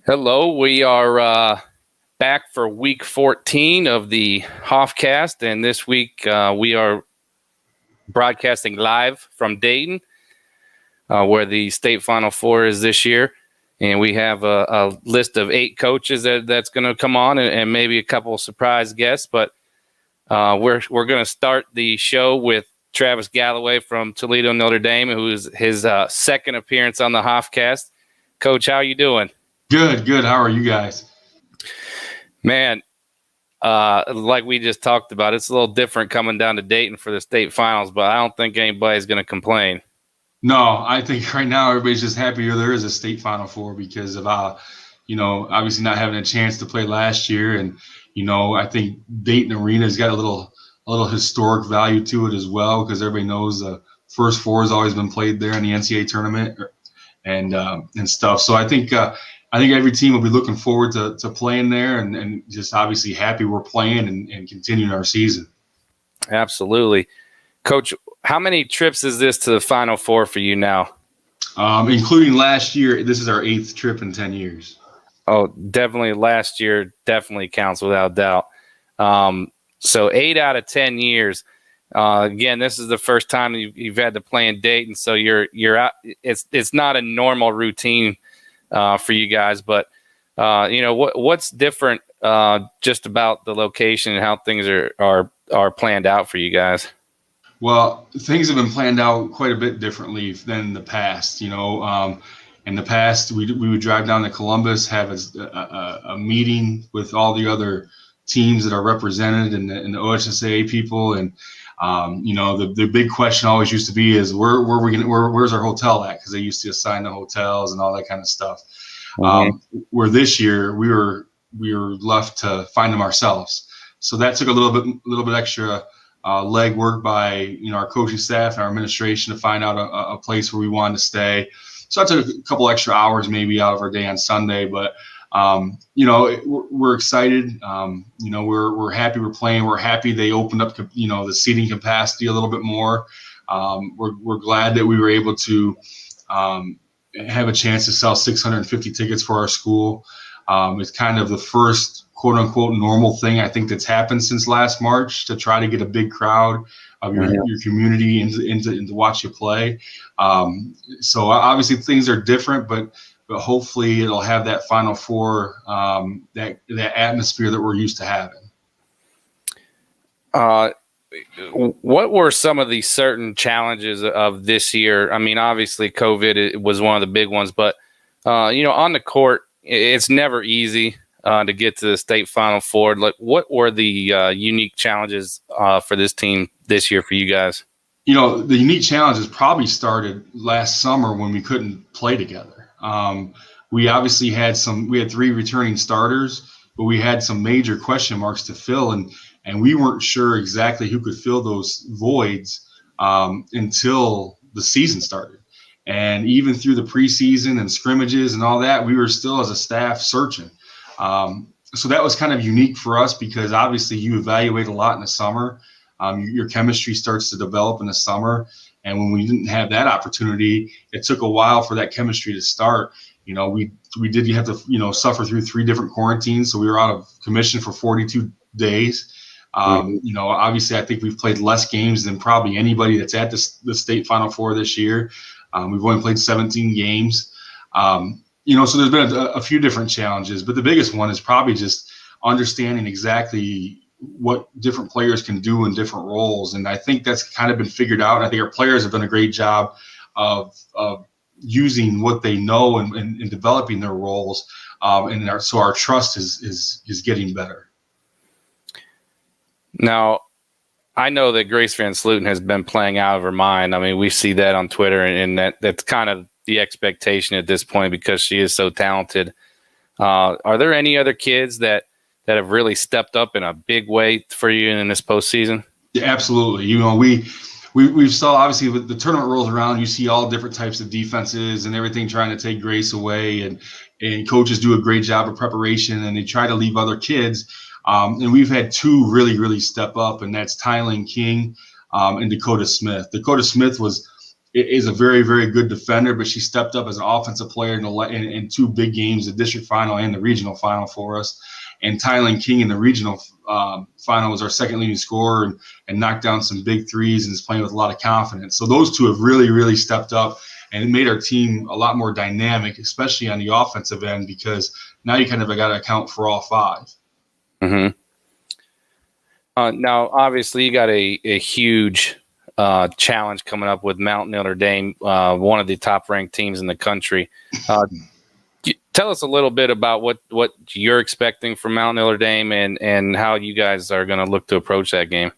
Hello, we are back for week 14 of the Hofcast, and this week we are broadcasting live from Dayton, where the state Final Four is this year. And we have a list of 8 coaches that's going to come on, and maybe a couple of surprise guests. But we're going to start the show with Travis Galloway from Toledo, Notre Dame, who is his second appearance on the Hofcast. Coach, how are you doing? Good. How are you guys? Man, like we just talked about, it's a little different coming down to Dayton for the state finals, but I don't think anybody's going to complain. No, I think right now everybody's just happy there is a state Final Four because of, obviously not having a chance to play last year. And, I think Dayton Arena's got a little historic value to it as well because everybody knows the first four has always been played there in the NCAA tournament and stuff. So I think every team will be looking forward to playing there and just obviously happy we're playing and continuing our season. Absolutely. Coach, how many trips is this to the Final Four for you now? Including last year, this is our 8th trip in 10 years. Oh, definitely last year definitely counts without doubt. So 8 out of 10 years. Again, this is the first time you've had to play in Dayton, so you're out. It's not a normal routine for you guys, but what's different just about the location and how things are planned out for you guys? Well, things have been planned out quite a bit differently than the past. In the past, we would drive down to Columbus, have a meeting with all the other teams that are represented and the OSSAA people, and the big question always used to be is where's our hotel at, because they used to assign the hotels and all that kind of stuff. Mm-hmm. Where this year we were left to find them ourselves, so that took a little bit extra legwork by our coaching staff and our administration to find out a place where we wanted to stay. So that took a couple extra hours maybe out of our day on Sunday, but we're excited. We're happy we're playing. We're happy they opened up the seating capacity a little bit more. We're glad that we were able to have a chance to sell 650 tickets for our school. It's kind of the first quote unquote normal thing I think that's happened since last March to try to get a big crowd of your community into watch you play. So obviously things are different, but hopefully it'll have that Final Four, that atmosphere that we're used to having. What were some of the certain challenges of this year? I mean, obviously COVID was one of the big ones, but on the court, it's never easy to get to the state Final Four. Like, what were the unique challenges for this team this year for you guys? The unique challenges probably started last summer when we couldn't play together. We obviously had 3 returning starters, but we had some major question marks to fill, and we weren't sure exactly who could fill those voids until the season started. And even through the preseason and scrimmages and all that, we were still as a staff searching. So that was kind of unique for us because obviously you evaluate a lot in the summer. Your chemistry starts to develop in the summer. And when we didn't have that opportunity, it took a while for that chemistry to start. We did have to, suffer through 3 different quarantines. So we were out of commission for 42 days. Obviously I think we've played less games than probably anybody that's at the state Final Four this year. We've only played 17 games. So there's been a few different challenges, but the biggest one is probably just understanding exactly what different players can do in different roles. And I think that's kind of been figured out. I think our players have done a great job of using what they know and developing their roles. So our trust is getting better. Now, I know that Grace Van Sluten has been playing out of her mind. I mean, we see that on Twitter, and that's kind of the expectation at this point because she is so talented. Are there any other kids that have really stepped up in a big way for you in this postseason? Yeah, absolutely. We saw, obviously, with the tournament rolls around, you see all different types of defenses and everything trying to take Grace away, and coaches do a great job of preparation, and they try to leave other kids. And we've had 2 really, really step up, and that's Tylen King and Dakota Smith. Dakota Smith was is a very, very good defender, but she stepped up as an offensive player in 2 big games, the district final and the regional final for us. And Tylen King in the regional final was our second leading scorer and knocked down some big threes and is playing with a lot of confidence. So those 2 have really, really stepped up and it made our team a lot more dynamic, especially on the offensive end, because now you kind of got to account for all 5. Mm-hmm. Now, obviously, you got a huge challenge coming up with Mount Notre Dame, one of the top-ranked teams in the country. Tell us a little bit about what you're expecting from Mount Notre Dame and how you guys are going to look to approach that game.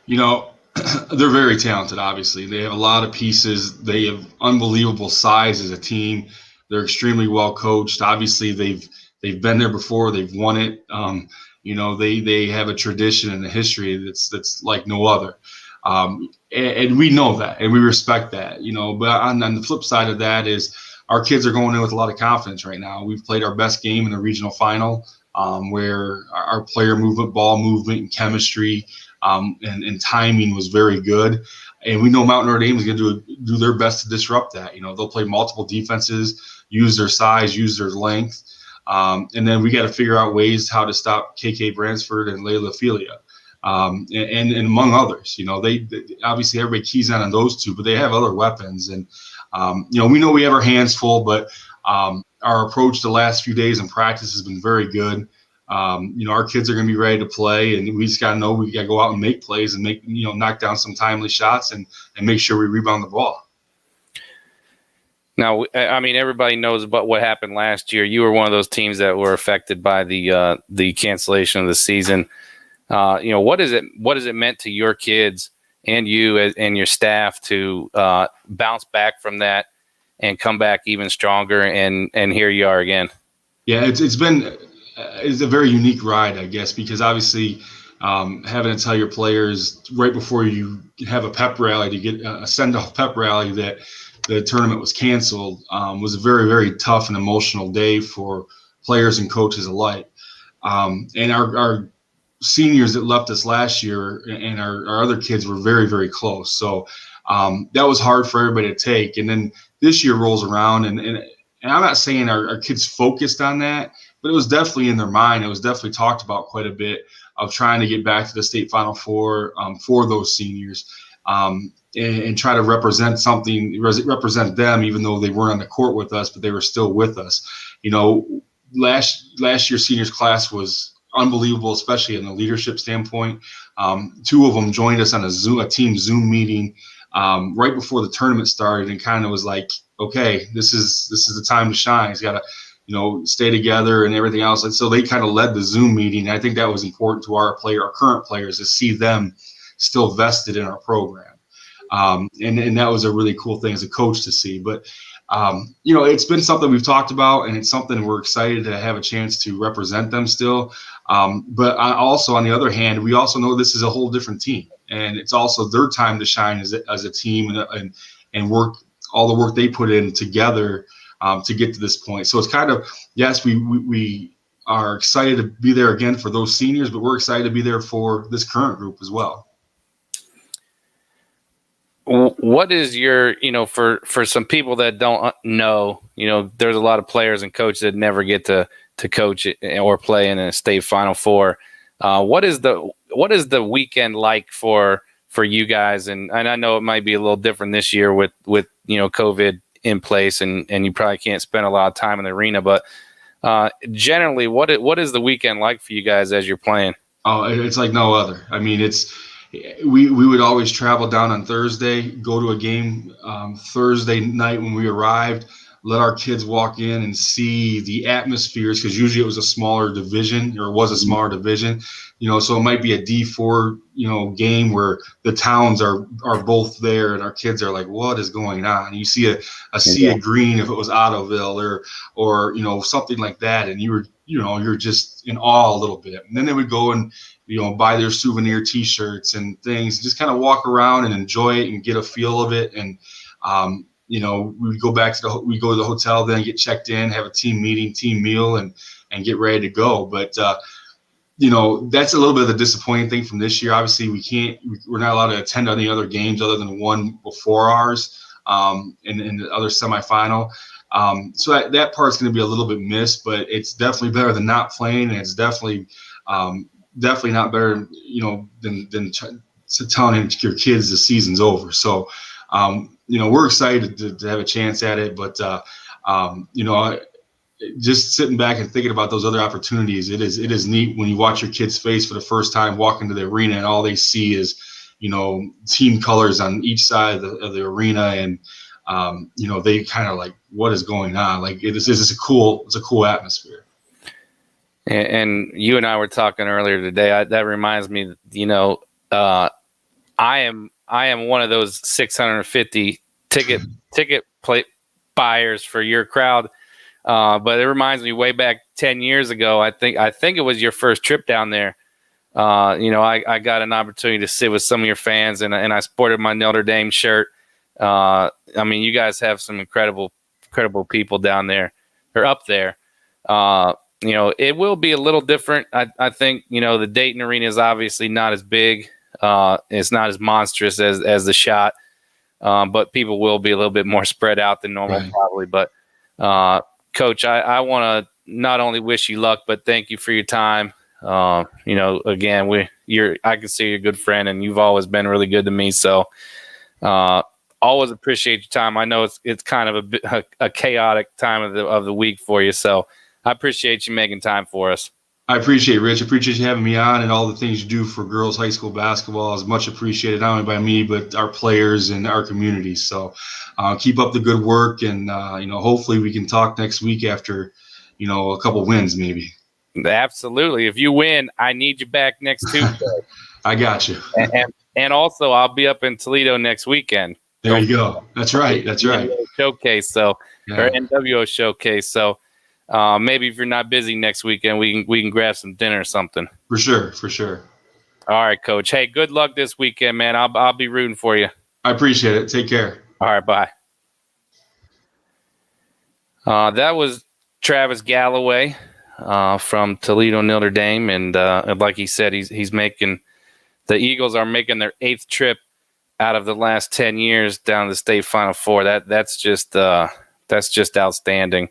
They're very talented, obviously. They have a lot of pieces. They have unbelievable size as a team. They're extremely well coached. Obviously, they've been there before. They've won it. They have a tradition and a history that's like no other. And we know that, and we respect that, But on the flip side of that is our kids are going in with a lot of confidence right now. We've played our best game in the regional final, where our player movement, ball movement, and chemistry and timing was very good. And we know Mount Notre Dame is going to do their best to disrupt that. They'll play multiple defenses, use their size, use their length. And then we got to figure out ways how to stop KK Bransford and Layla Filia. And among others, they obviously everybody keys on those 2, but they have other weapons. And, we know we have our hands full, but our approach the last few days in practice has been very good. Our kids are going to be ready to play, and we just got to know we got to go out and make plays and knock down some timely shots and make sure we rebound the ball. Now, I mean, everybody knows about what happened last year. You were one of those teams that were affected by the cancellation of the season. What is it meant to your kids and you and your staff to bounce back from that and come back even stronger? And here you are again. Yeah, it's a very unique ride, I guess, because obviously having to tell your players right before you have a pep rally to get a send-off pep rally that the tournament was canceled was a very, very tough and emotional day for players and coaches alike. And our seniors that left us last year and our other kids were very, very close. So that was hard for everybody to take. And then this year rolls around, and I'm not saying our kids focused on that, but it was definitely in their mind. It was definitely talked about quite a bit of trying to get back to the state Final Four for those seniors and try to represent them, even though they weren't on the court with us, but they were still with us. Last year's seniors class was unbelievable, especially in the leadership standpoint. 2 of them joined us on a team Zoom meeting right before the tournament started, and kind of was like, okay, this is the time to shine. It's got to, stay together and everything else. And so they kind of led the Zoom meeting. I think that was important to our current players, to see them still vested in our program. And that was a really cool thing as a coach to see. But it's been something we've talked about, and it's something we're excited to have a chance to represent them still. But also, on the other hand, we also know this is a whole different team, and it's also their time to shine as a team and work all the work they put in together to get to this point. So it's kind of, yes, we are excited to be there again for those seniors, but we're excited to be there for this current group as well. What is your, for some people that don't know, there's a lot of players and coaches that never get to coach or play in a state Final Four. What is the weekend like for you guys? And I know it might be a little different this year with COVID in place, and you probably can't spend a lot of time in the arena, but generally, what is the weekend like for you guys as you're playing? Oh, it's like no other. I mean, we would always travel down on Thursday, go to a game Thursday night when we arrived, let our kids walk in and see the atmospheres, because usually it was a smaller division, so it might be a D4 game where the towns are both there, and our kids are like, what is going on? And you see a sea of green if it was Ottoville or something like that, and you're just in awe a little bit. And then they would go and buy their souvenir T-shirts and things, just kind of walk around and enjoy it and get a feel of it. And we go to the hotel, then get checked in, have a team meeting, team meal, and get ready to go. But that's a little bit of the disappointing thing from this year. Obviously, we're not allowed to attend any other games other than one before ours. in the other semifinal. So that part's going to be a little bit missed, but it's definitely better than not playing, and it's definitely not better, than telling your kids the season's over. So, we're excited to have a chance at it, but just sitting back and thinking about those other opportunities, it is neat when you watch your kid's face for the first time walk into the arena and all they see is, team colors on each side of the arena, and they kind of like, what is going on? Like it's a cool atmosphere. And you and I were talking earlier today. That reminds me, I am one of those 650 ticket plate buyers for your crowd. But it reminds me way back 10 years ago. I think it was your first trip down there. I got an opportunity to sit with some of your fans, and I sported my Notre Dame shirt. You guys have some incredible people down there or up there. It will be a little different. I think, the Dayton arena is obviously not as big. It's not as monstrous as the Shot. But people will be a little bit more spread out than normal, right, probably. But, Coach, I want to not only wish you luck, but thank you for your time. Again, I can see you're a good friend, and you've always been really good to me. So, always appreciate your time. I know it's kind of a chaotic time of the week for you. So I appreciate you making time for us. I appreciate it, Rich. I appreciate you having me on, and all the things you do for girls high school basketball is much appreciated, not only by me, but our players and our community. So keep up the good work, and, hopefully we can talk next week after, a couple wins maybe. Absolutely. If you win, I need you back next Tuesday. I got you. And also, I'll be up in Toledo next weekend. There you go. That's right. Showcase. So, or NWO showcase. So, maybe if you're not busy next weekend, we can grab some dinner or something. For sure. All right, Coach. Hey, good luck this weekend, man. I'll be rooting for you. I appreciate it. Take care. All right, bye. That was Travis Galloway from Toledo Notre Dame, and like he said, he's making the Eagles are making their 8th trip out of the last 10 years down to the state Final Four. That's just outstanding.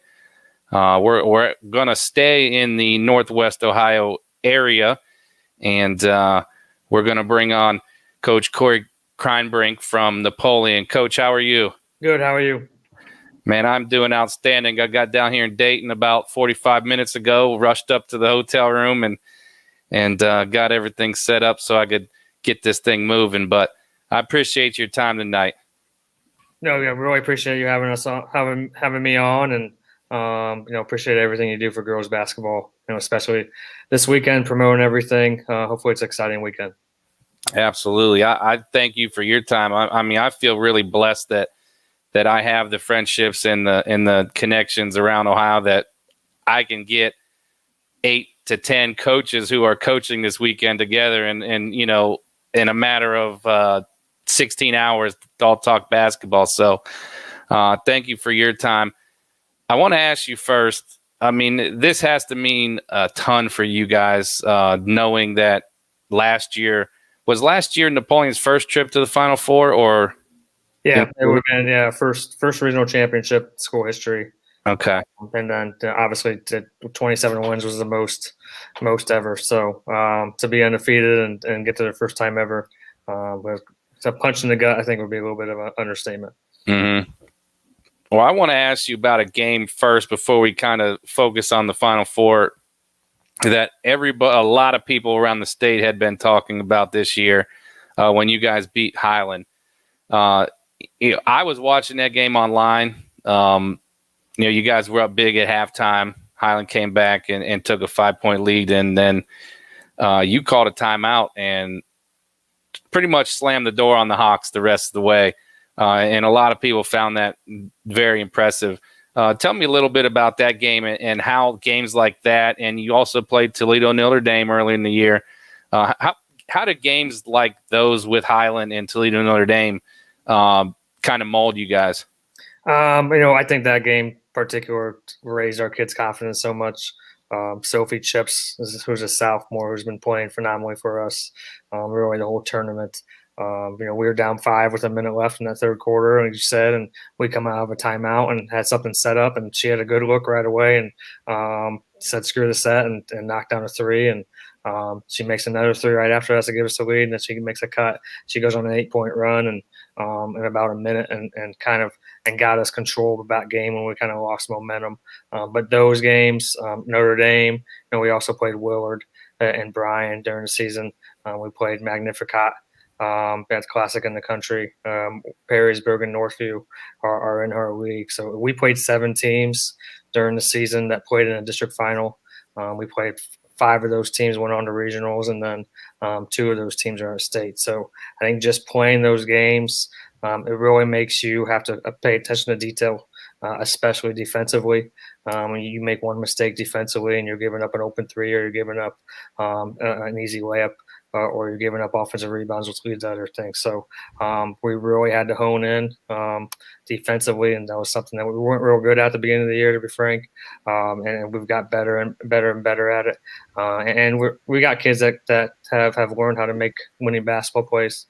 We're gonna stay in the Northwest Ohio area, and we're gonna bring on Coach Corey Kreinbrink from Napoleon. Coach, how are you? Good. How are you? Man, I'm doing outstanding. I got down here in Dayton about 45 minutes ago, rushed up to the hotel room and got everything set up so I could get this thing moving. But I appreciate your time tonight. No, yeah, really appreciate you having us on, having me on, and appreciate everything you do for girls basketball. Especially this weekend, promoting everything. Hopefully, it's an exciting weekend. Absolutely, I thank you for your time. I feel really blessed that I have the friendships and the connections around Ohio that I can get 8 to 10 coaches who are coaching this weekend together, and in a matter of 16 hours, all talk basketball. So thank you for your time. I want to ask you first, this has to mean a ton for you guys, knowing that last year Napoleon's first trip to the Final Four, or? Yeah, it would have been, first regional championship school history. Okay. And then obviously 27 wins was the most ever. So to be undefeated and get to their first time ever, it's a punch in the gut, I think, would be a little bit of an understatement. Mm-hmm. Well, I want to ask you about a game first before we kind of focus on the Final Four that a lot of people around the state had been talking about this year when you guys beat Highland. I was watching that game online. You guys were up big at halftime. Highland came back and took a 5-point lead, and then you called a timeout and pretty much slammed the door on the Hawks the rest of the way. And a lot of people found that very impressive. Tell me a little bit about that game and how games like that, and you also played Toledo Notre Dame early in the year. How do games like those with Highland and Toledo Notre Dame kind of mold you guys? I think that game in particular raised our kids' confidence so much. Sophie Chips, who's a sophomore, who's been playing phenomenally for us really the whole tournament. We were down 5 with a minute left in that third quarter, like you said, and we come out of a timeout and had something set up, and she had a good look right away and said, screw the set, and knocked down a 3. And she makes another 3 right after us to give us the lead, and then she makes a cut. She goes on an 8-point run and in about a minute and got us control of that game when we kind of lost momentum. But those games, Notre Dame, we also played Willard and Bryan during the season. We played Magnificat. That's classic in the country. Perrysburg and Northview are in our league. So we played 7 teams during the season that played in a district final. We played 5 of those teams went on to regionals, and then 2 of those teams are in state. So I think just playing those games, it really makes you have to pay attention to detail, especially defensively. When you make one mistake defensively and you're giving up an open 3 or you're giving up an easy layup, or you're giving up offensive rebounds, which leads to other things. So we really had to hone in defensively, and that was something that we weren't real good at the beginning of the year, to be frank. And we've got better and better at it. And we got kids that have learned how to make winning basketball plays.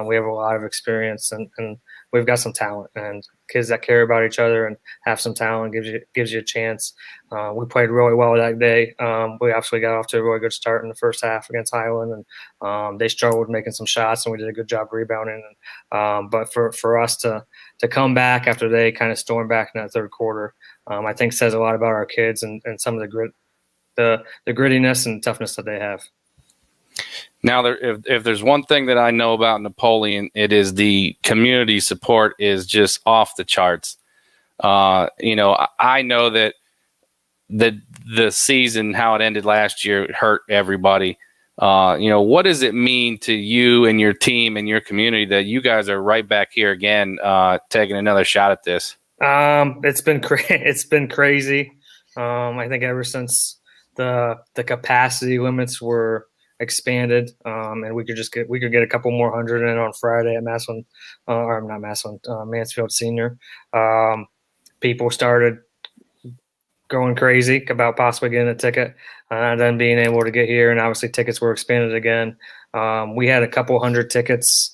We have a lot of experience, and we've got some talent, and kids that care about each other and have some talent gives you a chance. We played really well that day. We actually got off to a really good start in the first half against Highland, and they struggled making some shots, and we did a good job rebounding. But for us to come back after they kind of stormed back in that third quarter, I think says a lot about our kids and some of the grittiness and toughness that they have. Now, if there's one thing that I know about Napoleon, it is the community support is just off the charts. I know that the season, how it ended last year, hurt everybody. What does it mean to you and your team and your community that you guys are right back here again, taking another shot at this? It's been crazy. I think ever since the capacity limits were expanded, and we could get a couple more hundred in on Friday at Mansfield Senior. People started going crazy about possibly getting a ticket, and then being able to get here, and obviously tickets were expanded again. We had a couple hundred tickets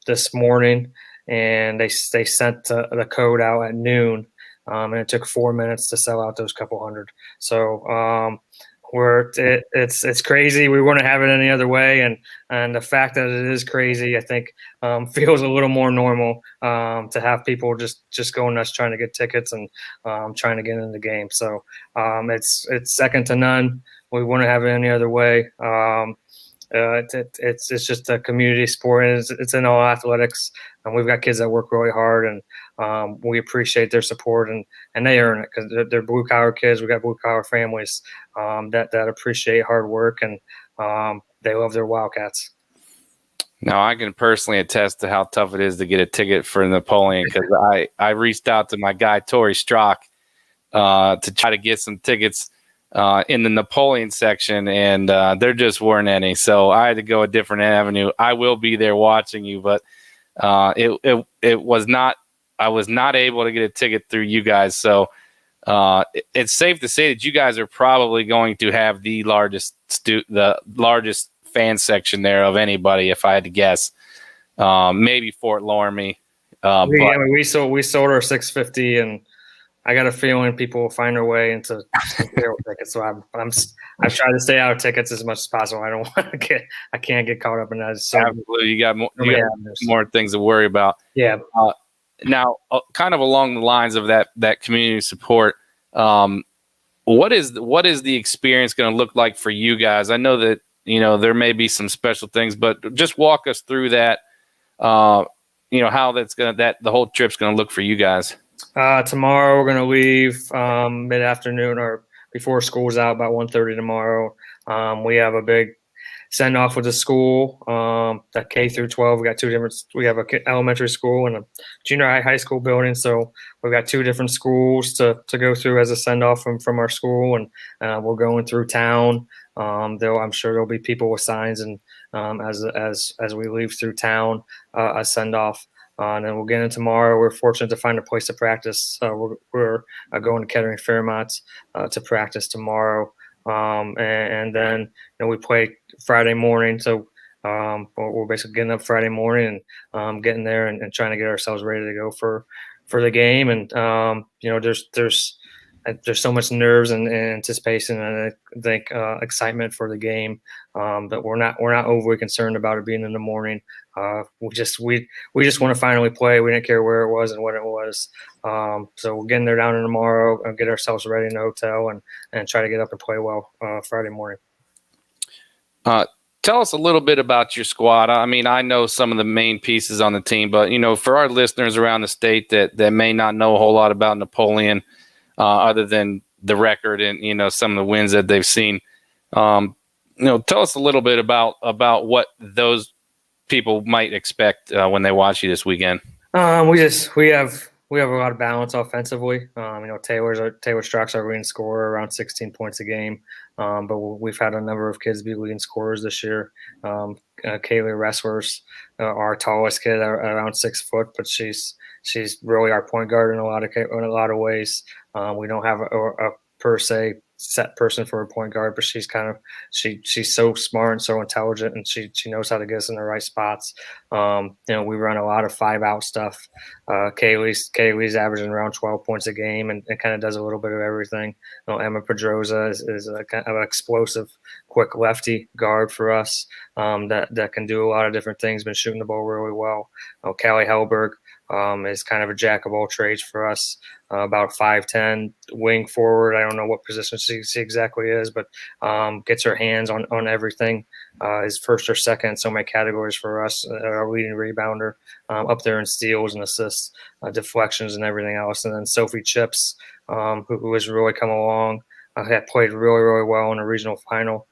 this morning, and they sent the code out at noon, and it took 4 minutes to sell out those couple hundred. So it's crazy. We wouldn't have it any other way, and the fact that it is crazy, I think, feels a little more normal to have people just going nuts trying to get tickets and trying to get in the game. So it's second to none. We wouldn't have it any other way. It's just a community sport, and it's in all athletics. And we've got kids that work really hard, and we appreciate their support, and they earn it because they're blue collar kids. We've got blue collar families that appreciate hard work, and they love their Wildcats. Now, I can personally attest to how tough it is to get a ticket for Napoleon, because I reached out to my guy Tori Strock to try to get some tickets in the Napoleon section, and there just weren't any. So I had to go a different avenue. I will be there watching you, but it was not. I was not able to get a ticket through you guys. So it's safe to say that you guys are probably going to have the largest fan section there of anybody, if I had to guess. Maybe Fort Loramie. We sold our 650, and I got a feeling people will find their way into tickets. So I've tried to stay out of tickets as much as possible. I can't get caught up in that. So absolutely, you got more things to worry about. Yeah. Now, kind of along the lines of that community support, what is the experience going to look like for you guys? I know that there may be some special things, but just walk us through that. How the whole trip's going to look for you guys. Tomorrow we're going to leave mid-afternoon or before school's out, about 1:30 tomorrow. We have a big send-off with the school, that K through 12. We have a elementary school and a junior high school building. So we've got 2 different schools to go through as a send-off from our school, and we're going through town. I'm sure there'll be people with signs, and as we leave through town, a send-off. And then we'll get in tomorrow. We're fortunate to find a place to practice. We're going to Kettering Fairmont to practice tomorrow. And then we play Friday morning. So we're basically getting up Friday morning and getting there and trying to get ourselves ready to go for the game. And there's so much nerves and anticipation and I think excitement for the game that we're not overly concerned about it being in the morning. We just want to finally play. We didn't care where it was and what it was. So we're getting there down in tomorrow and get ourselves ready in the hotel and try to get up and play well Friday morning. Tell us a little bit about your squad. I mean, I know some of the main pieces on the team, but, for our listeners around the state that may not know a whole lot about Napoleon, other than the record and, some of the wins that they've seen, tell us a little bit about what those people might expect when they watch you this weekend. We have a lot of balance offensively. Taylor Strock's our leading scorer, around 16 points a game. But we've had a number of kids be leading scorers this year. Kaylee Wrestlers, our tallest kid, around 6 foot, but she's really our point guard in a lot of ways. We don't have a per se set person for a point guard, but she's so smart and so intelligent, and she knows how to get us in the right spots. We run a lot of 5-out stuff. Kaylee's averaging around 12 points a game and kind of does a little bit of everything. Emma Pedroza is a kind of an explosive, quick lefty guard for us that can do a lot of different things. Been shooting the ball really well. Callie Hellberg is kind of a jack of all trades for us. About 5'10" wing forward. I don't know what position she exactly is, but gets her hands on everything. Is first or second in so many categories for us. Our leading rebounder, up there in steals and assists, deflections and everything else. And then Sophie Chips, who has really come along, had played really, really well in a regional final.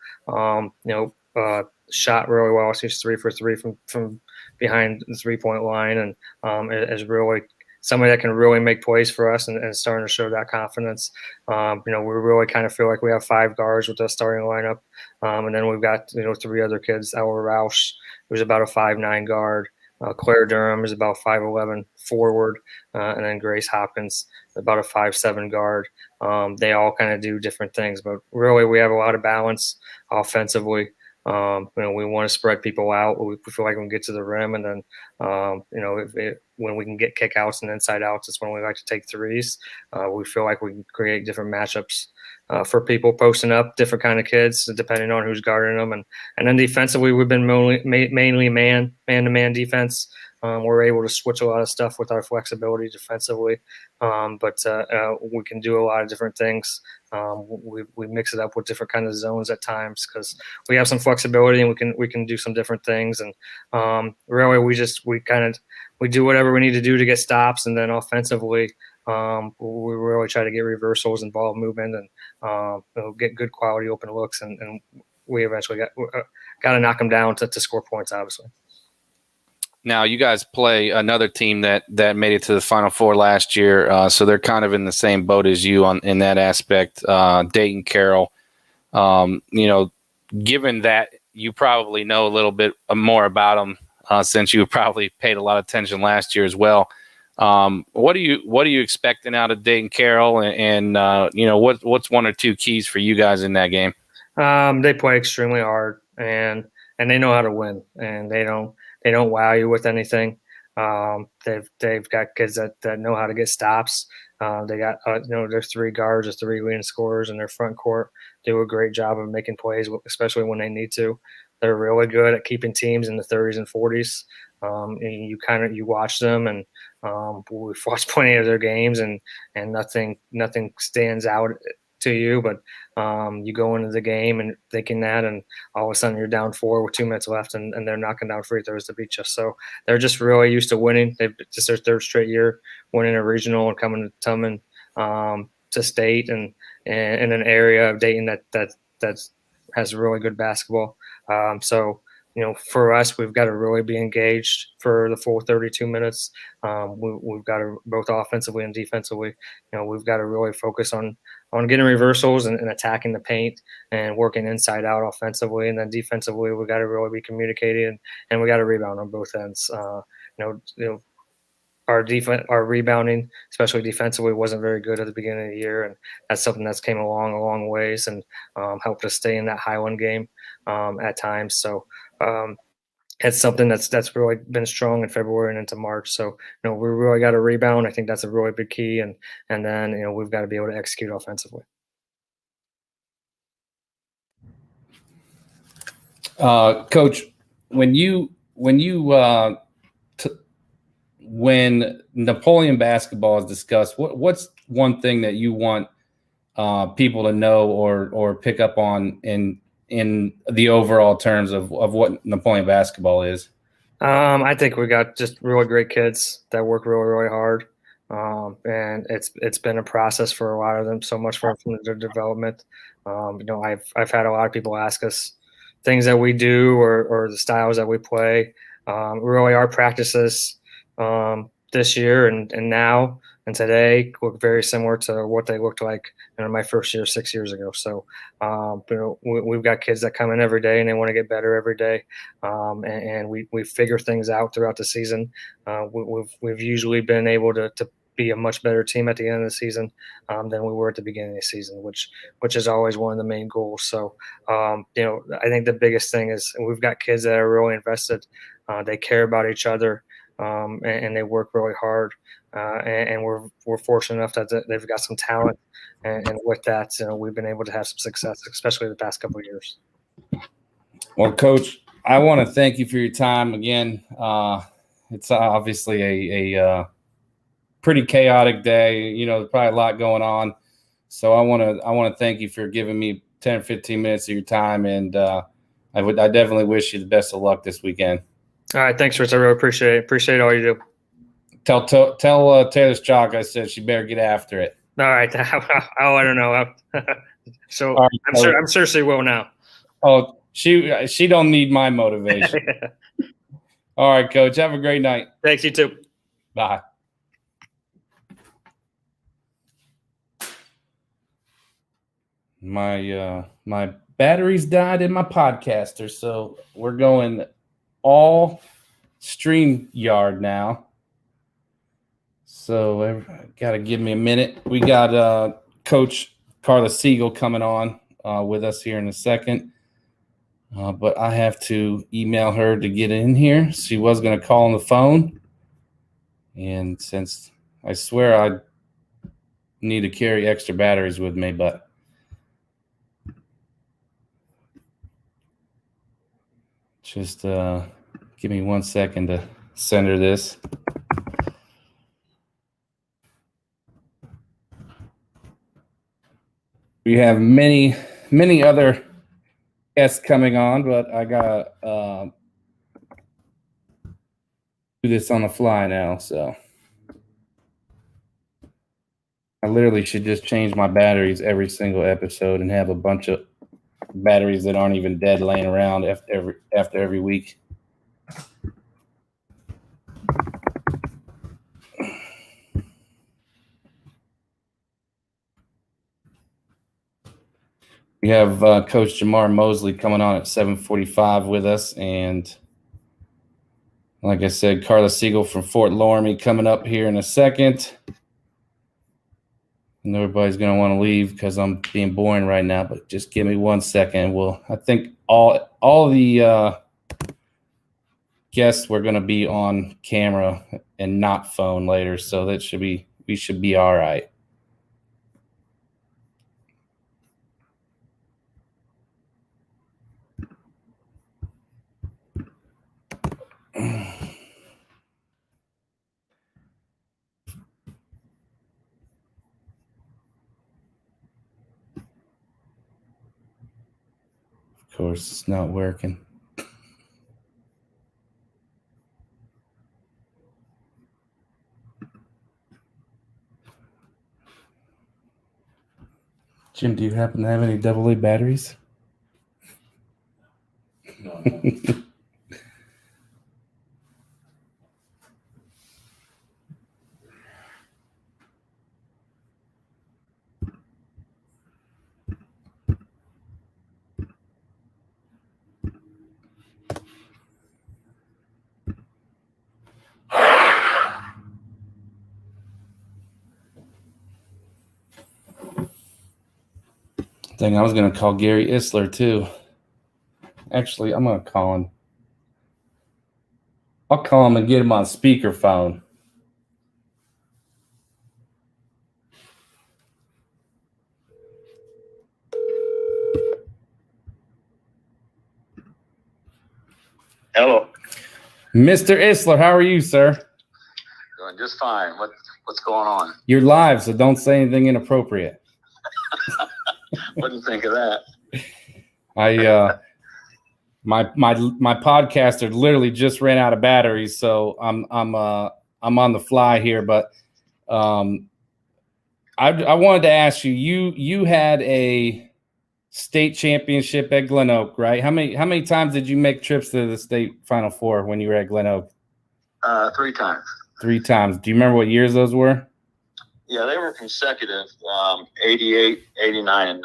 Shot really well. She's 3 for 3 from behind the 3-point line, and is really somebody that can really make plays for us and starting to show that confidence. We really kind of feel like we have 5 guards with the starting lineup. And then we've got, 3 other kids. Ella Roush, who's about a 5'9" guard. Claire Durham is about 5'11" forward. And then Grace Hopkins, about a 5'7" guard. They all kind of do different things, but really we have a lot of balance offensively. We want to spread people out. We feel like we can get to the rim, and then, when we can get kickouts and inside outs, it's when we like to take threes. We feel like we can create different matchups for people posting up, different kind of kids, depending on who's guarding them. And then defensively, we've been mainly man-to-man defense. We're able to switch a lot of stuff with our flexibility defensively, but we can do a lot of different things. We mix it up with different kinds of zones at times because we have some flexibility and we can do some different things. And really, we do whatever we need to do to get stops, and then offensively, we really try to get reversals and ball movement and get good quality open looks, and we eventually got to knock them down to score points, obviously. Now, you guys play another team that made it to the Final Four last year, so they're kind of in the same boat as you in that aspect. Dayton Carroll. Given that you probably know a little bit more about them since you probably paid a lot of attention last year as well. What are you expecting out of Dayton Carroll, and what's 1 or 2 keys for you guys in that game? They play extremely hard, and they know how to win, and they don't wow you with anything. They've got kids that know how to get stops. They got their 3 guards, their 3 leading scorers in their front court do a great job of making plays, especially when they need to. They're really good at keeping teams in the 30s and 40s. And you watch them, and we've watched plenty of their games, and nothing stands out to you, but you go into the game and thinking that, and all of a sudden you're down 4 with 2 minutes left, and they're knocking down free throws to beat you. So they're just really used to winning. They've just their 3rd straight year winning a regional and coming to state and in an area of Dayton that has really good basketball. For us, we've got to really be engaged for the full 32 minutes. We've got to, both offensively and defensively, we've got to really focus on getting reversals and attacking the paint and working inside out offensively. And then defensively, we've got to really be communicating, and we got to rebound on both ends. Our rebounding, especially defensively, wasn't very good at the beginning of the year, and that's something that's came along a long ways and helped us stay in that Highland game at times. So it's something that's really been strong in February and into March. So, we really got to rebound. I think that's a really big key. And then, we've got to be able to execute offensively. Coach, when Napoleon basketball is discussed, what's one thing that you want people to know or pick up on in the overall terms of what Napoleon basketball is? I think we got just really great kids that work really, really hard. And it's been a process for a lot of them, so much from their development. I've had a lot of people ask us things that we do or the styles that we play. Really, our practices this year and now and today look very similar to what they looked like in my first year 6 years ago. So, we've got kids that come in every day and they want to get better every day, and we figure things out throughout the season. We've usually been able to be a much better team at the end of the season than we were at the beginning of the season, which is always one of the main goals. So, I think the biggest thing is we've got kids that are really invested. They care about each other, and they work really hard. And we're fortunate enough that they've got some talent, and with that, we've been able to have some success, especially the past couple of years. Well, Coach, I want to thank you for your time again. It's obviously a pretty chaotic day. There's probably a lot going on. So I want to thank you for giving me 10 or 15 minutes of your time, and I definitely wish you the best of luck this weekend. All right, thanks, Rich. I really appreciate it. Appreciate all you do. Tell Taylor Strock I said she better get after it. All right. I don't know. So right, I'm sure she will now. Oh, she don't need my motivation. All right, Coach. Have a great night. Thanks, you too. Bye. My batteries died in my podcaster, so we're going all StreamYard now. So got to give me a minute. We got Coach Carla Siegel coming on with us here in a second. But I have to email her to get in here. She was going to call on the phone. And since I swear I need to carry extra batteries with me, but just give me 1 second to send her this. We have many other guests coming on, but I got to do this on the fly now. So I literally should just change my batteries every single episode and have a bunch of batteries that aren't even dead laying around after every week. We have Coach Jamar Mosley coming on at 7:45 with us, and like I said, Carla Siegel from Fort Loramie coming up here in a second. And everybody's going to want to leave because I'm being boring right now, but just give me 1 second. I think all the guests were going to be on camera and not phone later, so we should be all right. Of course, it's not working. Jim, do you happen to have any AA batteries? No. Dang, I was going to call Gary Isler, too. Actually, I'm going to call him. I'll call him and get him on speakerphone. Hello. Mr. Isler, how are you, sir? Doing just fine. What's going on? You're live, so don't say anything inappropriate. Wouldn't think of that. My podcaster literally just ran out of batteries, so I'm on the fly here. But I wanted to ask you. You had a state championship at Glen Oak, right? How many times did you make trips to the state Final Four when you were at Glen Oak? 3 times. 3 times. Do you remember what years those were? Yeah, they were consecutive. 88, 89, and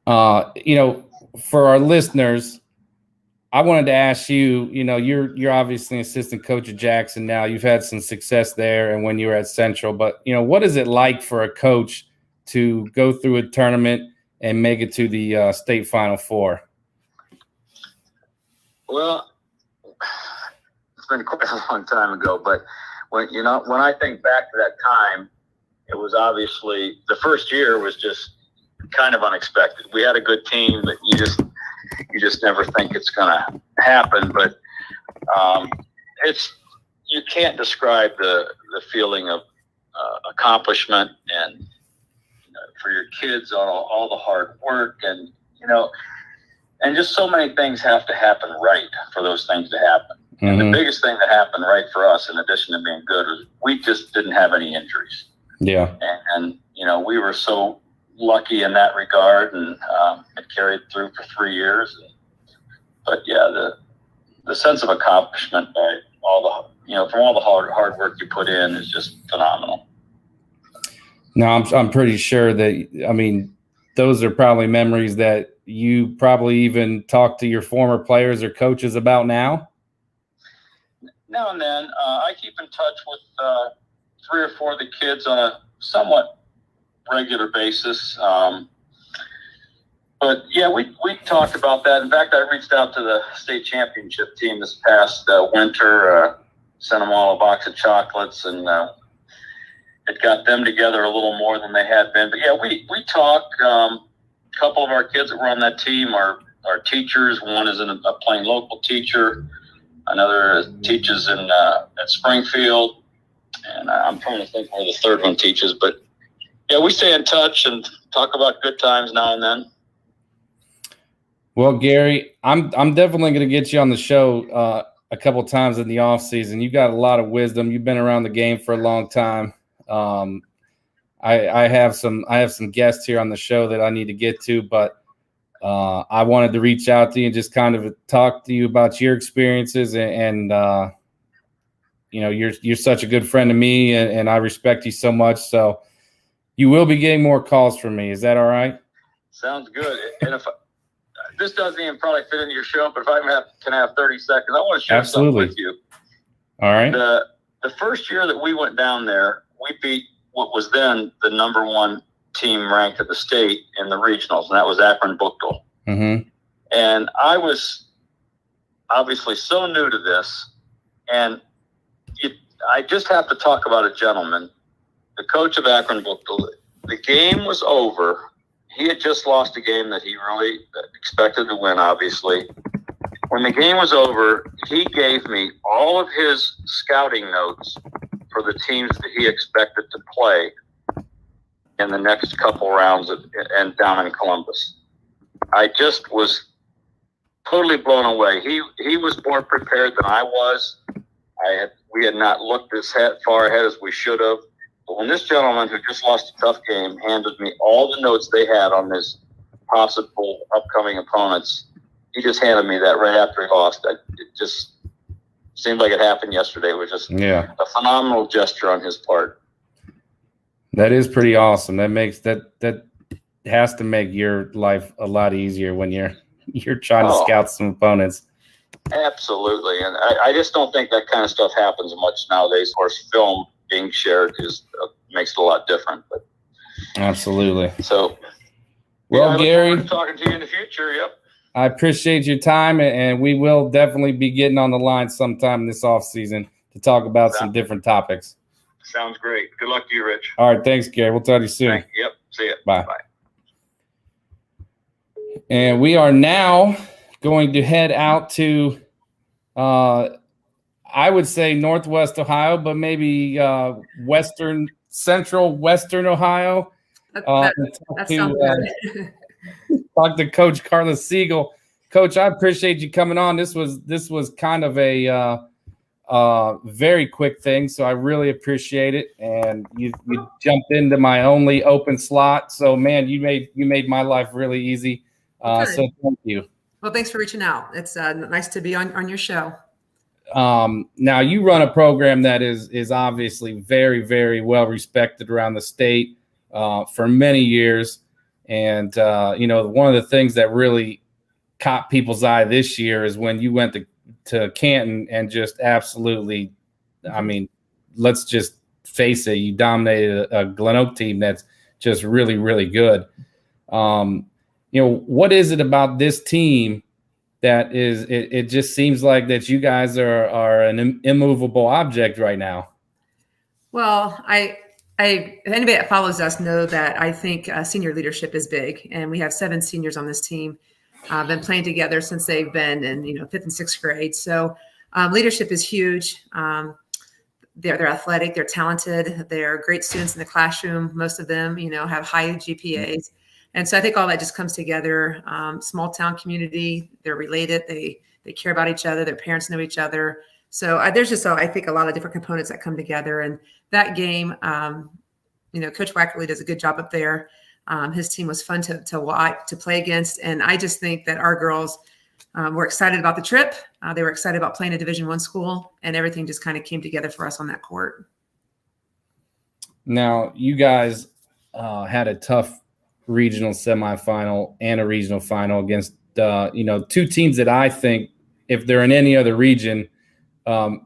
90. For our listeners, I wanted to ask you. You're obviously an assistant coach at Jackson now. You've had some success there, and when you were at Central. But what is it like for a coach to go through a tournament and make it to the state Final Four? Well, it's been quite a long time ago, but when I think back to that time, it was obviously the first year was just kind of unexpected. We had a good team, but you just never think it's going to happen. But you can't describe the feeling of accomplishment and for your kids, all the hard work and just so many things have to happen right for those things to happen. Mm-hmm. And the biggest thing that happened right for us, in addition to being good, was we just didn't have any injuries. Yeah. And we were so lucky in that regard, and it carried through for 3 years. But yeah, the sense of accomplishment by all the from all the hard work you put in is just phenomenal. No, I'm pretty sure that those are probably memories that you probably even talk to your former players or coaches about now. Now and then, I keep in touch with 3 or 4 of the kids on a somewhat regular basis. But yeah, we talked about that. In fact, I reached out to the state championship team this past winter, sent them all a box of chocolates, and it got them together a little more than they had been. But yeah, we talk. A couple of our kids that were on that team are teachers. One is a plain local teacher. Another teaches at Springfield. And I'm trying to think where the third one teaches. But yeah, we stay in touch and talk about good times now and then. Well, Gary, I'm definitely going to get you on the show a couple times in the off season. You've got a lot of wisdom. You've been around the game for a long time. I have some guests here on the show that I need to get to, but I wanted to reach out to you and just kind of talk to you about your experiences and you're such a good friend to me and I respect you so much. So you will be getting more calls from me. Is that all right? Sounds good. And if this doesn't even probably fit into your show, but if I can have 30 seconds, I want to share something with you. All right. The first year that we went down there, we beat what was then the number 1 team ranked at the state in the regionals, and that was Akron-Buchtel. Mm-hmm. And I was obviously so new to this, and I just have to talk about a gentleman, the coach of Akron-Buchtel. The game was over. He had just lost a game that he really expected to win, obviously. When the game was over, he gave me all of his scouting notes for the teams that he expected to play in the next couple rounds and down in Columbus. I just was totally blown away. He was more prepared than I was. We had not looked as far ahead as we should have. But when this gentleman who just lost a tough game handed me all the notes they had on his possible upcoming opponents, he just handed me that right after he lost. It just seemed like it happened yesterday. It was just a phenomenal gesture on his part. That is pretty awesome. That has to make your life a lot easier when you're trying to scout some opponents. Absolutely. And I just don't think that kind of stuff happens much nowadays. Of course, film being shared makes it a lot different. But absolutely. So, well, Gary, talking to you in the future. Yep. I appreciate your time, and we will definitely be getting on the line sometime this off season to talk about some different topics. Sounds great. Good luck to you, Rich. All right. Thanks, Gary. We'll talk to you soon. Yep. See ya. Bye. And we are now going to head out to, I would say Northwest Ohio, but maybe Central Western Ohio. That sounds good. Talk to Coach Carlos Siegel. Coach, I appreciate you coming on. This was kind of a very quick thing, so I really appreciate it. And you jumped into my only open slot, so man, you made my life really easy. So thank you. Well, thanks for reaching out. It's nice to be on your show. Now you run a program that is obviously very, very well respected around the state for many years. And, one of the things that really caught people's eye this year is when you went to Canton and just absolutely, I mean, let's just face it, you dominated a Glen Oak team that's just really, really good. What is it about this team that is it just seems like that you guys are an immovable object right now? Well, anybody that follows us know that I think senior leadership is big, and we have 7 seniors on this team. Been playing together since they've been in 5th and 6th grade. So leadership is huge. They're athletic, they're talented, they're great students in the classroom. Most of them, have high GPAs. And so I think all that just comes together. Small town community, they're related, they care about each other, their parents know each other. So there's just, I think, a lot of different components that come together. And that game, Coach Wackerly does a good job up there. His team was fun to watch, to play against. And I just think that our girls were excited about the trip. They were excited about playing a Division I school, and everything just kind of came together for us on that court. Now, you guys had a tough regional semifinal and a regional final against, 2 teams that I think, if they're in any other region,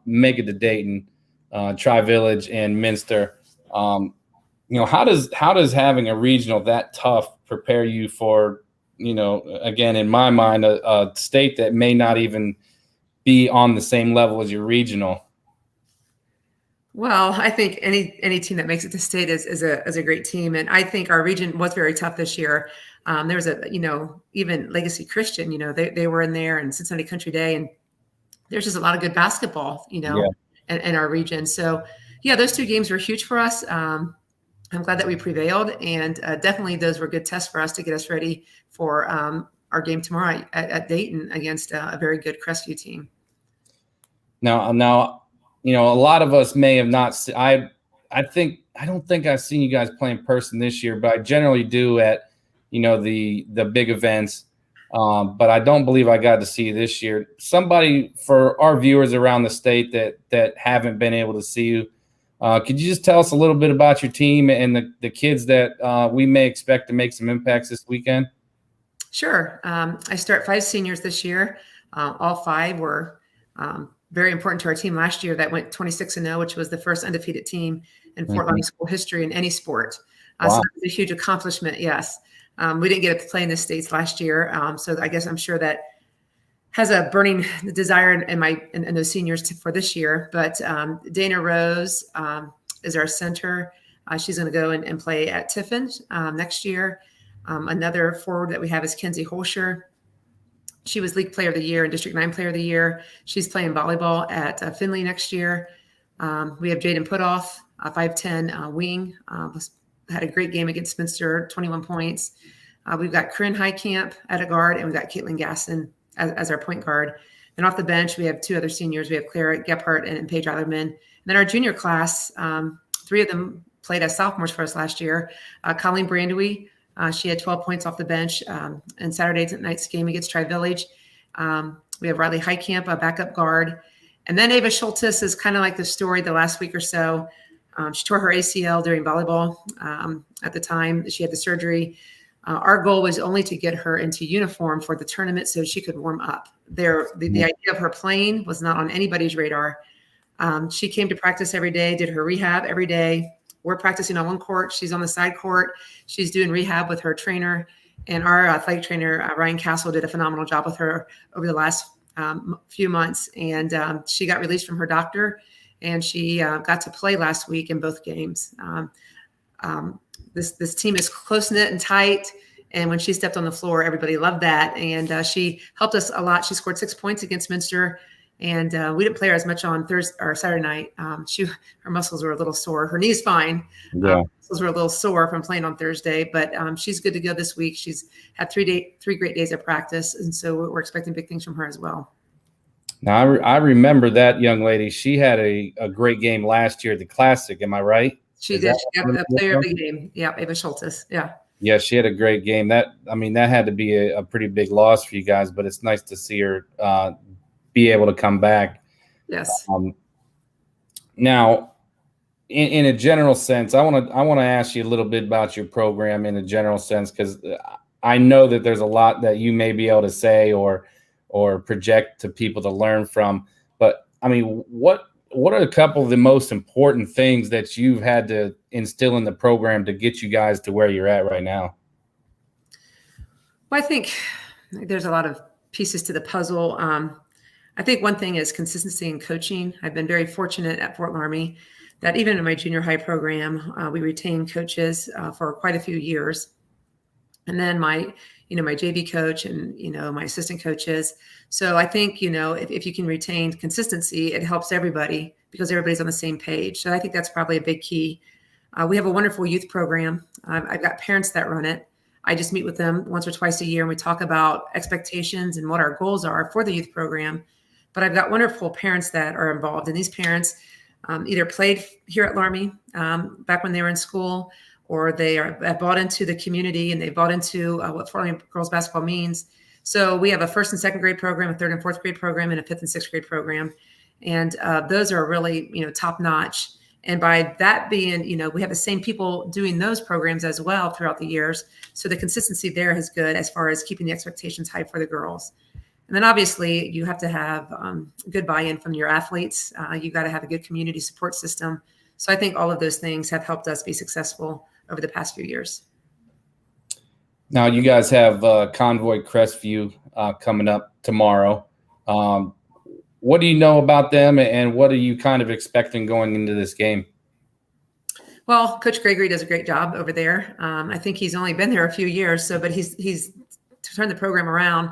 make it to Dayton, Tri-Village and Minster. How does having a regional that tough prepare you for, again, in my mind, a state that may not even be on the same level as your regional? Well, I think any team that makes it to state is a great team, and I think our region was very tough this year. There was even Legacy Christian, they were in there, and Cincinnati Country Day, and there's just a lot of good basketball, in our region. So yeah, those 2 games were huge for us. I'm glad that we prevailed, and definitely those were good tests for us to get us ready for our game tomorrow at Dayton against a very good Crestview team. Now, a lot of us may have not. I don't think I've seen you guys play in person this year, but I generally do at the big events. But I don't believe I got to see you this year. Somebody for our viewers around the state that haven't been able to see you, could you just tell us a little bit about your team and the kids that we may expect to make some impacts this weekend? Sure. I start 5 seniors this year. All 5 were very important to our team last year that went 26-0, which was the first undefeated team in Fort Lauderdale school history in any sport. Wow. So that was a huge accomplishment. Yes. We didn't get to play in the States last year. So I guess I'm sure that has a burning desire in those seniors for this year. But Dana Rose is our center. She's going to go and play at Tiffin next year. Another forward that we have is Kenzie Hoelscher. She was League Player of the Year and District 9 Player of the Year. She's playing volleyball at Findlay next year. We have Jaden Putoff, a 5'10" wing. Had a great game against Minster, 21 points. We've got Corinne Highcamp at a guard, and we've got Caitlin Gasson as our point guard. And off the bench, we have 2 other seniors. We have Clara Gephardt and Paige Eilerman. And then our junior class, 3 of them played as sophomores for us last year. Colleen Brandewy, she had 12 points off the bench in Saturday night's game against Tri-Village. We have Riley Highcamp, a backup guard. And then Ava Schultes is kind of like the story the last week or so. She tore her ACL during volleyball at the time. She had the surgery. Our goal was only to get her into uniform for the tournament so she could warm up. The idea of her playing was not on anybody's radar. She came to practice every day, did her rehab every day. We're practicing on one court. She's on the side court. She's doing rehab with her trainer. And our athletic trainer, Ryan Castle, did a phenomenal job with her over the last few months. And she got released from her doctor, and she got to play last week in both games. This team is close-knit and tight. And when she stepped on the floor, everybody loved that. And she helped us a lot. She scored 6 points against Minster. And we didn't play her as much on Thursday or Saturday night. Her muscles were a little sore. Her knee's fine. Yeah. Muscles were a little sore from playing on Thursday, but she's good to go this week. She's had 3 great days of practice, and so we're expecting big things from her as well. Now, I remember that young lady. She had a great game last year at the Classic. Am I right? She did. She got the player of the game. Yeah, Ava Schultes. Yeah. Yeah, she had a great game. That had to be a pretty big loss for you guys, but it's nice to see her be able to come back. Yes. Now, in a general sense, I want to ask you a little bit about your program in a general sense, because I know that there's a lot that you may be able to say or project to people to learn from. But I mean, what are a couple of the most important things that you've had to instill in the program to get you guys to where you're at right now? Well, I think there's a lot of pieces to the puzzle. I think one thing is consistency in coaching. I've been very fortunate at Fort Laramie that even in my junior high program, we retained coaches for quite a few years. And then my JV coach and, my assistant coaches. So I think, if you can retain consistency, it helps everybody because everybody's on the same page. So I think that's probably a big key. We have a wonderful youth program. I've got parents that run it. I just meet with them once or twice a year, and we talk about expectations and what our goals are for the youth program. But I've got wonderful parents that are involved, and these parents either played here at Laramie back when they were in school, or they have bought into the community and they bought into what Fort Laramie girls basketball means. So we have a 1st and 2nd grade program, a 3rd and 4th grade program, and a 5th and 6th grade program. And those are really, top notch. And by that being, we have the same people doing those programs as well throughout the years. So the consistency there is good as far as keeping the expectations high for the girls. And then obviously you have to have good buy-in from your athletes. You got to have a good community support system. So I think all of those things have helped us be successful over the past few years. Now you guys have Convoy Crestview coming up tomorrow. What do you know about them, and what are you kind of expecting going into this game? Well, Coach Gregory does a great job over there. I think he's only been there a few years, but he's turned the program around.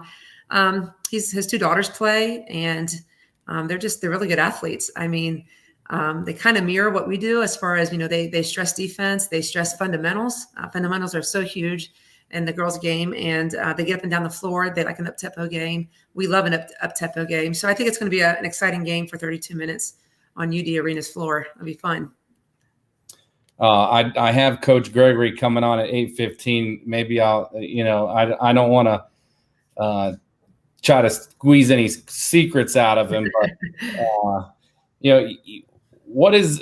His 2 daughters play, and they're really good athletes. I mean, they kind of mirror what we do as far as, they stress defense, they stress fundamentals. Fundamentals are so huge in the girls' game, and they get up and down the floor. They like an up-tempo game. We love an up-tempo game. So I think it's going to be an exciting game for 32 minutes on UD Arena's floor. It'll be fun. I have Coach Gregory coming on at 8:15. Maybe I don't want to try to squeeze any secrets out of him, but what is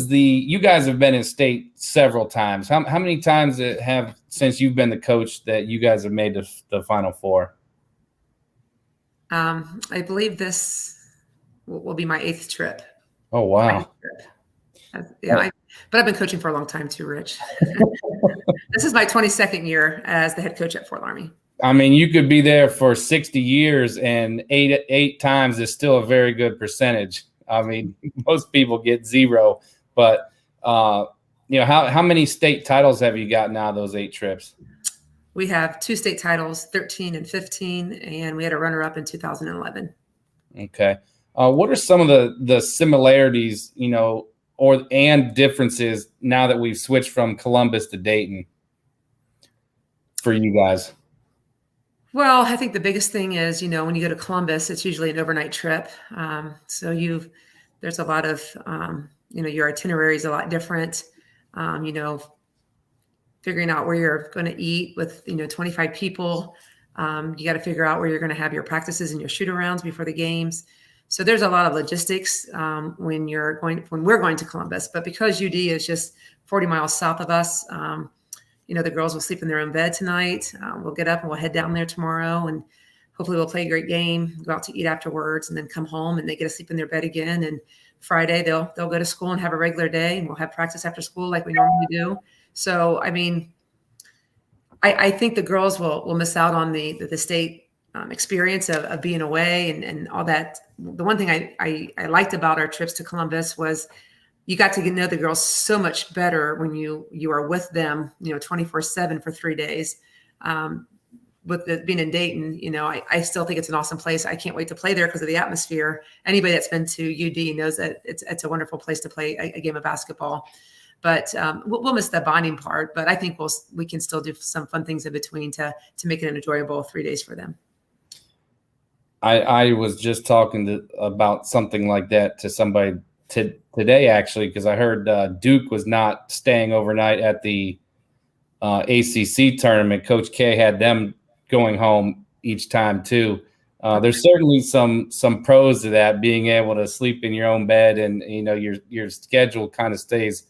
the, you guys have been in state several times. How many times have, since you've been the coach, that you guys have made the Final Four? I believe this will be my 8th trip. Oh, wow. Yeah, but I've been coaching for a long time too, Rich. This is my 22nd year as the head coach at Fort Laramie. I mean, you could be there for 60 years, and eight times is still a very good percentage. I mean, most people get 0, but how many state titles have you got now, those 8 trips? We have 2 state titles, 13 and 15, and we had a runner-up in 2011. Okay. What are some of the similarities, and differences now that we've switched from Columbus to Dayton for you guys? Well, I think the biggest thing is, when you go to Columbus, it's usually an overnight trip. So there's a lot of, your itinerary is a lot different. Figuring out where you're going to eat with, 25 people. You got to figure out where you're going to have your practices and your shoot-arounds before the games. So there's a lot of logistics when we're going to Columbus. But because UD is just 40 miles south of us, the girls will sleep in their own bed tonight. We'll get up and we'll head down there tomorrow, and hopefully we'll play a great game, go out to eat afterwards, and then come home and they get to sleep in their bed again. And Friday they'll go to school and have a regular day, and we'll have practice after school like we normally do. So, I mean, I think the girls will miss out on the state experience of being away and all that. The one thing I liked about our trips to Columbus was you got to get to know the girls so much better when you are with them, 24/7 for 3 days. With it being in Dayton, I still think it's an awesome place. I can't wait to play there because of the atmosphere. Anybody that's been to UD knows that it's a wonderful place to play a game of basketball. But we'll miss the bonding part. But I think we can still do some fun things in between to make it an enjoyable 3 days for them. I was just talking about something like that to somebody today, actually, because I heard Duke was not staying overnight at the ACC tournament. Coach K had them going home each time too. There's certainly some pros to that, being able to sleep in your own bed, and your schedule kind of stays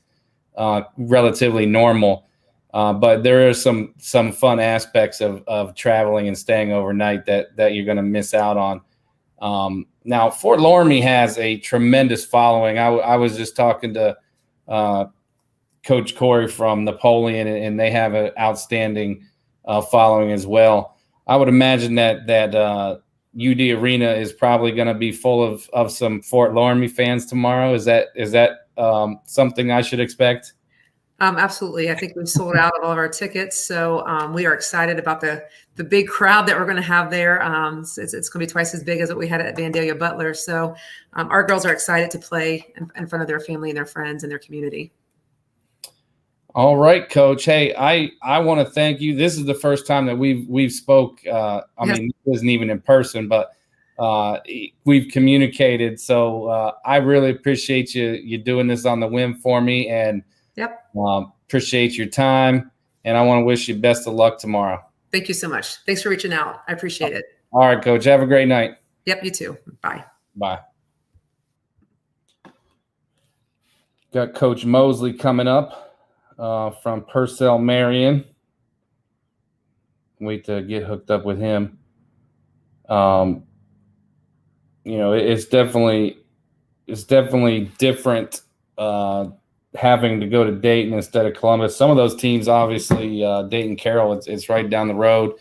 relatively normal. But there are some fun aspects of traveling and staying overnight that you're going to miss out on. Now, Fort Loramie has a tremendous following. I was just talking to Coach Corey from Napoleon, and they have an outstanding following as well. I would imagine that UD Arena is probably going to be full of some Fort Loramie fans tomorrow. Is that something I should expect? Absolutely. I think we've sold out of all of our tickets. So we are excited about the big crowd that we're going to have there. It's going to be twice as big as what we had at Vandalia Butler. So our girls are excited to play in front of their family and their friends and their community. All right, Coach. Hey, I want to thank you. This is the first time that we've spoke. I mean, it isn't even in person, but we've communicated. So I really appreciate you doing this on the whim for me, and appreciate your time. And I want to wish you best of luck tomorrow. Thank you so much. Thanks for reaching out. I appreciate it. All right, Coach. Have a great night. Yep, you too. Bye. Bye. Got Coach Mosley coming up. From Purcell Marion. Wait to get hooked up with him. It's definitely different having to go to Dayton instead of Columbus. Some of those teams, obviously, Dayton Carroll, it's right down the road.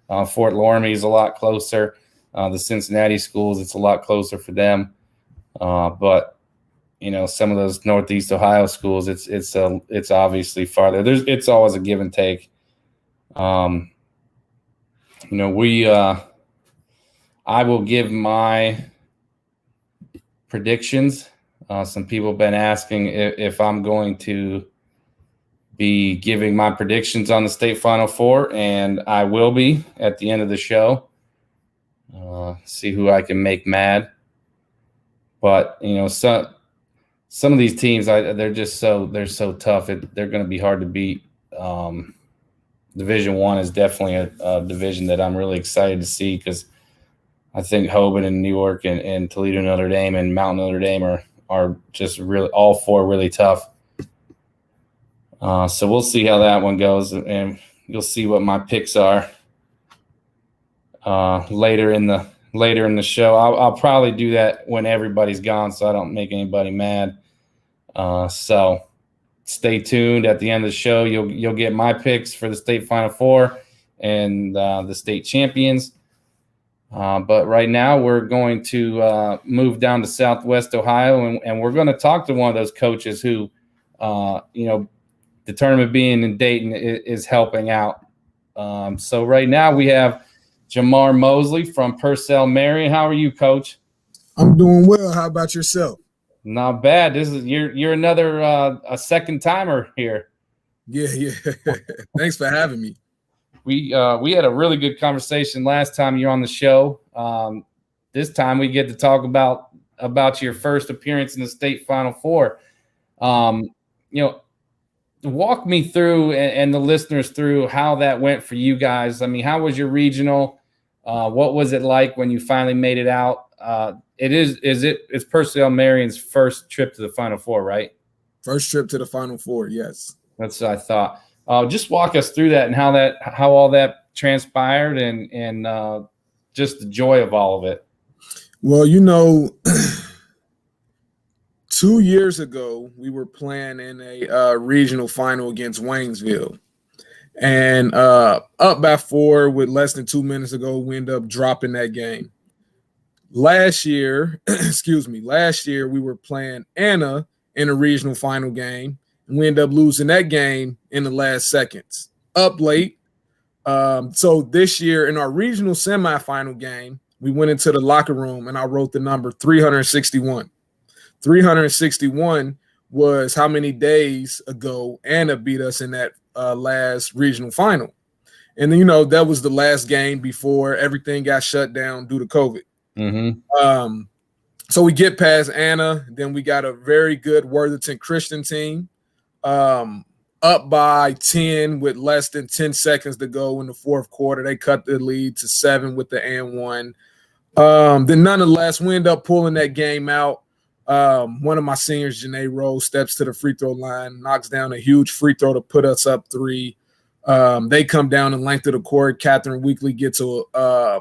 Fort Loramie is a lot closer. The Cincinnati schools, it's a lot closer for them. But some of those Northeast Ohio schools, it's obviously farther. It's always a give and take. I will give my predictions. Some people have been asking if I'm going to be giving my predictions on the state Final Four, and I will be at the end of the show. See who I can make mad. But some of these teams, they're so tough. They're going to be hard to beat. Division I is definitely a division that I'm really excited to see, because I think Hoban and Newark and Toledo Notre Dame and Mount Notre Dame are just really all four really tough. So we'll see how that one goes, and you'll see what my picks are later in the show. I'll probably do that when everybody's gone, so I don't make anybody mad. So stay tuned. At the end of the show, you'll get my picks for the state Final Four and the state champions. But right now we're going to move down to Southwest Ohio, and we're going to talk to one of those coaches who, the tournament being in Dayton is helping out. So right now we have Jamar Mosley from Purcell Marion. How are you, Coach? I'm doing well. How about yourself? Not bad. You're another a second timer here. Yeah. Thanks for having me. We had a really good conversation last time you were on the show. This time we get to talk about your first appearance in the state Final Four. Walk me through and the listeners through how that went for you guys. I mean, how was your regional? What was it like when you finally made it out? It's Purcell Marion's first trip to the Final Four, right? First trip to the Final Four, yes. That's what I thought. Just walk us through that and how all that transpired and just the joy of all of it. Well, 2 years ago, we were playing in a regional final against Waynesville. And up by 4 with less than 2 minutes to go, we end up dropping that game. Last year, last year we were playing Anna in a regional final game, and we end up losing that game in the last seconds, up late. So this year in our regional semifinal game, we went into the locker room and I wrote the number 361. 361 was how many days ago Anna beat us in that last regional final. And then, that was the last game before everything got shut down due to COVID. Mm-hmm. So we get past Anna, then we got a very good Worthington Christian team, up by 10 with less than 10 seconds to go in the fourth quarter. They cut the lead to 7 with the and 1. Then nonetheless, we end up pulling that game out. One of my seniors, Janae Rose, steps to the free throw line, knocks down a huge free throw to put us up 3. They come down the length of the court. Catherine Weekly gets a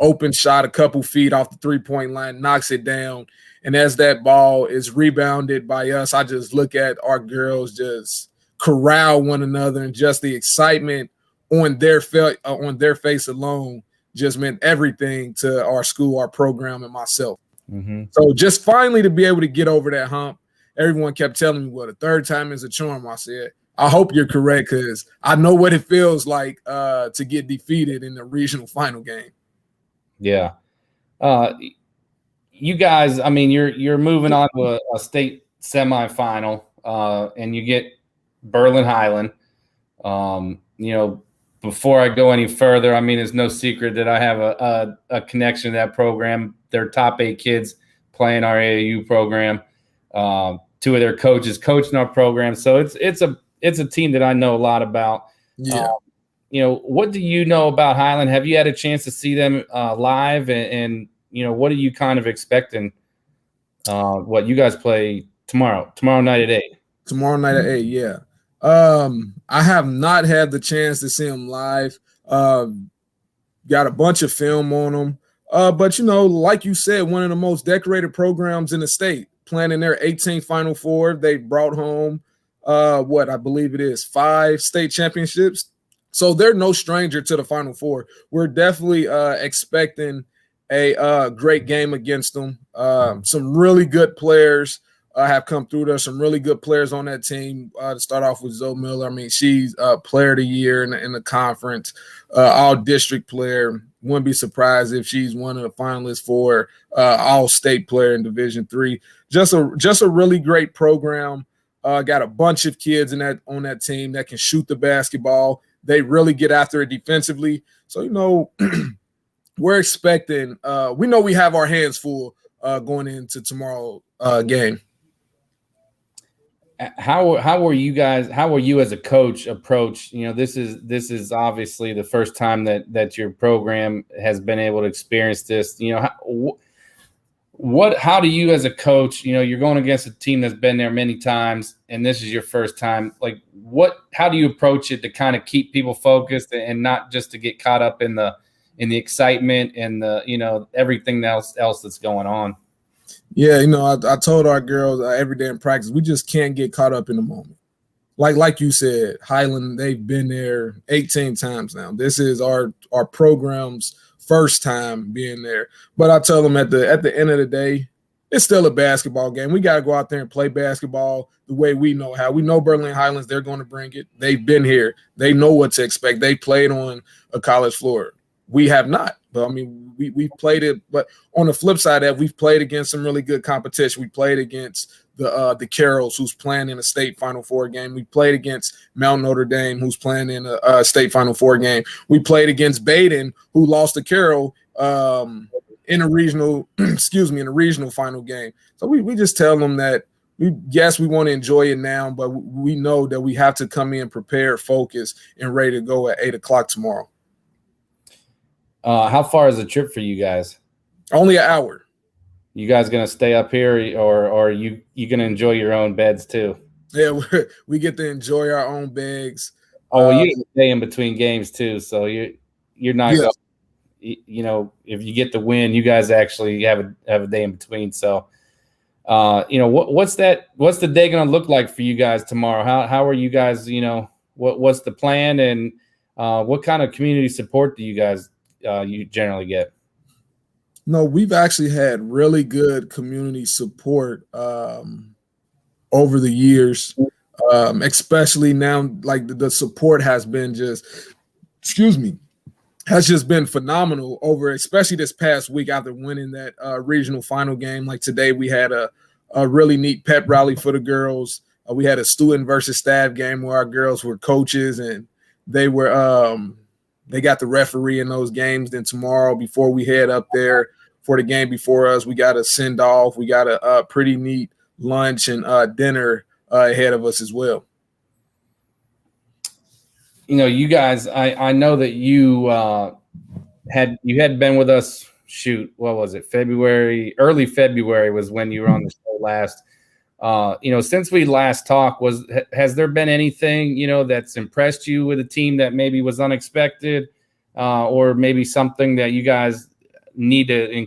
open shot a couple feet off the three-point line, knocks it down. And as that ball is rebounded by us, I just look at our girls just corral one another, and just the excitement on their face alone just meant everything to our school, our program, and myself. Mm-hmm. So just finally to be able to get over that hump, everyone kept telling me, well, the third time is a charm. I said, I hope you're correct, because I know what it feels like to get defeated in the regional final game. Yeah. You guys, I mean, you're moving on to a state semifinal, and you get Berlin Highland. Before I go any further, I mean, it's no secret that I have a connection to that program. They're top 8 kids playing our AAU program. 2 of their coaches coaching our program. So it's a team that I know a lot about. Yeah. What do you know about Highland? Have you had a chance to see them live? And what are you kind of expecting? What you guys play tomorrow night at 8? Tomorrow night at 8, yeah. I have not had the chance to see them live. Got a bunch of film on them. But, like you said, one of the most decorated programs in the state, playing in their 18th Final Four. They brought home, I believe it is 5 state championships. So they're no stranger to the Final Four. We're definitely expecting a great game against them. Some really good players have come through. There's some really good players on that team. To start off with Zoe Miller, I mean, she's player of the year in the conference, all-district player. Wouldn't be surprised if she's one of the finalists for all-state player in Division III. Just a really great program. Got a bunch of kids on that team that can shoot the basketball. They really get after it defensively. So, we're expecting we know we have our hands full going into tomorrow game. How were you as a coach approach? This is obviously the first time that your program has been able to experience this. How do you as a coach, you're going against a team that's been there many times and this is your first time. Like how do you approach it to kind of keep people focused and not just to get caught up in the excitement and the, everything else that's going on? Yeah, I told our girls every day in practice, we just can't get caught up in the moment. Like you said, Highland, they've been there 18 times now. This is our program's first time being there. But I tell them at the end of the day, it's still a basketball game. We got to go out there and play basketball the way we know how. We know Berlin Highlands, they're going to bring it. They've been here. They know what to expect. They played on a college floor. We have not. But, I mean, we've played it. But on the flip side of that, we've played against some really good competition. We played against the Carrolls, who's playing in a state Final Four game. We played against Mount Notre Dame, who's playing in a state Final Four game. We played against Baden, who lost to Carroll in a regional final game. So we just tell them that we want to enjoy it now, but we know that we have to come in prepared, focused, and ready to go at 8:00 tomorrow. How far is the trip for you guys? Only an hour. You guys gonna stay up here, or are you gonna enjoy your own beds too? Yeah, we get to enjoy our own bags. Oh, well, you get to stay in between games too, so you're not. Yeah. If you get the win, you guys actually have a day in between. So, what's the day gonna look like for you guys tomorrow? How are you guys? what's the plan, and what kind of community support do you guys you generally get? No, we've actually had really good community support over the years, especially now. Like the support has been has just been phenomenal over, especially this past week after winning that regional final game. Like today, we had a really neat pep rally for the girls. We had a student versus staff game where our girls were coaches, and they were they got the referee in those games. Then tomorrow, before we head up there for the game before us, we got a send off. We got a pretty neat lunch and dinner ahead of us as well. You know, you guys, I know that you had been with us. Shoot, what was it? Early February was when you were on the show last. You know, since we last talked, has there been anything, you know, that's impressed you with a team that maybe was unexpected, or maybe something that you guys need to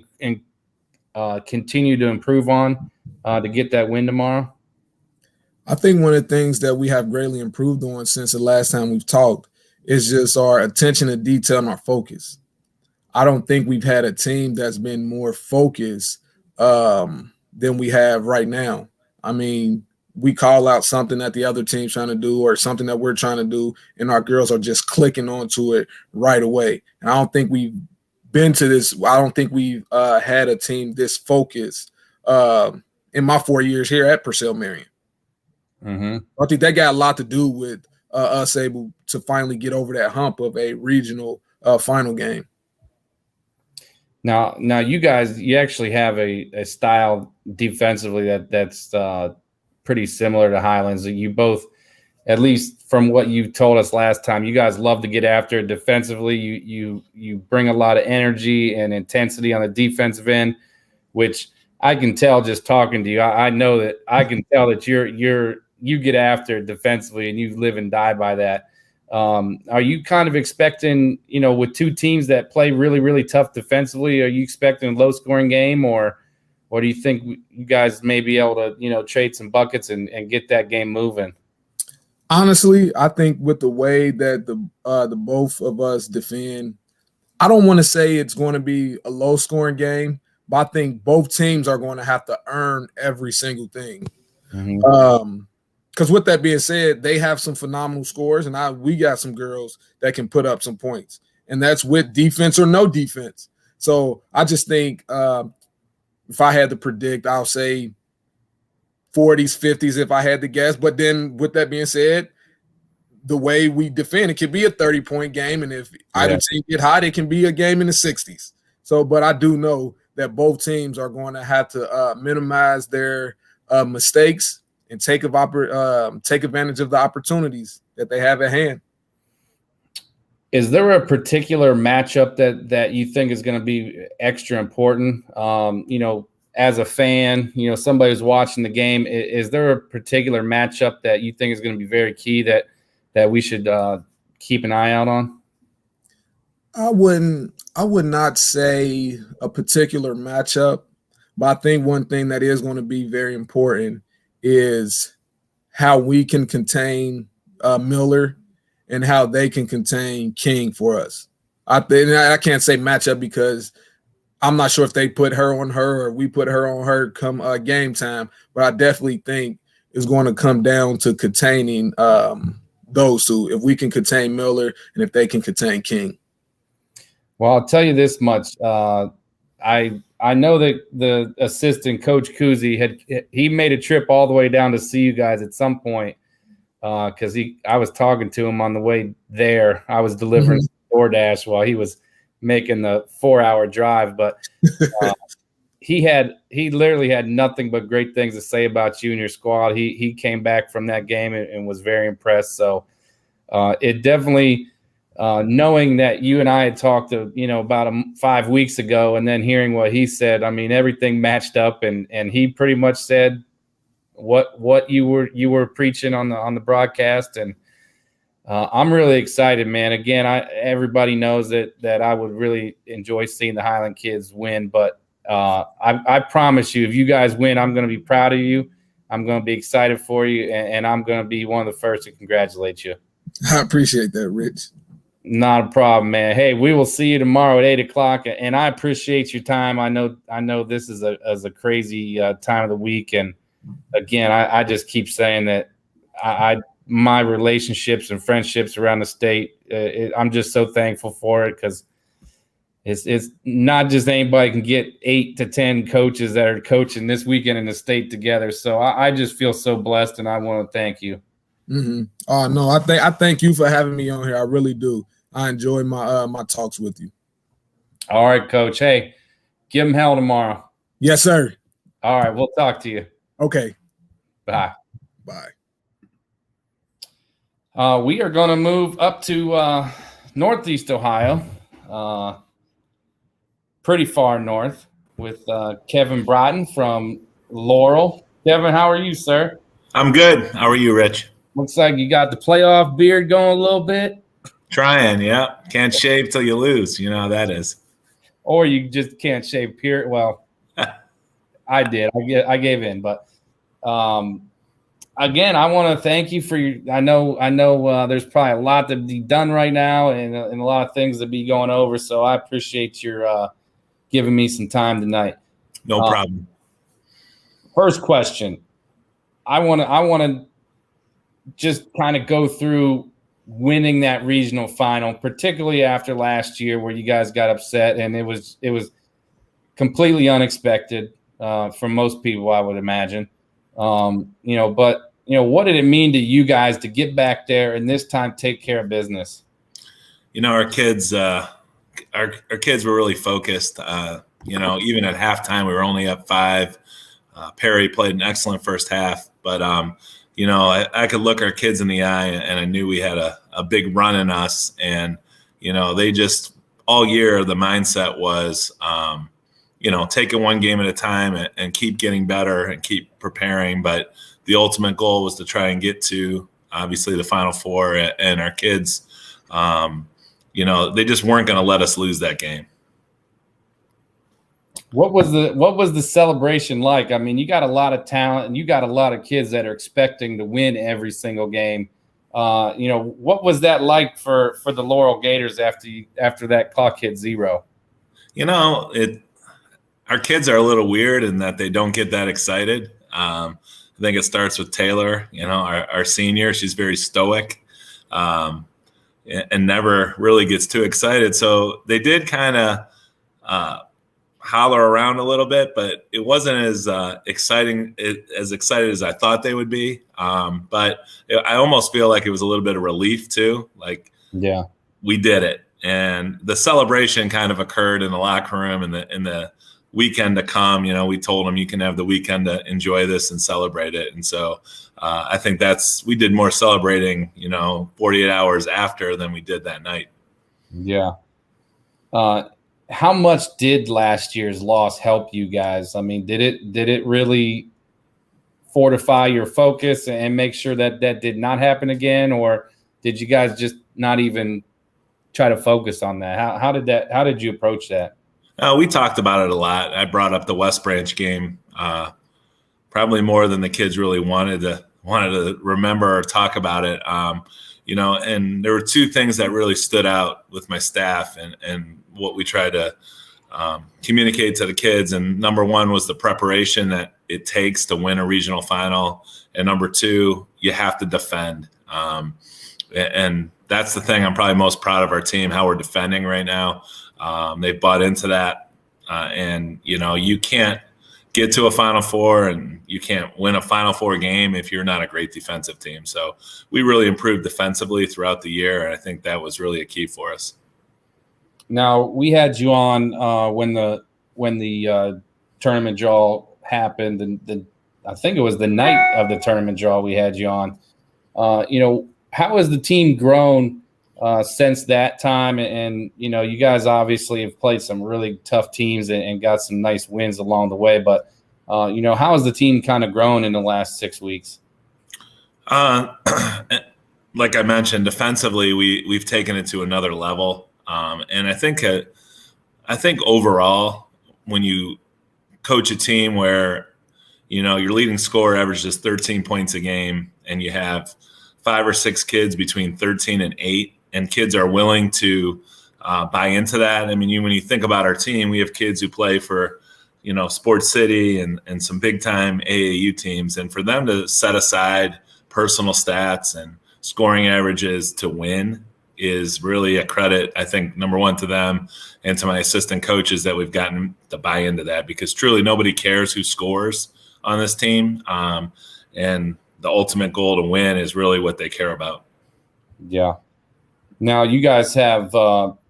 continue to improve on to get that win tomorrow? I think one of the things that we have greatly improved on since the last time we've talked is just our attention to detail and our focus. I don't think we've had a team that's been more focused than we have right now. I mean, we call out something that the other team's trying to do or something that we're trying to do, and our girls are just clicking onto it right away. And I don't think we've been to this. I don't think we've had a team this focused in my 4 years here at Purcell Marion. Mm-hmm. I think that got a lot to do with us able to finally get over that hump of a regional final game. Now, you guys, you actually have a style defensively that's pretty similar to Highlands. You both, at least from what you told us last time, you guys love to get after it defensively. You bring a lot of energy and intensity on the defensive end, which I can tell just talking to you. I know that I can tell that you get after it defensively and you live and die by that. Are you kind of expecting, you know, with two teams that play really, really tough defensively, are you expecting a low scoring game, or do you think you guys may be able to, you know, trade some buckets and get that game moving? Honestly, I think with the way that the both of us defend, I don't want to say it's going to be a low scoring game, but I think both teams are going to have to earn every single thing. Mm-hmm. Because with that being said, they have some phenomenal scores, and we got some girls that can put up some points, and that's with defense or no defense. So I just think if I had to predict, I'll say 40s, 50s if I had to guess. But then with that being said, the way we defend, it could be a 30-point game, and if either team get hot, it can be a game in the 60s. So, but I do know that both teams are going to have to minimize their mistakes and take advantage of the opportunities that they have at hand. Is there a particular matchup that you think is going to be extra important? You know, as a fan, you know, somebody who's watching the game, is there a particular matchup that you think is going to be very key that we should keep an eye out on? I would not say a particular matchup, but I think one thing that is going to be very important is how we can contain Miller and how they can contain King for us. I can't say matchup because I'm not sure if they put her on her or we put her on her come game time, but I definitely think it's going to come down to containing those two. If we can contain Miller and if they can contain King. Well, I'll tell you this much. I know that the assistant coach Kuzi he made a trip all the way down to see you guys at some point because I was talking to him on the way there. I was delivering DoorDash while he was making the 4-hour drive, but he literally had nothing but great things to say about you and your squad. He came back from that game and was very impressed. So it definitely. Knowing that you and I had talked to, you know, about 5 weeks ago, and then hearing what he said, I mean, everything matched up, and he pretty much said what you were preaching on the broadcast, and I'm really excited, man. Again, everybody knows that I would really enjoy seeing the Highland kids win, but I promise you, if you guys win, I'm going to be proud of you. I'm going to be excited for you, and I'm going to be one of the first to congratulate you. I appreciate that, Rich. Not a problem, man. Hey, we will see you tomorrow at 8:00, and I appreciate your time. I know this is a crazy time of the week, and again, I just keep saying that my relationships and friendships around the state, I'm just so thankful for it, because it's not just anybody can get 8 to 10 coaches that are coaching this weekend in the state together. So I just feel so blessed, and I want to thank you. Mm-hmm. Oh no, I thank you for having me on here. I really do. I enjoy my talks with you. All right, Coach. Hey, give them hell tomorrow. Yes, sir. All right, we'll talk to you. Okay. Bye. Bye. We are going to move up to Northeast Ohio, pretty far north, with Kevin Broughton from Laurel. Kevin, how are you, sir? I'm good. How are you, Rich? Looks like you got the playoff beard going a little bit. Trying, yeah. Can't shave till you lose. You know how that is. Or you just can't shave, period. Well, I did. I gave in. But, again, I want to thank you for your – I know there's probably a lot to be done right now and a lot of things to be going over. So I appreciate your giving me some time tonight. No problem. First question. I want to just kind of go through winning that regional final, particularly after last year where you guys got upset, and it was completely unexpected from most people, I would imagine. But what did it mean to you guys to get back there and this time take care of business? Our kids were really focused. Even at halftime, we were only up 5. Perry played an excellent first half, but I could look our kids in the eye, and I knew we had a big run in us. And they just all year the mindset was, taking one game at a time and keep getting better and keep preparing. But the ultimate goal was to try and get to obviously the Final Four. And our kids, they just weren't going to let us lose that game. What was the celebration like? I mean, you got a lot of talent and you got a lot of kids that are expecting to win every single game. What was that like for the Laurel Gators after that clock hit 0? Our kids are a little weird in that they don't get that excited. I think it starts with Taylor, our senior. She's very stoic and never really gets too excited. So they did kind of holler around a little bit, but it wasn't as excited as I thought they would be. But I almost feel like it was a little bit of relief too. Like, yeah, we did it, and the celebration kind of occurred in the locker room in the weekend to come. We told them you can have the weekend to enjoy this and celebrate it, and so I think we did more celebrating, 48 hours after than we did that night. Yeah. How much did last year's loss help you guys? I mean, did it really fortify your focus and make sure that did not happen again, or did you guys just not even try to focus on that? How did you approach that? We talked about it a lot. I brought up the West Branch game, probably more than the kids really wanted to remember or talk about it. And there were 2 things that really stood out with my staff and what we tried to communicate to the kids. And number 1 was the preparation that it takes to win a regional final. And number 2, you have to defend. And that's the thing I'm probably most proud of our team, how we're defending right now. They bought into that. And you can't get to a Final Four and you can't win a Final Four game if you're not a great defensive team. So we really improved defensively throughout the year, and I think that was really a key for us. Now, we had you on when the tournament draw happened, and I think it was the night of the tournament draw we had you on. How has the team grown since that time? And you guys obviously have played some really tough teams and got some nice wins along the way. But how has the team kind of grown in the last 6 weeks? Like I mentioned, defensively, we've taken it to another level. And I think overall, when you coach a team where, your leading scorer averages 13 points a game and you have 5 or 6 kids between 13 and 8, and kids are willing to buy into that. I mean, when you think about our team, we have kids who play for, Sports City and some big time AAU teams, and for them to set aside personal stats and scoring averages to win is really a credit, I think, number one, to them and to my assistant coaches that we've gotten to buy into that, because truly nobody cares who scores on this team. And the ultimate goal to win is really what they care about. Yeah. Now you guys have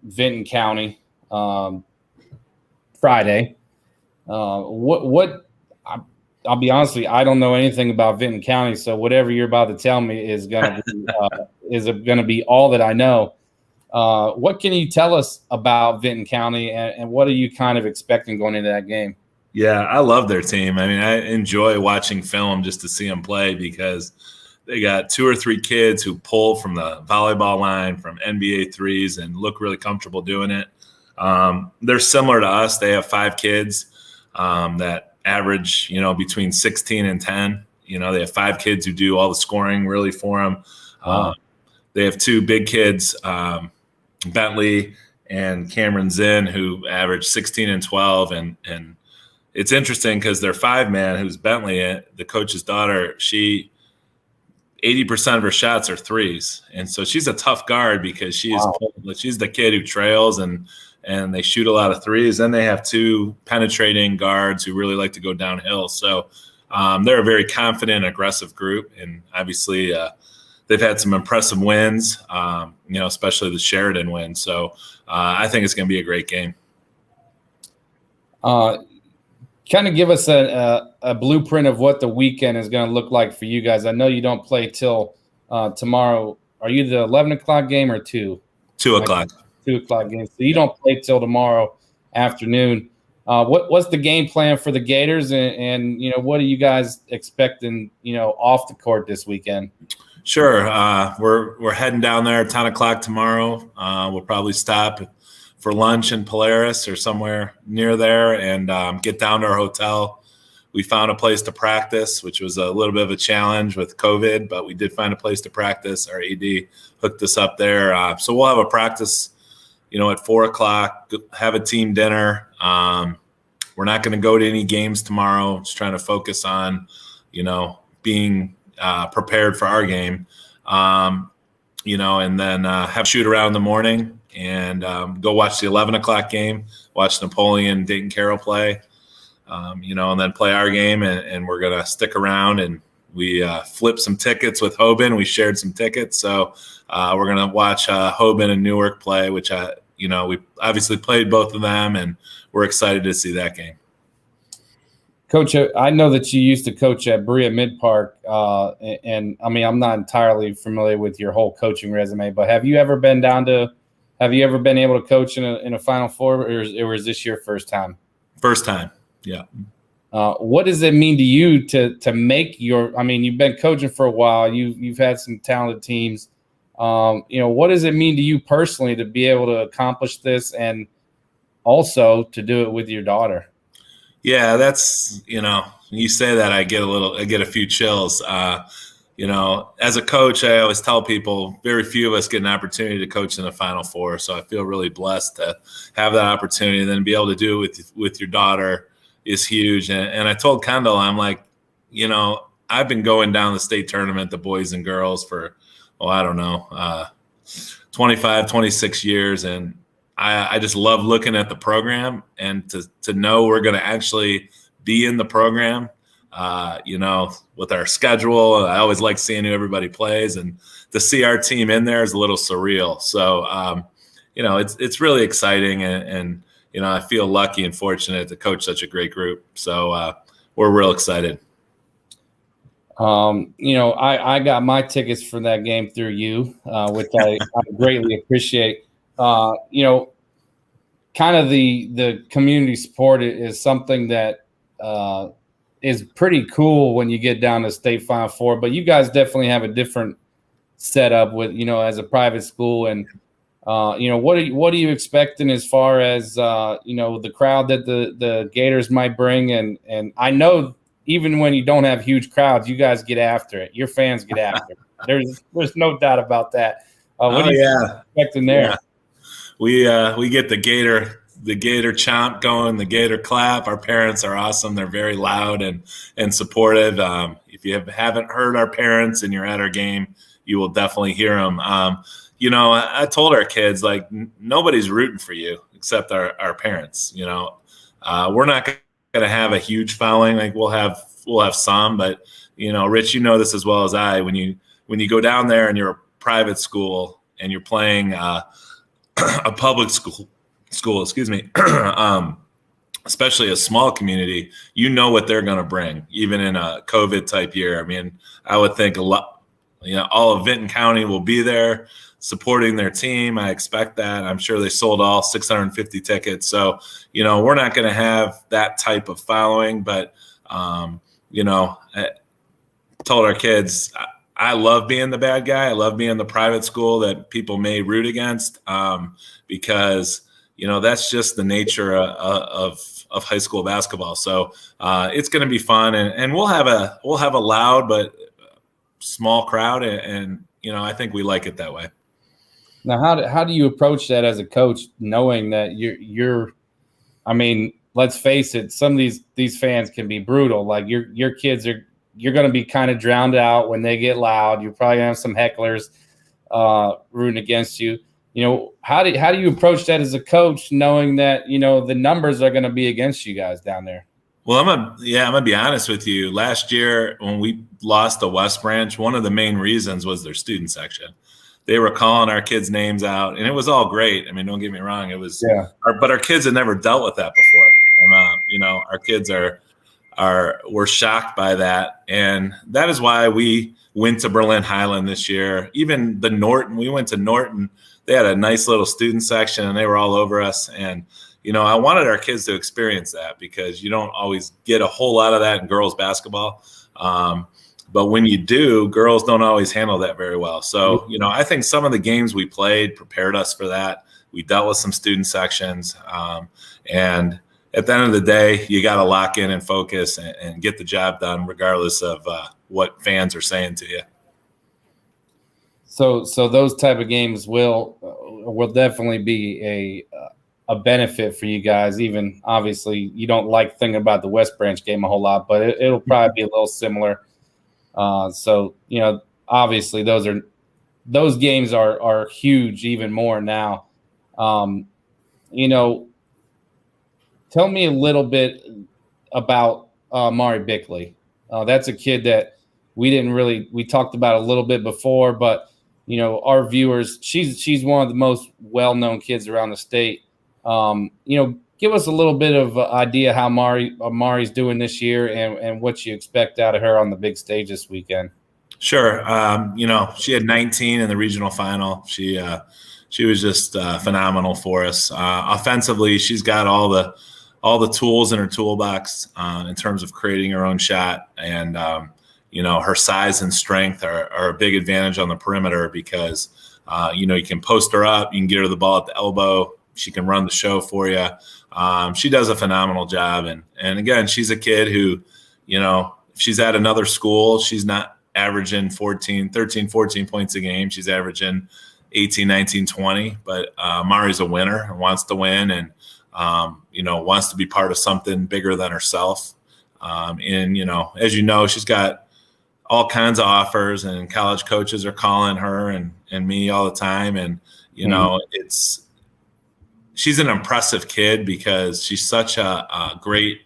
Vinton County Friday. I'll be honest with you, I don't know anything about Vinton County, so whatever you're about to tell me is gonna be all that I know. What can you tell us about Vinton County, and what are you kind of expecting going into that game? Yeah, I love their team. I mean, I enjoy watching film just to see them play, because they got 2 or 3 kids who pull from the volleyball line from NBA threes and look really comfortable doing it. They're similar to us. They have 5 kids that average, between 16 and 10. They have 5 kids who do all the scoring really for them. Wow. They have 2 big kids, Bentley and Cameron Zinn, who average 16 and 12. And it's interesting because their 5-man, who's Bentley, the coach's daughter, 80% of her shots are threes. And so she's a tough guard, because she's the kid who trails and they shoot a lot of threes. Then they have 2 penetrating guards who really like to go downhill. So they're a very confident, aggressive group. And obviously they've had some impressive wins, especially the Sheridan win. So I think it's going to be a great game. Kind of give us a blueprint of what the weekend is going to look like for you guys. I know you don't play till tomorrow. Are you the 11 o'clock game or 2? 2 o'clock. 2 o'clock game. So you don't play till tomorrow afternoon. What's the game plan for the Gators, and what are you guys expecting, off the court this weekend? Sure. We're heading down there at 10 o'clock tomorrow. We'll probably stop for lunch in Polaris or somewhere near there and get down to our hotel. We found a place to practice, which was a little bit of a challenge with COVID, but we did find a place to practice. Our AD hooked us up there. So we'll have a practice, at 4 o'clock, have a team dinner. We're not going to go to any games tomorrow. Just trying to focus on, being prepared for our game, and then have shoot around in the morning and go watch the 11 o'clock game, watch Napoleon Dayton Carroll play, and then play our game. And we're going to stick around, and we flipped some tickets with Hoban. We shared some tickets. So we're going to watch Hoban and Newark play, which, we obviously played both of them, and we're excited to see that game. Coach, I know that you used to coach at Berea Mid Park, and I mean, I'm not entirely familiar with your whole coaching resume, but have you ever been able to coach in a Final Four, or is this your first time? First time, yeah. What does it mean to you to make you've been coaching for a while, you've had some talented teams. What does it mean to you personally to be able to accomplish this, and also to do it with your daughter? Yeah, that's, you say that, I get a few chills. As a coach, I always tell people very few of us get an opportunity to coach in the Final Four. So I feel really blessed to have that opportunity, and then be able to do it with your daughter is huge. And I told Kendall, I'm like, I've been going down the state tournament, the boys and girls, for, 25, 26 years. And I just love looking at the program, and to know we're going to actually be in the program, with our schedule. I always like seeing who everybody plays, and to see our team in there is a little surreal. So, it's really exciting, and I feel lucky and fortunate to coach such a great group. So we're real excited. I got my tickets for that game through you, which I greatly appreciate. Kind of the community support is something that is pretty cool when you get down to state Final Four, but you guys definitely have a different setup with, as a private school. And, what are you expecting as far as, the crowd that the Gators might bring? And I know even when you don't have huge crowds, you guys get after it. Your fans get after it. There's no doubt about that. What are you expecting there? Yeah. We get the Gator chomp going, the Gator clap. Our parents are awesome. They're very loud and supportive. If you haven't heard our parents and you're at our game, you will definitely hear them. I told our kids, like, nobody's rooting for you except our parents. We're not going to have a huge following. Like, we'll have some, but Rich, you know this as well as I. When you go down there and you're a private school and you're playing a public school, excuse me, especially a small community, what they're going to bring, even in a COVID type year. I mean, I would think all of Vinton County will be there supporting their team. I expect that. I'm sure they sold all 650 tickets. So, we're not going to have that type of following, but, I told our kids, I love being the bad guy. I love being the private school that people may root against, because that's just the nature of high school basketball. So it's going to be fun, and we'll have a loud but small crowd, and I think we like it that way. Now, how do you approach that as a coach, knowing that you're I mean, let's face it, some of these fans can be brutal. Like your kids you're going to be kind of drowned out when they get loud. You probably have some hecklers rooting against you. How do you approach that as a coach, knowing that the numbers are going to be against you guys down there? Well, I'm gonna be honest with you. Last year when we lost the West Branch, one of the main reasons was their student section. They were calling our kids' names out, and it was all great. I mean, don't get me wrong. It was, but our kids had never dealt with that before. And, our kids were shocked by that. And that is why we went to Berlin Highland this year. Even we went to Norton. They had a nice little student section, and they were all over us. And, I wanted our kids to experience that, because you don't always get a whole lot of that in girls basketball. But when you do, girls don't always handle that very well. So, I think some of the games we played prepared us for that. We dealt with some student sections. And at the end of the day, you got to lock in and focus and get the job done, regardless of what fans are saying to you. So those type of games will definitely be a benefit for you guys. Even obviously, you don't like thinking about the West Branch game a whole lot, but it'll probably be a little similar. So obviously those games are huge even more now. Tell me a little bit about Mari Bickley. That's a kid that we talked about a little bit before, but our viewers, she's one of the most well-known kids around the state. Give us a little bit of idea how Mari's doing this year and what you expect out of her on the big stage this weekend. Sure. She had 19 in the regional final. She was just phenomenal for us. Offensively, she's got all the tools in her toolbox in terms of creating her own shot. And, her size and strength are a big advantage on the perimeter, because, you can post her up, you can get her the ball at the elbow. She can run the show for you. She does a phenomenal job. And again, she's a kid who, if she's at another school, she's not averaging 13, 14 points a game. She's averaging 18, 19, 20. But Mari's a winner and wants to win, and, wants to be part of something bigger than herself. And, as she's got all kinds of offers, and college coaches are calling her and me all the time. And, she's an impressive kid, because she's such a great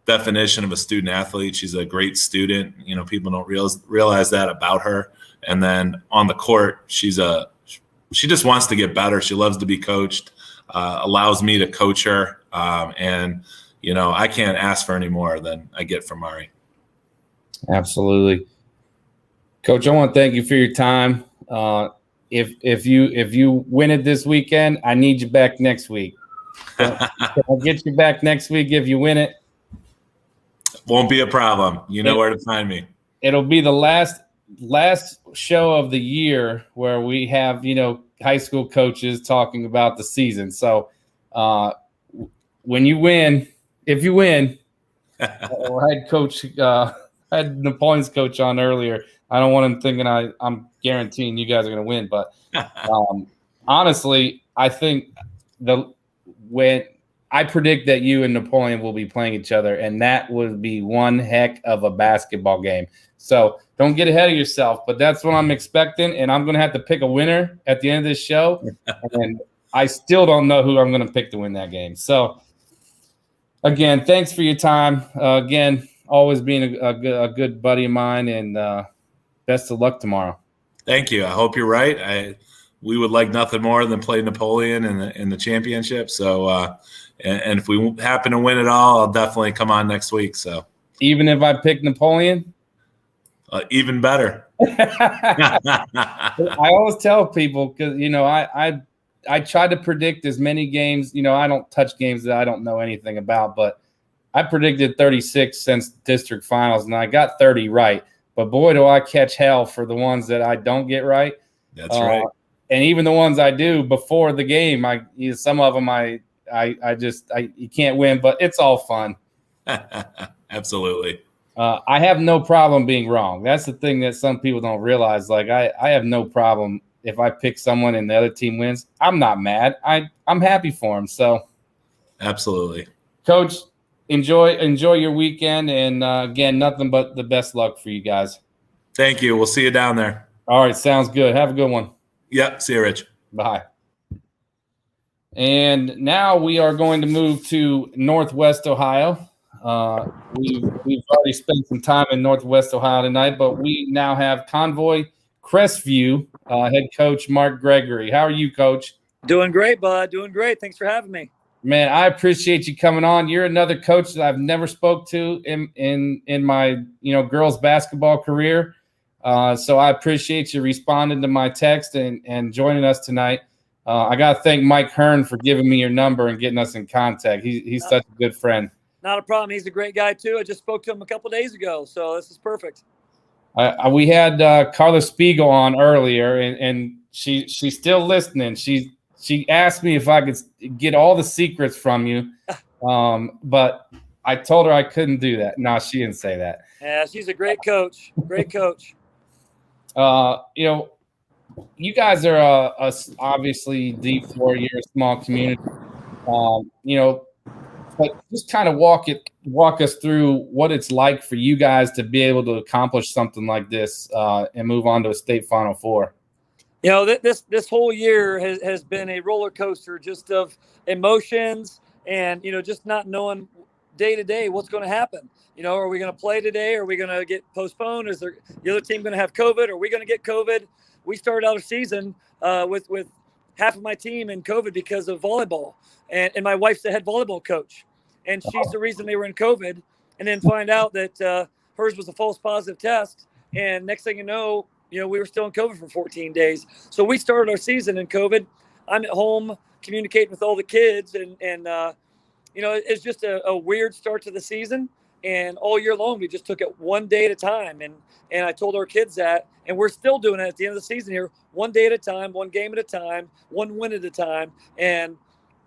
definition of a student athlete. She's a great student. People don't realize that about her. And then on the court, she just wants to get better. She loves to be coached, allows me to coach her. And I can't ask for any more than I get from Mari. Absolutely. Coach, I want to thank you for your time. If you win it this weekend, I need you back next week. I'll get you back next week if you win it. Won't be a problem. You know where to find me. It'll be the last show of the year where we have, high school coaches talking about the season. So when you win, if you win, our head had Napoleon's coach on earlier. I don't want him thinking I'm guaranteeing you guys are going to win. But honestly, I think when I predict that you and Napoleon will be playing each other, and that would be one heck of a basketball game. So don't get ahead of yourself, but that's what I'm expecting, and I'm going to have to pick a winner at the end of this show, and I still don't know who I'm going to pick to win that game. So, again, thanks for your time. Again, always being a good buddy of mine, and best of luck tomorrow. Thank you. I hope you're right. We would like nothing more than play Napoleon in the championship. So, and if we happen to win it all, I'll definitely come on next week. So, even if I pick Napoleon, even better. I always tell people because I try to predict as many games. I don't touch games that I don't know anything about, but I predicted 36 since district finals, and I got 30 right. But boy, do I catch hell for the ones that I don't get right. That's right. And even the ones I do before the game, some of them you can't win, but it's all fun. Absolutely. I have no problem being wrong. That's the thing that some people don't realize. Like I have no problem if I pick someone and the other team wins. I'm not mad. I'm happy for them. So, absolutely, Coach. Enjoy your weekend, and again, nothing but the best luck for you guys. Thank you. We'll see you down there. All right, sounds good. Have a good one. Yep. See you, Rich. Bye. And now we are going to move to Northwest Ohio. We've already spent some time in Northwest Ohio tonight, but we now have Convoy Crestview head coach Mark Gregory. How are you, Coach? Doing great, bud. Doing great. Thanks for having me. Man, I appreciate you coming on. You're another coach that I've never spoke to in my girls basketball career. So I appreciate you responding to my text and joining us tonight. I got to thank Mike Hearn for giving me your number and getting us in contact. He's such a good friend. Not a problem. He's a great guy too. I just spoke to him a couple days ago, so this is perfect. We had Carla Spiegel on earlier, and she's still listening. She asked me if I could get all the secrets from you, but I told her I couldn't do that. No, she didn't say that. Yeah, she's a great coach. Great coach. You guys are obviously D4. You're a small community. But just kind of walk us through what it's like for you guys to be able to accomplish something like this and move on to a state Final Four. This whole year has been a roller coaster just of emotions and, just not knowing day to day what's going to happen. Are we going to play today? Are we going to get postponed? Is the other team going to have COVID? Are we going to get COVID? We started out our season with half of my team in COVID because of volleyball. And my wife's the head volleyball coach. And she's the reason they were in COVID. And then find out that hers was a false positive test. And next thing you know, we were still in COVID for 14 days. So we started our season in COVID. I'm at home communicating with all the kids. And it's just a weird start to the season. And all year long, we just took it one day at a time. And I told our kids that. And we're still doing it at the end of the season here, one day at a time, one game at a time, one win at a time. And,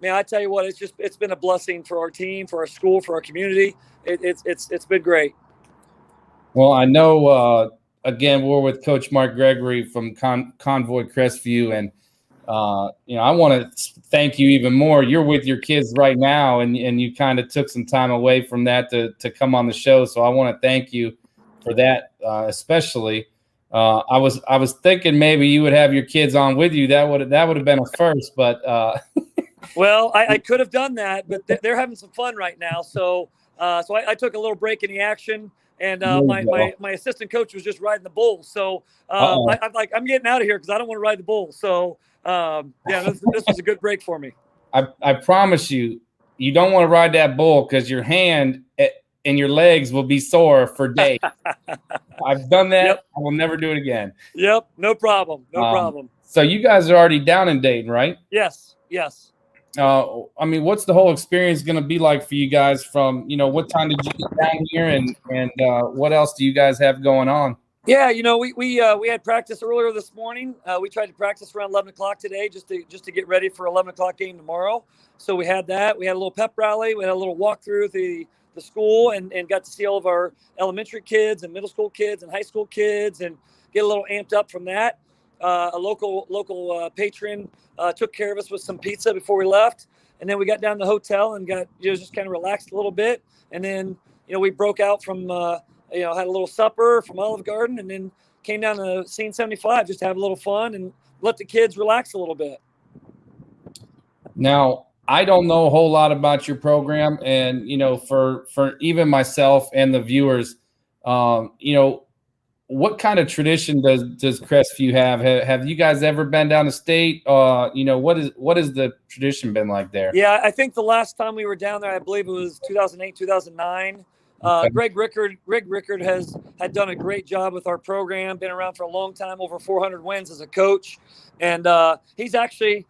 man, I tell you what, it's been a blessing for our team, for our school, for our community. It's been great. Well, I know again, we're with Coach Mark Gregory from Convoy Crestview, and I want to thank you even more. You're with your kids right now, and you kind of took some time away from that to come on the show. So I want to thank you for that, especially. I was thinking maybe you would have your kids on with you. That would have been a first, but well, I could have done that, but they're having some fun right now. So I took a little break in the action. And my assistant coach was just riding the bull. So I'm getting out of here because I don't want to ride the bull. So, this was a good break for me. I promise you don't want to ride that bull because your hand and your legs will be sore for days. I've done that. Yep. I will never do it again. Yep. No problem. No problem. So you guys are already down in Dayton, right? Yes. What's the whole experience going to be like for you guys from, what time did you get down here and what else do you guys have going on? Yeah, we had practice earlier this morning. We tried to practice around 11 o'clock today just to get ready for 11 o'clock game tomorrow. So we had that. We had a little pep rally. We had a little walk through the the school and got to see all of our elementary kids and middle school kids and high school kids and get a little amped up from that. A local patron took care of us with some pizza before we left. And then we got down to the hotel and got, just kind of relaxed a little bit. And then, we broke out from, had a little supper from Olive Garden and then came down to Scene 75 just to have a little fun and let the kids relax a little bit. Now, I don't know a whole lot about your program, and for even myself and the viewers, what kind of tradition does Crestview have? Have you guys ever been down to state? What has the tradition been like there? Yeah, I think the last time we were down there, I believe it was 2008, 2009. Okay. Greg Rickard had done a great job with our program, been around for a long time, over 400 wins as a coach. And he actually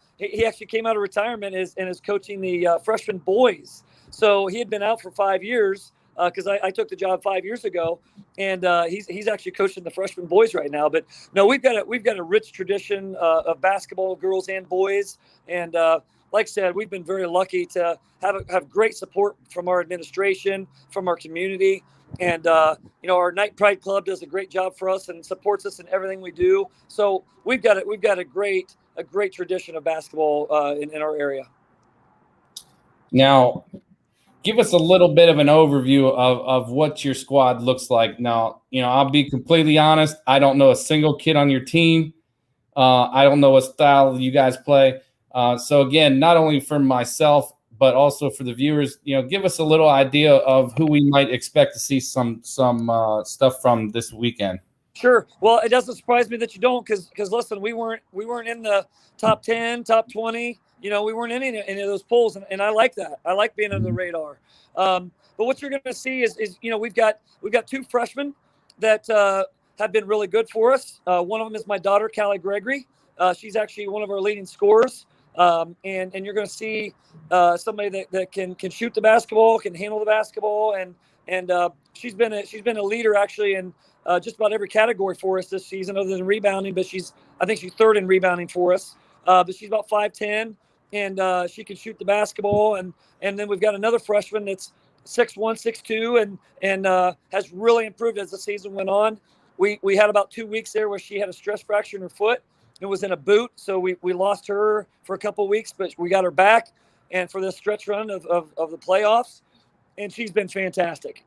came out of retirement and is coaching the freshman boys. So he had been out for 5 years because I took the job 5 years ago, and he's actually coaching the freshman boys right now. But no, we've got a rich tradition of basketball, girls and boys, and like I said, we've been very lucky to have great support from our administration, from our community, and our Night Pride Club does a great job for us and supports us in everything we do. So we've got a great tradition of basketball in our area. Now, give us a little bit of an overview of what your squad looks like. Now, I'll be completely honest. I don't know a single kid on your team. I don't know what style you guys play. So again, not only for myself, but also for the viewers, give us a little idea of who we might expect to see some stuff from this weekend. Sure. Well, it doesn't surprise me that you don't, because listen, we weren't in the top 10, top 20. We weren't in any of those polls, and I like that. I like being under the radar. But what you're going to see is we've got two freshmen that have been really good for us. One of them is my daughter, Callie Gregory. She's actually one of our leading scorers. And you're going to see somebody that can shoot the basketball, can handle the basketball, and she's been a leader actually in just about every category for us this season, other than rebounding. But I think she's third in rebounding for us. But she's about 5'10", and she can shoot the basketball. And then we've got another freshman that's 6'1", 6'2", and has really improved as the season went on. We had about 2 weeks there where she had a stress fracture in her foot. It was in a boot, so we lost her for a couple of weeks, but we got her back, and for this stretch run of the playoffs, and she's been fantastic.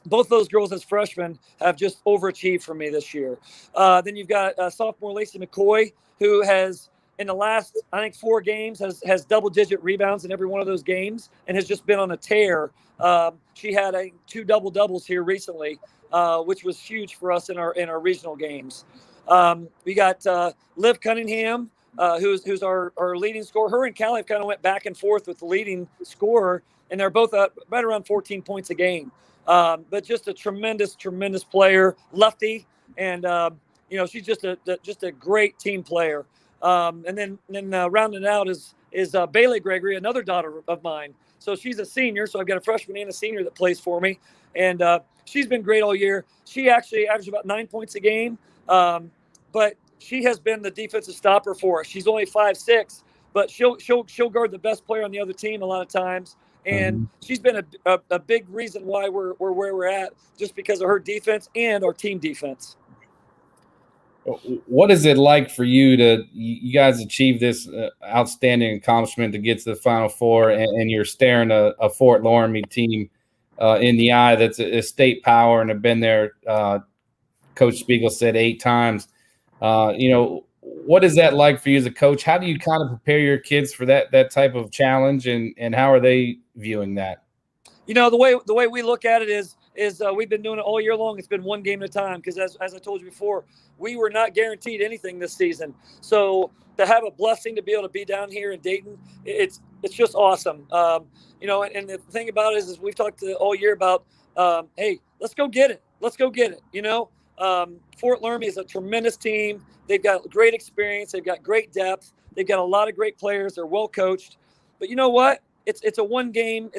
Both those girls as freshmen have just overachieved for me this year. Then you've got sophomore Lacey Mccoy, who has, in the last, I think, 4 games, has double-digit rebounds in every one of those games and has just been on a tear. She had 2 double-doubles here recently, which was huge for us in our regional games. We got Liv Cunningham, who's our leading scorer. Her and Callie kind of went back and forth with the leading scorer, and they're both right around 14 points a game. But just a tremendous player, lefty, and she's just a great team player. And then rounding out is Bailey Gregory, another daughter of mine. So she's a senior. So I've got a freshman and a senior that plays for me, and she's been great all year. She actually averaged about 9 points a game. But she has been the defensive stopper for us. She's only 5'6", but she'll guard the best player on the other team a lot of times. And she's been a big reason why we're where we're at, just because of her defense and our team defense. What is it like for you guys achieve this outstanding accomplishment to get to the Final Four, and you're staring a Fort Loramie team in the eye that's a state power and have been there, Coach Spiegel said 8 times. What is that like for you as a coach? How do you kind of prepare your kids for that type of challenge, and how are they viewing that? The way we look at it is we've been doing it all year long. It's been one game at a time, because as I told you before, we were not guaranteed anything this season. So to have a blessing to be able to be down here in Dayton, it's just awesome. And the thing about it is we've talked all year about, hey, let's go get it. Let's go get it. Fort Loramie is a tremendous team. They've got great experience. They've got great depth. They've got a lot of great players. They're well coached. But you know what? It's a one game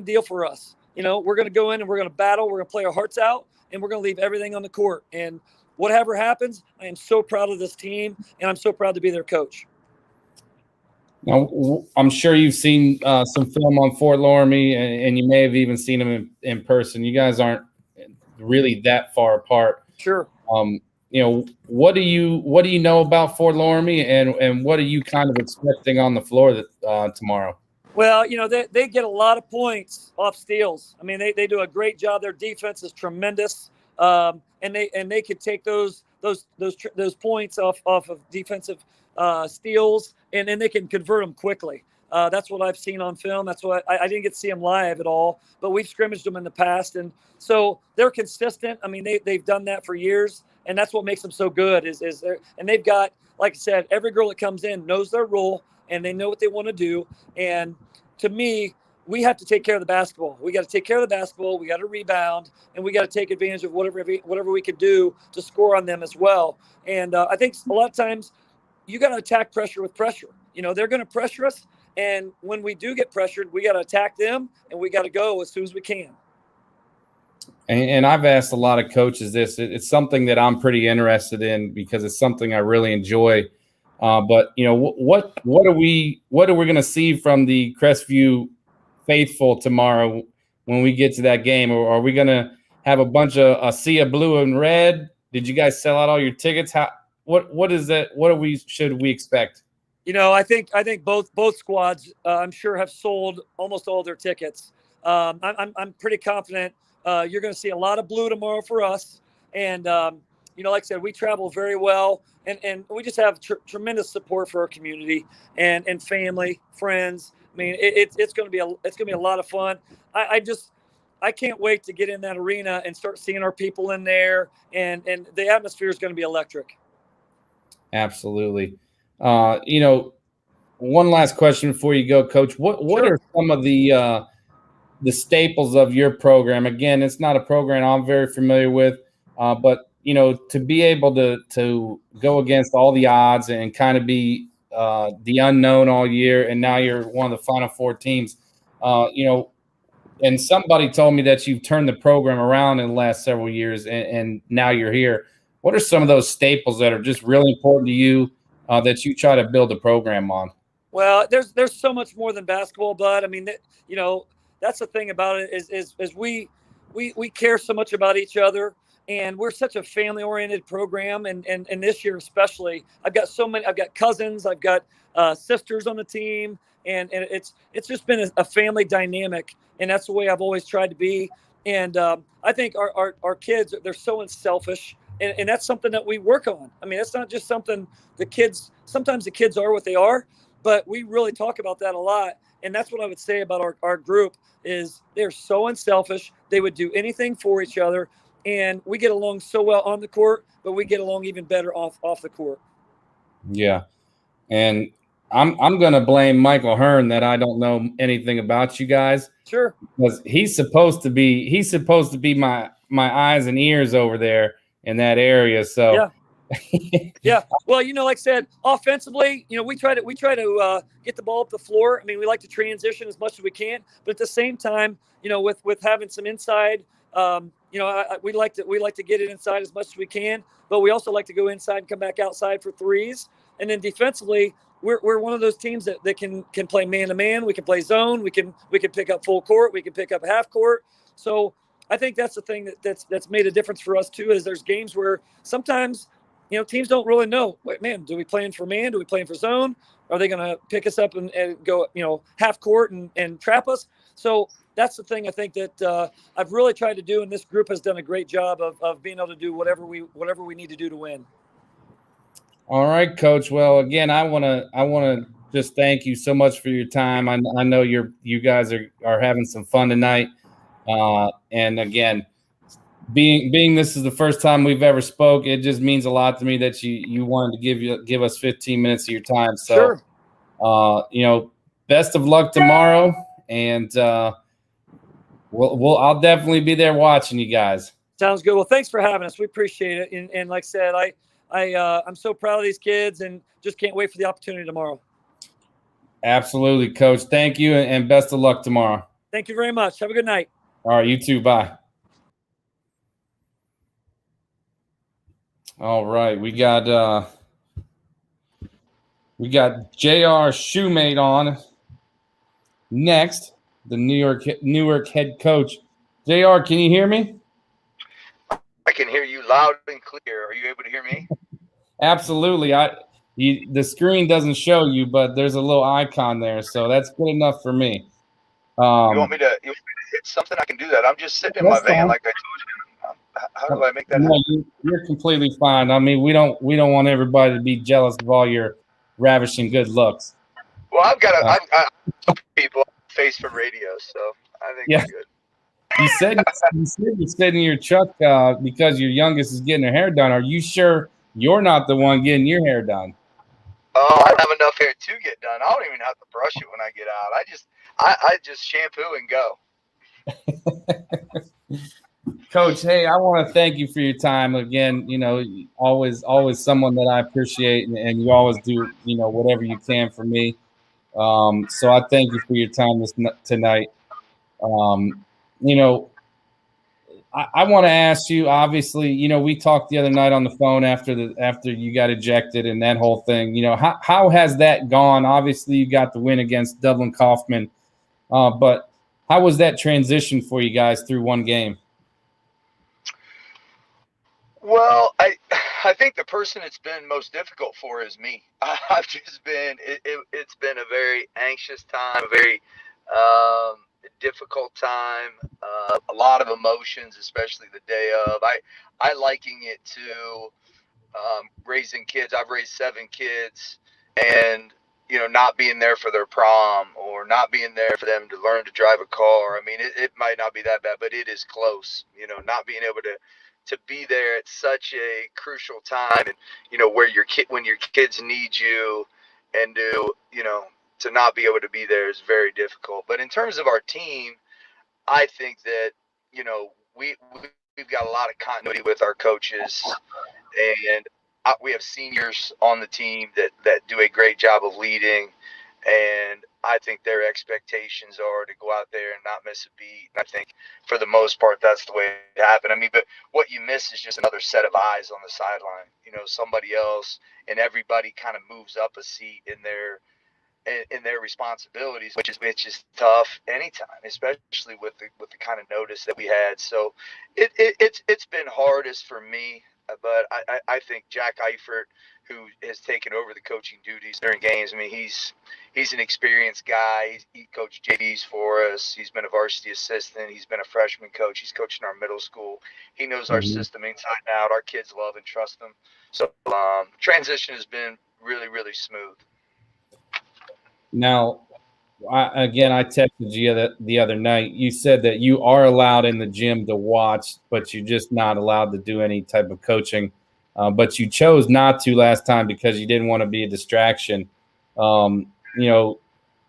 deal for us. We're going to go in and we're going to battle. We're going to play our hearts out, and we're going to leave everything on the court. And whatever happens, I am so proud of this team, and I'm so proud to be their coach. Now, I'm sure you've seen some film on Fort Loramie, and you may have even seen them in person. You guys aren't really that far apart. Sure. What do you know about Fort Loramie, and what are you kind of expecting on the floor tomorrow? Well, they get a lot of points off steals. I mean, they do a great job. Their defense is tremendous, and they could take those points off of defensive steals, and then they can convert them quickly. That's what I've seen on film. That's what I didn't get to see them live at all, but we've scrimmaged them in the past, and so they're consistent. I mean, they've done that for years, and that's what makes them so good. And they've got, like I said, every girl that comes in knows their role, and they know what they want to do. And to me, we have to take care of the basketball. We got to take care of the basketball. We got to rebound, and we got to take advantage of whatever we can do to score on them as well. And I think a lot of times you got to attack pressure with pressure. They're going to pressure us, and when we do get pressured, we got to attack them, and we got to go as soon as we can. And I've asked a lot of coaches this. It's something that I'm pretty interested in because it's something I really enjoy. But what are we going to see from the Crestview faithful tomorrow when we get to that game? Or are we going to have a bunch of a sea of blue and red? Did you guys sell out all your tickets? What is that? Should we expect? I think both squads I'm sure have sold almost all their tickets. I'm pretty confident you're going to see a lot of blue tomorrow for us. And like I said, we travel very well, and we just have tremendous support for our community and family, friends. I mean, it's going to be a lot of fun. I can't wait to get in that arena and start seeing our people in there, and the atmosphere is going to be electric. Absolutely. One last question before you go, Coach. What are some of the staples of your program? Again, it's not a program I'm very familiar with, but to be able to go against all the odds and kind of be the unknown all year, and now you're one of the Final Four teams, and somebody told me that you've turned the program around in the last several years, and now you're here. What are some of those staples that are just really important to you that you try to build the program on? Well, there's so much more than basketball, Bud. I mean, that's the thing about it is we care so much about each other, and we're such a family-oriented program. And this year especially, I've got cousins, I've got sisters on the team, and it's just been a family dynamic, and that's the way I've always tried to be. And I think our kids, they're so unselfish. And that's something that we work on. I mean, that's not just something sometimes the kids are what they are, but we really talk about that a lot. And that's what I would say about our group is they're so unselfish. They would do anything for each other. And we get along so well on the court, but we get along even better off the court. Yeah. And I'm going to blame Michael Hearn that I don't know anything about you guys. Sure. Because he's supposed to be my eyes and ears over there in that area. So yeah. Well, like I said, offensively, we try to get the ball up the floor. I mean, we like to transition as much as we can, but at the same time, with having some inside, we like to get it inside as much as we can, but we also like to go inside and come back outside for threes. And then defensively, we're one of those teams that can play man to man. We can play zone. We can pick up full court. We can pick up half court. So I think that's the thing that's made a difference for us too. Is there's games where sometimes teams don't really know. Wait, man, do we playing for man? Do we playing for zone? Are they going to pick us up and go half court and trap us? So that's the thing I think that I've really tried to do, and this group has done a great job of being able to do whatever we need to do to win. All right, Coach. Well, again, I want to just thank you so much for your time. I know you guys are having some fun tonight. And again, being this is the first time we've ever spoke, it just means a lot to me that you wanted to give us 15 minutes of your time. So, sure. Best of luck tomorrow, and I'll definitely be there watching you guys. Sounds good. Well, thanks for having us. We appreciate it. And like I said, I'm so proud of these kids, and just can't wait for the opportunity tomorrow. Absolutely, Coach. Thank you, and best of luck tomorrow. Thank you very much. Have a good night. All right, you too. Bye. All right, we got We got J.R. Shoemate on next, the Newark head coach. J.R., can you hear me? I can hear you loud and clear. Are you able to hear me? Absolutely. The screen doesn't show you, but there's a little icon there, so that's good enough for me. You want me to hit something? I can do that. I'm just sitting in my van, like I told you. How do I make that happen? You're completely fine. I mean, we don't want everybody to be jealous of all your ravishing good looks. Well, I've got I people face for radio, so I think we're good. You said you're sitting in your truck because your youngest is getting her hair done. Are you sure you're not the one getting your hair done? Oh, I don't have enough hair to get done. I don't even have to brush it when I get out. I just shampoo and go. Coach, hey, I want to thank you for your time again. You know, always someone that I appreciate, and you always do, you know, whatever you can for me. So I thank you for your time tonight. You know, I want to ask you, obviously, you know, we talked the other night on the phone after you got ejected and that whole thing. You know, how has that gone? Obviously, you got the win against Dublin Kaufman, but how was that transition for you guys through one game? Well, I think the person it's been most difficult for is me. I've just been it's been a very anxious time, a very difficult time, a lot of emotions, especially the day of. I liking it to raising kids. I've raised 7 kids, and you know, not being there for their prom or not being there for them to learn to drive a car. I mean, it might not be that bad, but it is close. You know, not being able to be there at such a crucial time, and you know, where when your kids need you, and to not be able to be there is very difficult. But in terms of our team, I think that, you know, we've got a lot of continuity with our coaches, and we have seniors on the team that do a great job of leading, and I think their expectations are to go out there and not miss a beat. And I think for the most part, that's the way it happened. I mean, but what you miss is just another set of eyes on the sideline, you know, somebody else, and everybody kind of moves up a seat in their responsibilities, which is tough anytime, especially with the kind of notice that we had. So it's been hardest for me, but I think Jack Eifert, who has taken over the coaching duties during games, I mean, he's an experienced guy. He coached JVs for us. He's been a varsity assistant. He's been a freshman coach. He's coaching our middle school. He knows our system inside and out. Our kids love and trust him. So transition has been really, really smooth. Now, I texted you the other night. You said that you are allowed in the gym to watch, but you're just not allowed to do any type of coaching. But you chose not to last time because you didn't want to be a distraction. You know,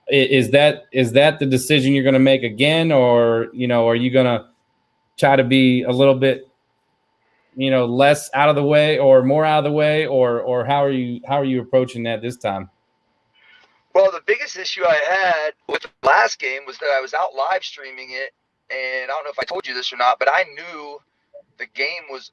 is that the decision you're going to make again, or, you know, are you going to try to be a little bit, you know, less out of the way or more out of the way, or how are you approaching that this time? Well, the biggest issue I had with the last game was that I was out live streaming it, and I don't know if I told you this or not, but I knew the game was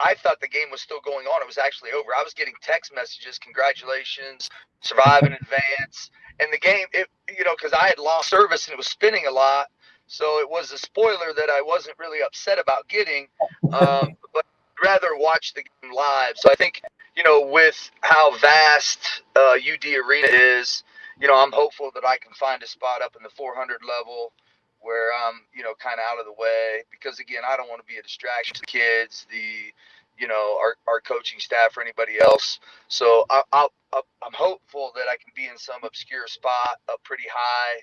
I thought the game was still going on. It was actually over. I was getting text messages, congratulations, survive in advance. And the game, because I had lost service and it was spinning a lot, so it was a spoiler that I wasn't really upset about getting, but I'd rather watch the game live. So I think, you know, with how vast UD Arena is, you know, I'm hopeful that I can find a spot up in the 400 level where I'm, you know, kind of out of the way, because again, I don't want to be a distraction to the kids, our coaching staff, or anybody else. So I'm hopeful that I can be in some obscure spot up pretty high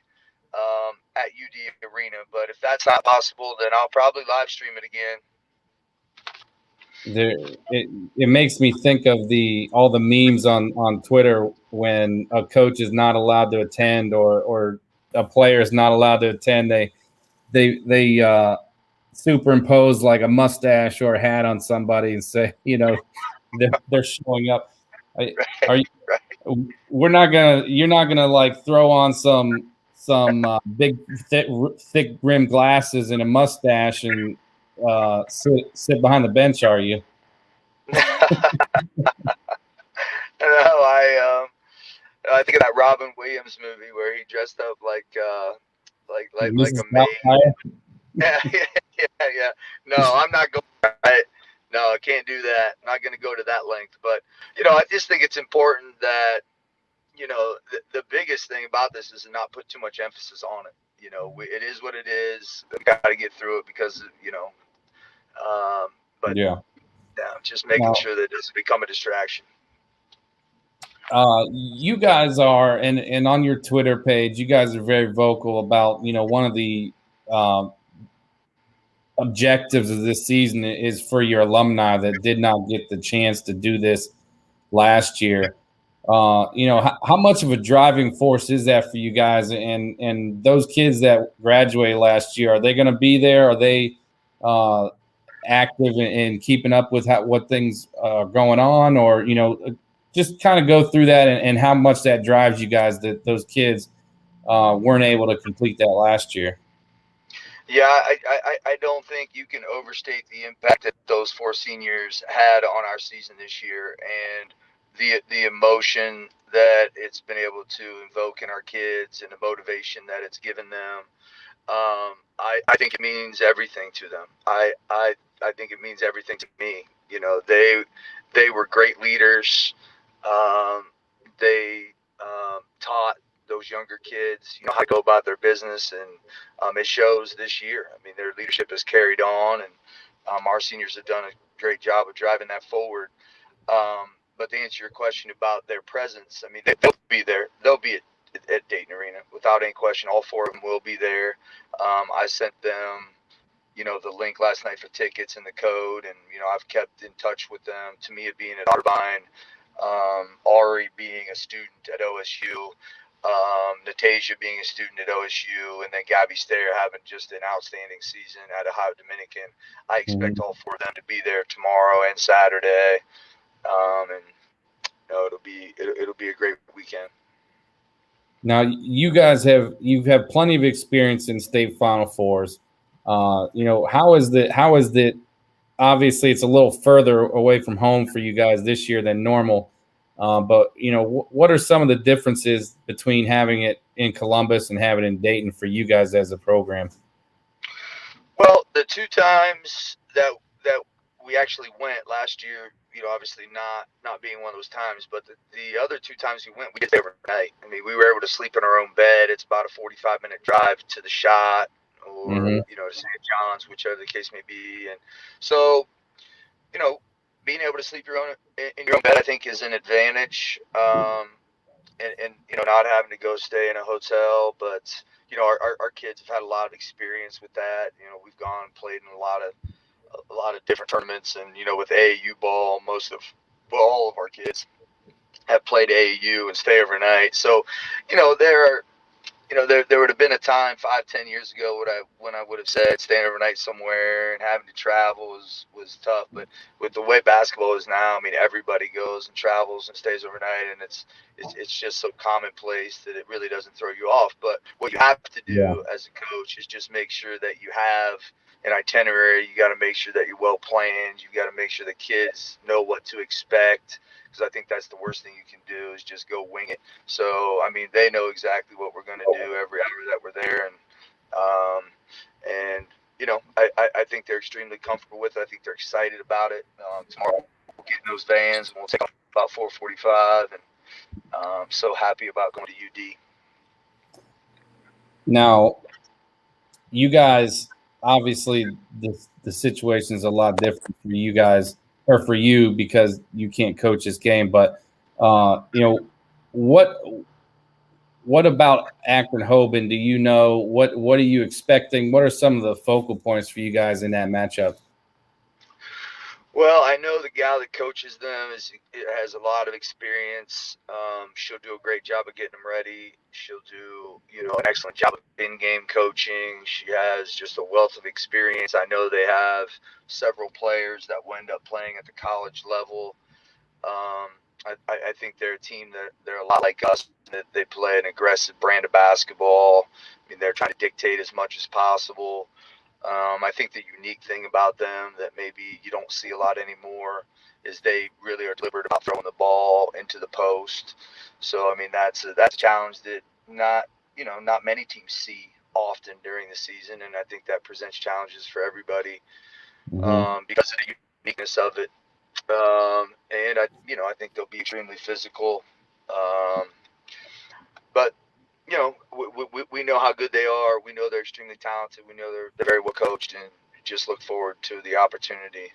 at UD Arena. But if that's not possible, then I'll probably live stream it again. It makes me think of all the memes on Twitter when a coach is not allowed to attend or a player is not allowed to attend. They superimpose like a mustache or a hat on somebody and say, you know, they're showing up. You're not gonna like throw on some big thick rim glasses and a mustache and sit behind the bench, are you? No, I think of that Robin Williams movie where he dressed up like Mrs. a maid. Doubtfire? Yeah. No, I'm not going. No, I can't do that. I'm not going to go to that length. But I just think it's important that the biggest thing about this is to not put too much emphasis on it. It is what it is. We got to get through it because but Yeah. just making sure that it doesn't become a distraction. You guys are, and on your Twitter page, you guys are very vocal about, one of the objectives of this season is for your alumni that did not get the chance to do this last year. How much of a driving force is that for you guys? And those kids that graduated last year, are they going to be there? Are they active in keeping up with what things are going on? Or, just kind of go through that and how much that drives you guys that those kids weren't able to complete that last year. Yeah, I don't think you can overstate the impact that those 4 seniors had on our season this year, and the emotion that it's been able to invoke in our kids and the motivation that it's given them. I think it means everything to them. I think it means everything to me. They were great leaders. They taught those younger kids, how to go about their business, and it shows this year. I mean, their leadership has carried on, and our seniors have done a great job of driving that forward. But to answer your question about their presence, I mean, they'll be there. They'll be at Dayton Arena without any question. All 4 of them will be there. I sent them, the link last night for tickets and the code, and I've kept in touch with them. To me, it being at Otterbein, Ari being a student at OSU, Natasia being a student at OSU, and then Gabby Stair having just an outstanding season at Ohio Dominican. I expect all 4 of them to be there tomorrow and Saturday, and it'll be a great weekend. Now, you guys have plenty of experience in state Final Fours. How is that? Obviously, it's a little further away from home for you guys this year than normal. But what are some of the differences between having it in Columbus and having it in Dayton for you guys as a program? Well, the 2 times that we actually went last year, obviously not being one of those times, but the other 2 times we went, we did it overnight. I mean, we were able to sleep in our own bed. It's about a 45-minute drive to the shot or, to St. John's, whichever the case may be. And so, being able to sleep in your own bed, I think, is an advantage. And not having to go stay in a hotel, but our kids have had a lot of experience with that. We've gone and played in a lot of different tournaments, and with AAU ball, all of our kids have played AAU and stay overnight. So, there would have been a time 5-10 years ago when I would have said staying overnight somewhere and having to travel was tough. But with the way basketball is now, I mean, everybody goes and travels and stays overnight, and it's just so commonplace that it really doesn't throw you off. But what you have to do as a coach is just make sure that you have an itinerary. You got to make sure that you're well planned. You got to make sure the kids know what to expect, because I think that's the worst thing you can do is just go wing it. So, I mean, they know exactly what we're going to do every hour that we're there. And I think they're extremely comfortable with it. I think they're excited about it. Tomorrow we'll get in those vans and we'll take them about 4:45, and I'm so happy about going to UD. Now, you guys, obviously the situation is a lot different for you guys, or for you, because you can't coach this game. But what about Akron Hoban? Do you know what are you expecting? What are some of the focal points for you guys in that matchup? Well, I know the gal that coaches them has a lot of experience. She'll do a great job of getting them ready. She'll do, an excellent job of in-game coaching. She has just a wealth of experience. I know they have several players that will end up playing at the college level. I think they're a team that they're a lot like us, that they play an aggressive brand of basketball. I mean, they're trying to dictate as much as possible. I think the unique thing about them that maybe you don't see a lot anymore is they really are deliberate about throwing the ball into the post. So, I mean, that's a challenge that not many teams see often during the season, and I think that presents challenges for everybody because of the uniqueness of it. And I think they'll be extremely physical. But we know how good they are. We know they're extremely talented. We know they're very well coached, and just look forward to the opportunity.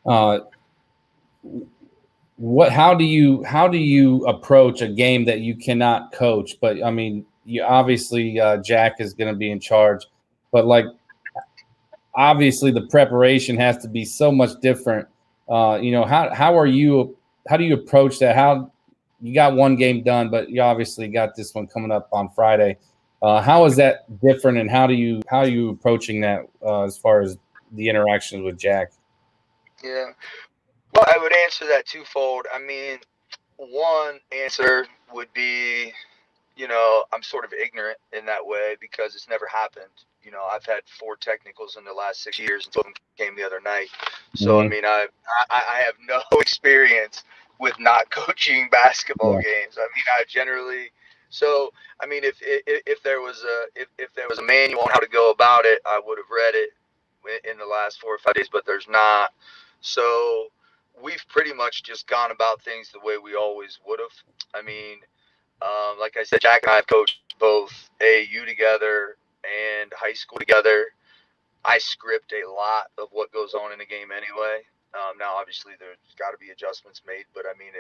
How do you approach a game that you cannot coach? But I mean, you obviously Jack is going to be in charge, but like obviously the preparation has to be so much different. How do you approach that? How you got one game done, but you obviously got this one coming up on Friday. How is that different, and how are you approaching that as far as the interactions with Jack? Yeah. Well, I would answer that twofold. I mean, one answer would be, I'm sort of ignorant in that way because it's never happened. I've had 4 technicals in the last 6 years, and 2 of them came the other night. So, I mean, I have no experience with not coaching basketball games. I mean, I mean, if there was a manual on how to go about it, I would have read it in the last 4 or 5 days, but there's not. So we've pretty much just gone about things the way we always would have. I mean, like I said, Jack and I have coached both AAU together and high school together. I script a lot of what goes on in a game anyway. Now, obviously, there's got to be adjustments made, but I mean,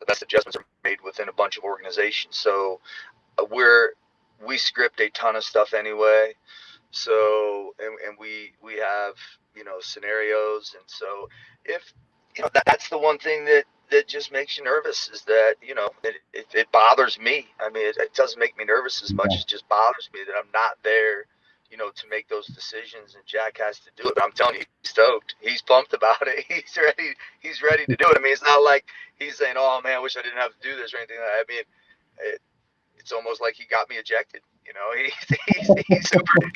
the best adjustments are made within a bunch of organizations. So we script a ton of stuff anyway. So, and we have, scenarios. And so if, that's the one thing that just makes you nervous is that, it bothers me. I mean, it doesn't make me nervous as much as it just bothers me that I'm not there, to make those decisions, and Jack has to do it. But I'm telling you, he's stoked. He's pumped about it. He's ready to do it. I mean, it's not like he's saying, oh man, I wish I didn't have to do this or anything like that. I mean, it's almost like he got me ejected. He's super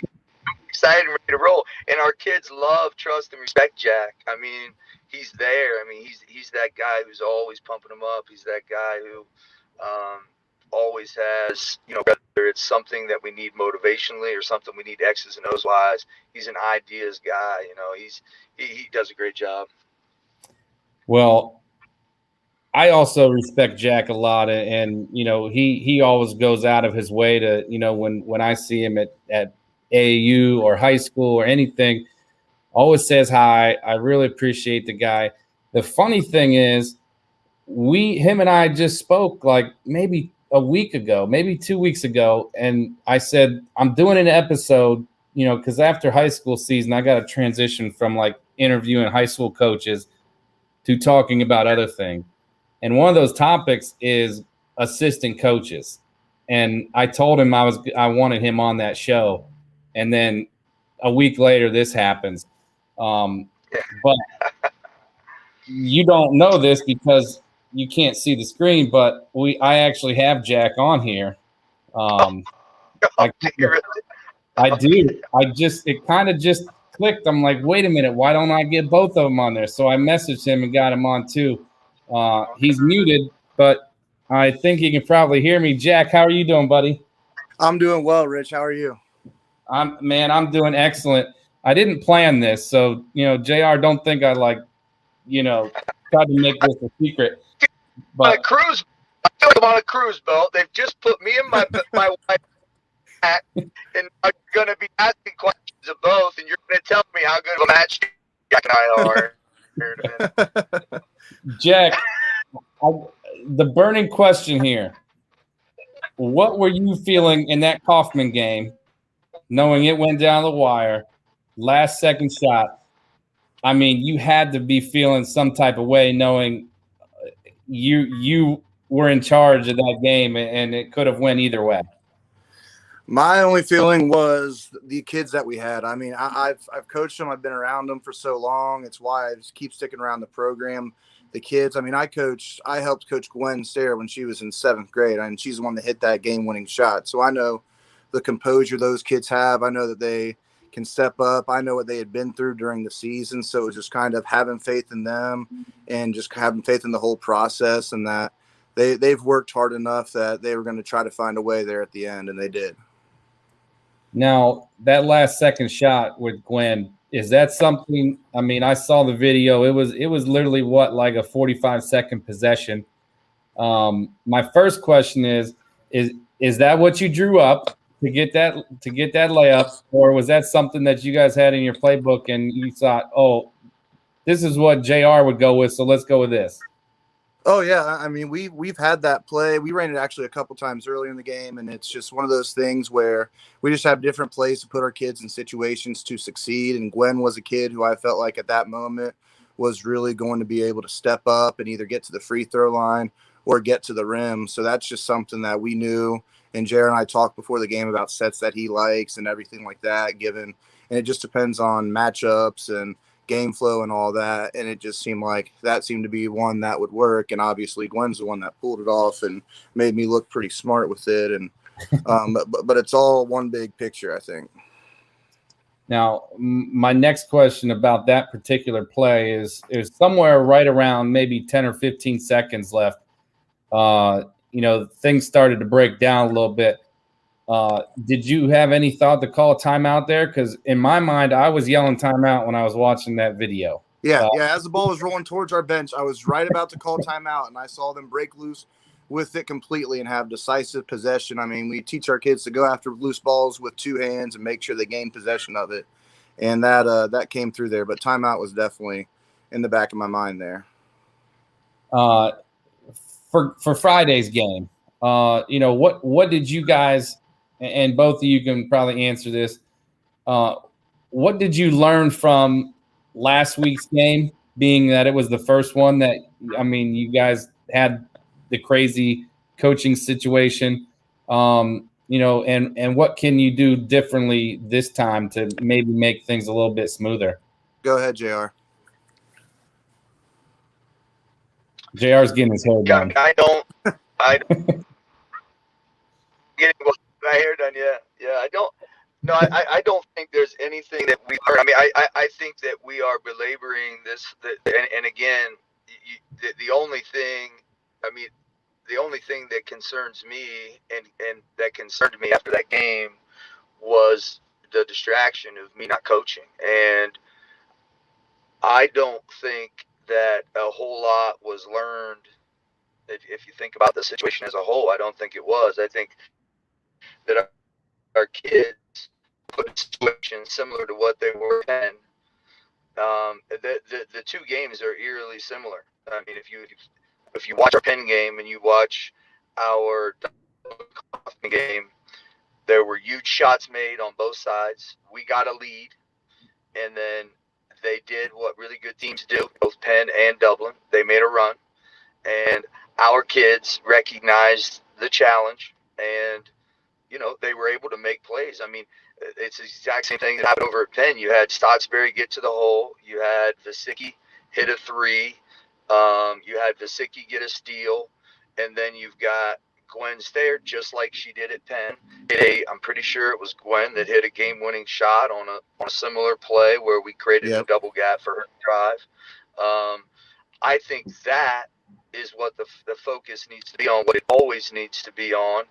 excited and ready to roll. And our kids love, trust, and respect Jack. I mean, he's there. I mean, he's that guy who's always pumping them up. He's that guy who always has, whether it's something that we need motivationally or something we need X's and O's wise, he's an ideas guy. He does a great job. Well, I also respect Jack a lot, and he always goes out of his way to, when I see him at AAU or high school or anything, always says hi. I really appreciate the guy. The funny thing is, him and I just spoke like maybe a week ago, maybe 2 weeks ago, and I said I'm doing an episode, because after high school season, I got to transition from like interviewing high school coaches to talking about other things. And one of those topics is assistant coaches. And I told him I wanted him on that show. And then a week later, this happens. But you don't know this because you can't see the screen, but I actually have Jack on here. I do. It kind of just clicked. I'm like, wait a minute, why don't I get both of them on there? So I messaged him and got him on too. He's muted, but I think he can probably hear me. Jack, how are you doing, buddy? I'm doing well, Rich. How are you? I'm doing excellent. I didn't plan this, so JR, don't think I tried to make this a secret. But I feel like I'm on a cruise boat. They've just put me and my wife at, and I'm going to be asking questions of both, and you're going to tell me how good of a match Jack and I are. Jack, the burning question here. What were you feeling in that Kaufman game, knowing it went down the wire, last second shot? I mean, you had to be feeling some type of way knowing you were in charge of that game and it could have went either way. My only feeling was the kids that we had. I mean, I've coached them. I've been around them for so long. It's why I just keep sticking around the program. The kids, I mean, I helped coach Gwen Stair when she was in 7th grade, and she's the one that hit that game-winning shot. So I know the composure those kids have. I know that they can step up. I know what they had been through during the season. So it was just kind of having faith in them and just having faith in the whole process, and that they've worked hard enough that they were going to try to find a way there at the end, and they did. Now, that last second shot with Gwen, is that something? I mean, I saw the video. It was literally like a 45-second possession. My first question is that what you drew up to get that layup, or was that something that you guys had in your playbook and you thought, oh, this is what JR would go with, so let's go with this? Oh yeah, I mean we've had that play. We ran it actually a couple times early in the game, and it's just one of those things where we just have different plays to put our kids in situations to succeed. And Gwen was a kid who I felt like at that moment was really going to be able to step up and either get to the free throw line or get to the rim. So that's just something that we knew. And Jared and I talked before the game about sets that he likes and everything like that. And it just depends on matchups and game flow and all that, and it just seemed like that seemed to be one that would work. And obviously Gwen's the one that pulled it off and made me look pretty smart with it. And but it's all one big picture, I think. Now, my next question about that particular play is somewhere right around maybe 10 or 15 seconds left. Things started to break down a little bit. Did you have any thought to call a timeout there? Because in my mind, I was yelling timeout when I was watching that video. Yeah. As the ball was rolling towards our bench, I was right about to call timeout, and I saw them break loose with it completely and have decisive possession. I mean, we teach our kids to go after loose balls with two hands and make sure they gain possession of it, and that came through there. But timeout was definitely in the back of my mind there. For Friday's game, what did you guys? And both of you can probably answer this. What did you learn from last week's game, being that it was the first one that, you guys had the crazy coaching situation, and what can you do differently this time to maybe make things a little bit smoother? Go ahead, JR. JR's getting his hair done. I don't getting my hair done. Yeah. I don't think there's anything that we learn. I think that we are belaboring this. And again, the only thing that concerns me and that concerned me after that game was the distraction of me not coaching. And I don't think that a whole lot was learned. If you think about the situation as a whole, I don't think it was. I think that our kids put in situations similar to what they were in. The two games are eerily similar. I mean, if you watch our Penn game and you watch our game, there were huge shots made on both sides. We got a lead, and then they did what really good teams do, both Penn and Dublin. They made a run, and our kids recognized the challenge, and they were able to make plays. I mean, it's the exact same thing that happened over at Penn. You had Stottsbury get to the hole. You had Vasicki hit a three. You had Vasicki get a steal. And then you've got Gwen Stair, just like she did at Penn. I'm pretty sure it was Gwen that hit a game-winning shot on a similar play where we created a double gap for her to drive. I think that is what the focus needs to be on, what it always needs to be on.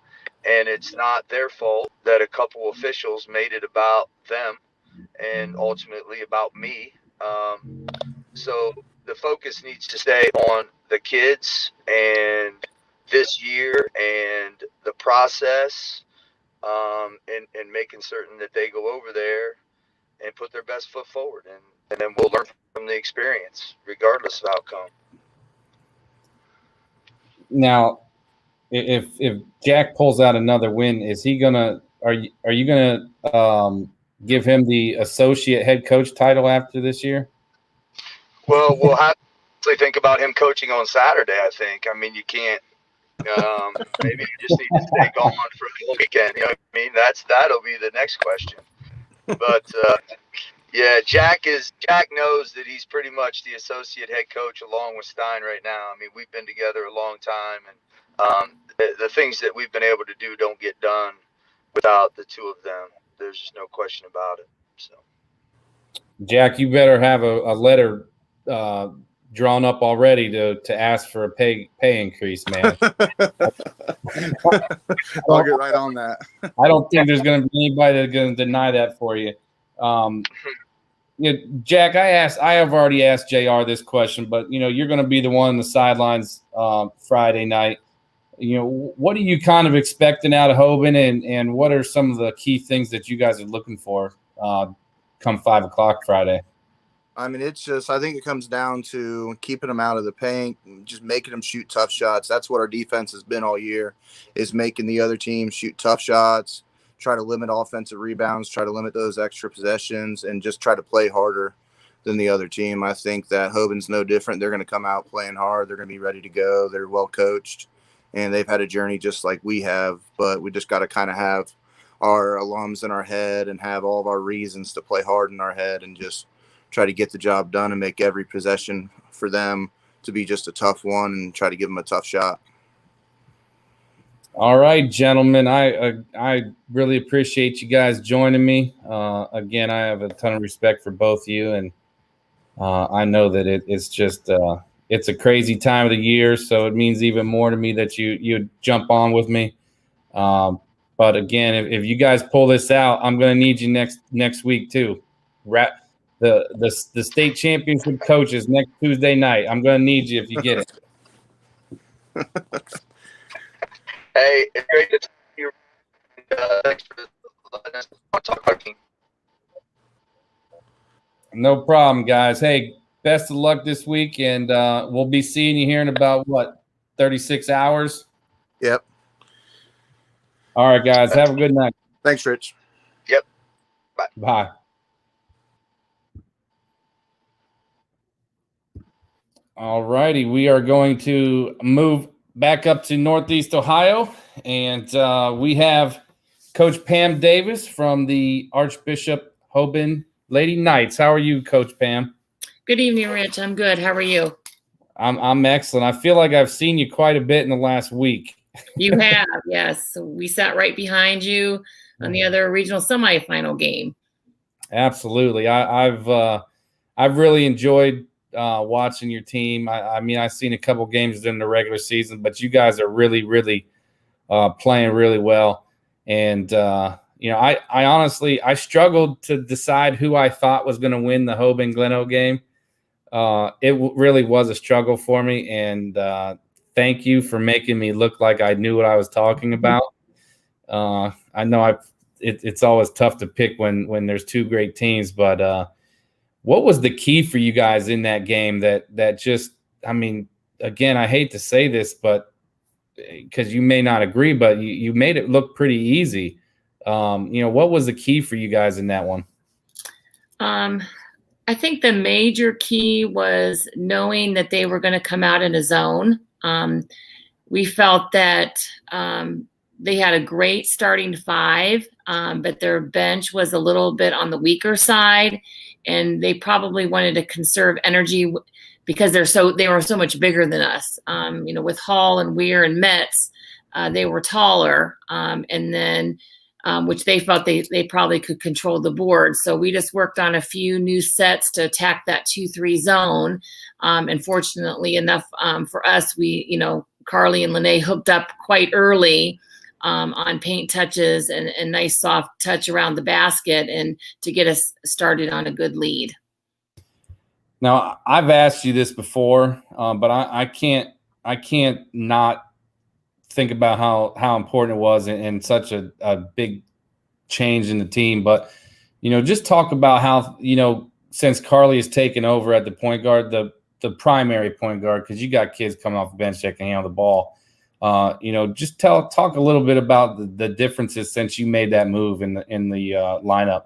And it's not their fault that a couple officials made it about them and ultimately about me. So the focus needs to stay on the kids and this year and the process, and making certain that they go over there and put their best foot forward. And then we'll learn from the experience, regardless of outcome. Now, if Jack pulls out another win, is he gonna? Are you gonna give him the associate head coach title after this year? Well, we'll have to think about him coaching on Saturday. I think. I mean, you can't. Maybe you just need to stay gone for the whole weekend. You know what I mean? That'll be the next question. But yeah, Jack knows that he's pretty much the associate head coach along with Stein right now. I mean, we've been together a long time, and the things that we've been able to do don't get done without the two of them. There's just no question about it. So, Jack, you better have a letter drawn up already to ask for a pay increase, man. I'll get right on that. I don't think there's going to be anybody that's going to deny that for you. Jack, I have already asked JR this question, but you're going to be the one on the sidelines Friday night. What are you kind of expecting out of Hoban, and what are some of the key things that you guys are looking for come 5 o'clock Friday? I mean, it's just, I think it comes down to keeping them out of the paint, just making them shoot tough shots. That's what our defense has been all year, is making the other team shoot tough shots, try to limit offensive rebounds, try to limit those extra possessions, and just try to play harder than the other team. I think that Hoban's no different. They're going to come out playing hard. They're going to be ready to go. They're well coached, and they've had a journey just like we have, but we just got to kind of have our alums in our head and have all of our reasons to play hard in our head and just try to get the job done and make every possession for them to be just a tough one and try to give them a tough shot. All right, gentlemen, I really appreciate you guys joining me. Again, I have a ton of respect for both of you, and I know that it's just it's a crazy time of the year, so it means even more to me that you jump on with me. But again, if you guys pull this out, I'm going to need you next week too. The state championship coaches next Tuesday night. I'm going to need you if you get it. Hey, it's great to talk to you. Thanks for letting us talk about our team. No problem, guys. Hey, best of luck this week, and we'll be seeing you here in about, 36 hours? Yep. All right, guys. Have a good night. Thanks, Rich. Yep. Bye. Bye. All righty. We are going to move back up to Northeast Ohio, and we have Coach Pam Davis from the Archbishop Hoban Lady Knights. How are you, Coach Pam? Good evening, Rich. I'm good. How are you? I'm excellent. I feel like I've seen you quite a bit in the last week. You have, yes. We sat right behind you on the other regional semifinal game. Absolutely. I've really enjoyed watching your team. I mean, I've seen a couple games during the regular season, but you guys are really, really playing really well. And I honestly struggled to decide who I thought was going to win the Hoban Gleno game. It really was a struggle for me, and thank you for making me look like I knew what I was talking about. I know it's always tough to pick when there's two great teams, but what was the key for you guys in that game that just, I mean, again, I hate to say this, but because you may not agree, but you made it look pretty easy. What was the key for you guys in that one? I think the major key was knowing that they were going to come out in a zone. We felt that they had a great starting five, but their bench was a little bit on the weaker side, and they probably wanted to conserve energy because they were so much bigger than us. With Hall and Weir and Metz, they were taller, and then which they felt they probably could control the board. So we just worked on a few new sets to attack that 2-3 zone. And fortunately enough for us, Carly and Lene hooked up quite early on paint touches and nice soft touch around the basket and to get us started on a good lead. Now, I've asked you this before, but I can't not think about how important it was and such a big change in the team. But, just talk about how, since Carly has taken over at the point guard, the primary point guard, because you got kids coming off the bench that can handle the ball. Just talk a little bit about the differences since you made that move in the lineup.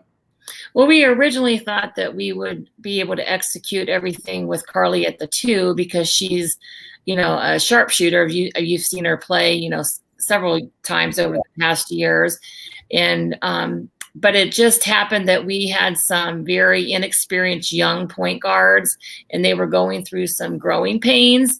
Well, we originally thought that we would be able to execute everything with Carly at the 2 because she's, a sharpshooter. You've seen her play, several times over the past years. And, but it just happened that we had some very inexperienced young point guards, and they were going through some growing pains.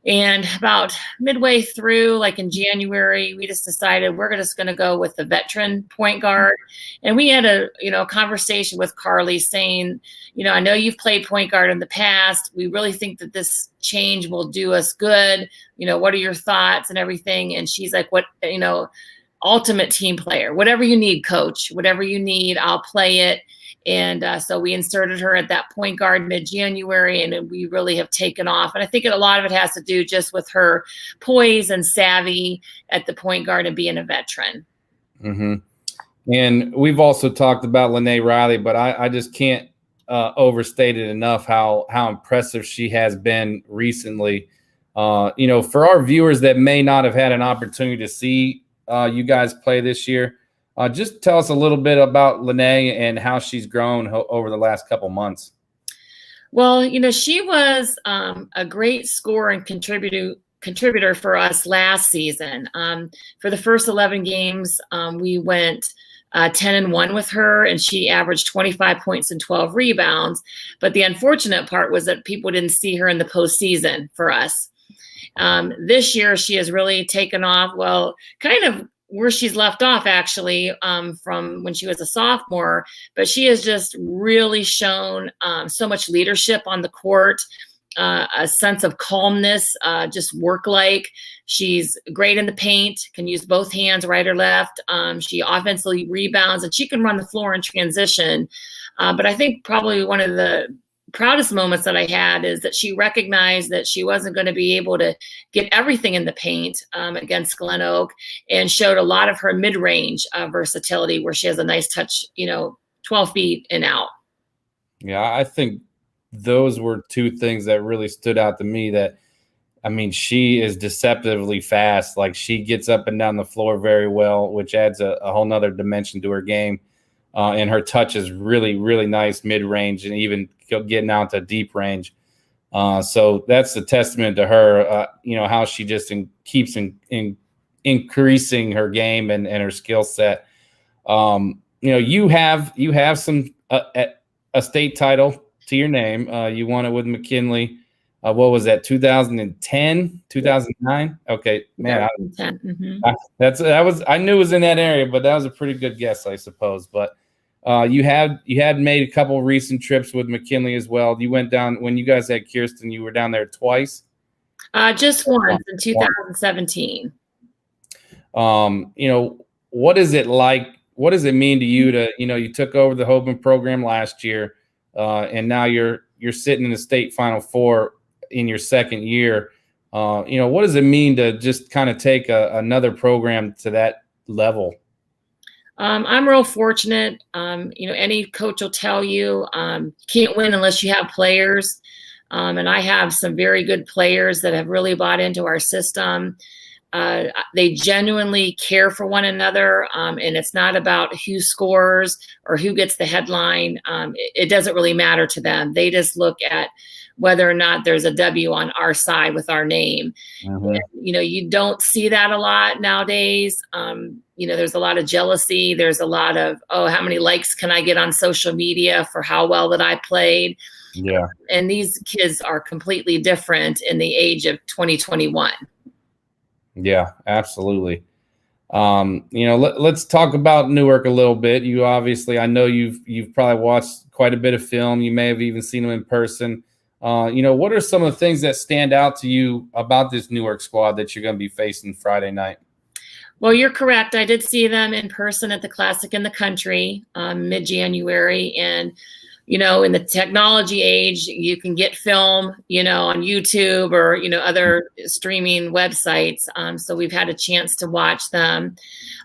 And about midway through, like in January, we just decided we're just going to go with the veteran point guard. And we had a conversation with Carly saying, I know you've played point guard in the past. We really think that this change will do us good. What are your thoughts and everything? And she's like, ultimate team player, whatever you need, coach, whatever you need, I'll play it. And so we inserted her at that point guard mid-January, and we really have taken off. And I think a lot of it has to do just with her poise and savvy at the point guard and being a veteran. Mm-hmm. And we've also talked about Lene Riley, but I just can't overstate it enough how impressive she has been recently. For our viewers that may not have had an opportunity to see you guys play this year, just tell us a little bit about Lene and how she's grown over the last couple months. Well, she was a great scorer and contributor for us last season. For the first 11 games, we went 10-1 with her, and she averaged 25 points and 12 rebounds. But the unfortunate part was that people didn't see her in the postseason for us. This year, she has really taken off, kind of where she's left off, actually, from when she was a sophomore. But she has just really shown so much leadership on the court, a sense of calmness, just work-like. She's great in the paint, can use both hands, right or left. She offensively rebounds, and she can run the floor in transition. But I think probably one of the proudest moments that I had is that she recognized that she wasn't going to be able to get everything in the paint against Glen Oak, and showed a lot of her mid-range versatility, where she has a nice touch, 12 feet and out. Yeah, I think those were two things that really stood out to me. She is deceptively fast. Like, she gets up and down the floor very well, which adds a whole nother dimension to her game. And her touch is really, really nice mid-range and even getting out to deep range. So that's a testament to her, how she just keeps increasing her game and her skill set. You have some a state title to your name. You won it with McKinley. What was that? 2010, 2009? Okay, man. I knew it was in that area, but that was a pretty good guess, I suppose. But you had made a couple recent trips with McKinley as well. You went down when you guys had Kirsten. You were down there twice. Just once in 2017. What is it like? What does it mean to you to you took over the Hoban program last year, and now you're sitting in the state Final Four in your second year? What does it mean to just kind of take another program to that level? I'm real fortunate. Any coach will tell you can't win unless you have players. And I have some very good players that have really bought into our system. They genuinely care for one another. And it's not about who scores or who gets the headline. It doesn't really matter to them. They just look at whether or not there's a W on our side with our name. Mm-hmm. And, you don't see that a lot nowadays. There's a lot of jealousy. There's a lot of, how many likes can I get on social media for how well that I played? Yeah. And these kids are completely different in the age of 2021. Yeah, absolutely. Let's talk about Newark a little bit. You obviously, I know you've probably watched quite a bit of film. You may have even seen them in person. What are some of the things that stand out to you about this Newark squad that you're going to be facing Friday night? Well, you're correct. I did see them in person at the Classic in the Country mid-January. And, in the technology age, you can get film, on YouTube or, other streaming websites. So we've had a chance to watch them.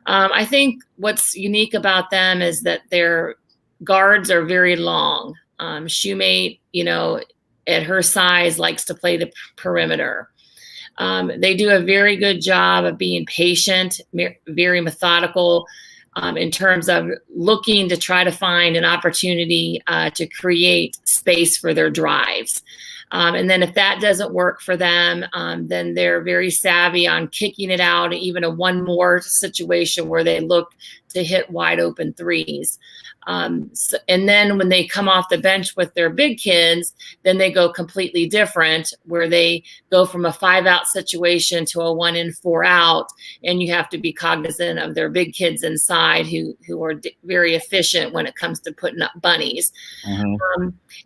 I think what's unique about them is that their guards are very long. Shoemate, at her size, likes to play the perimeter. They do a very good job of being patient, very methodical in terms of looking to try to find an opportunity to create space for their drives. And then if that doesn't work for them, then they're very savvy on kicking it out, even a one more situation where they look to hit wide open threes. And then when they come off the bench with their big kids, then they go completely different, where they go from a 5-out situation to a 1 in 4 out. And you have to be cognizant of their big kids inside who are very efficient when it comes to putting up bunnies.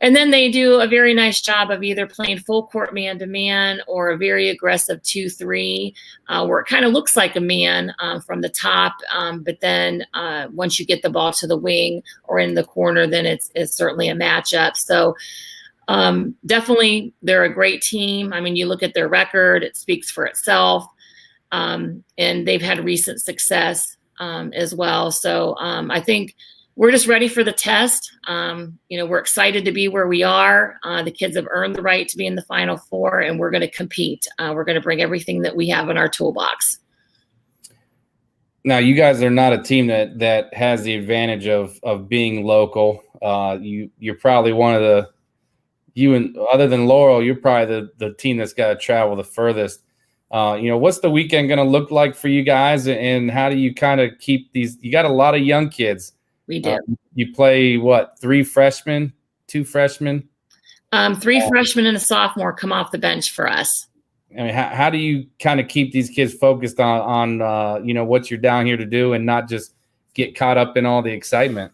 And then they do a very nice job of either playing full court man to man or a very aggressive 2-3, where it kind of looks like a man from the top. But then once you get the ball to the wing or in the corner, then it's certainly a matchup. So definitely they're a great team. I mean, you look at their record, it speaks for itself. And they've had recent success as well. So I think we're just ready for the test. We're excited to be where we are. The kids have earned the right to be in the Final Four, and we're going to compete. We're going to bring everything that we have in our toolbox. Now, you guys are not a team that has the advantage of being local. You're probably one of other than Laurel, you're probably the team that's got to travel the furthest. What's the weekend going to look like for you guys, and how do you kind of keep these? You got a lot of young kids. We do. You play what? 3 freshmen, 2 freshmen? 3 freshmen and a sophomore come off the bench for us. I mean, how do you kind of keep these kids focused on what you're down here to do and not just get caught up in all the excitement?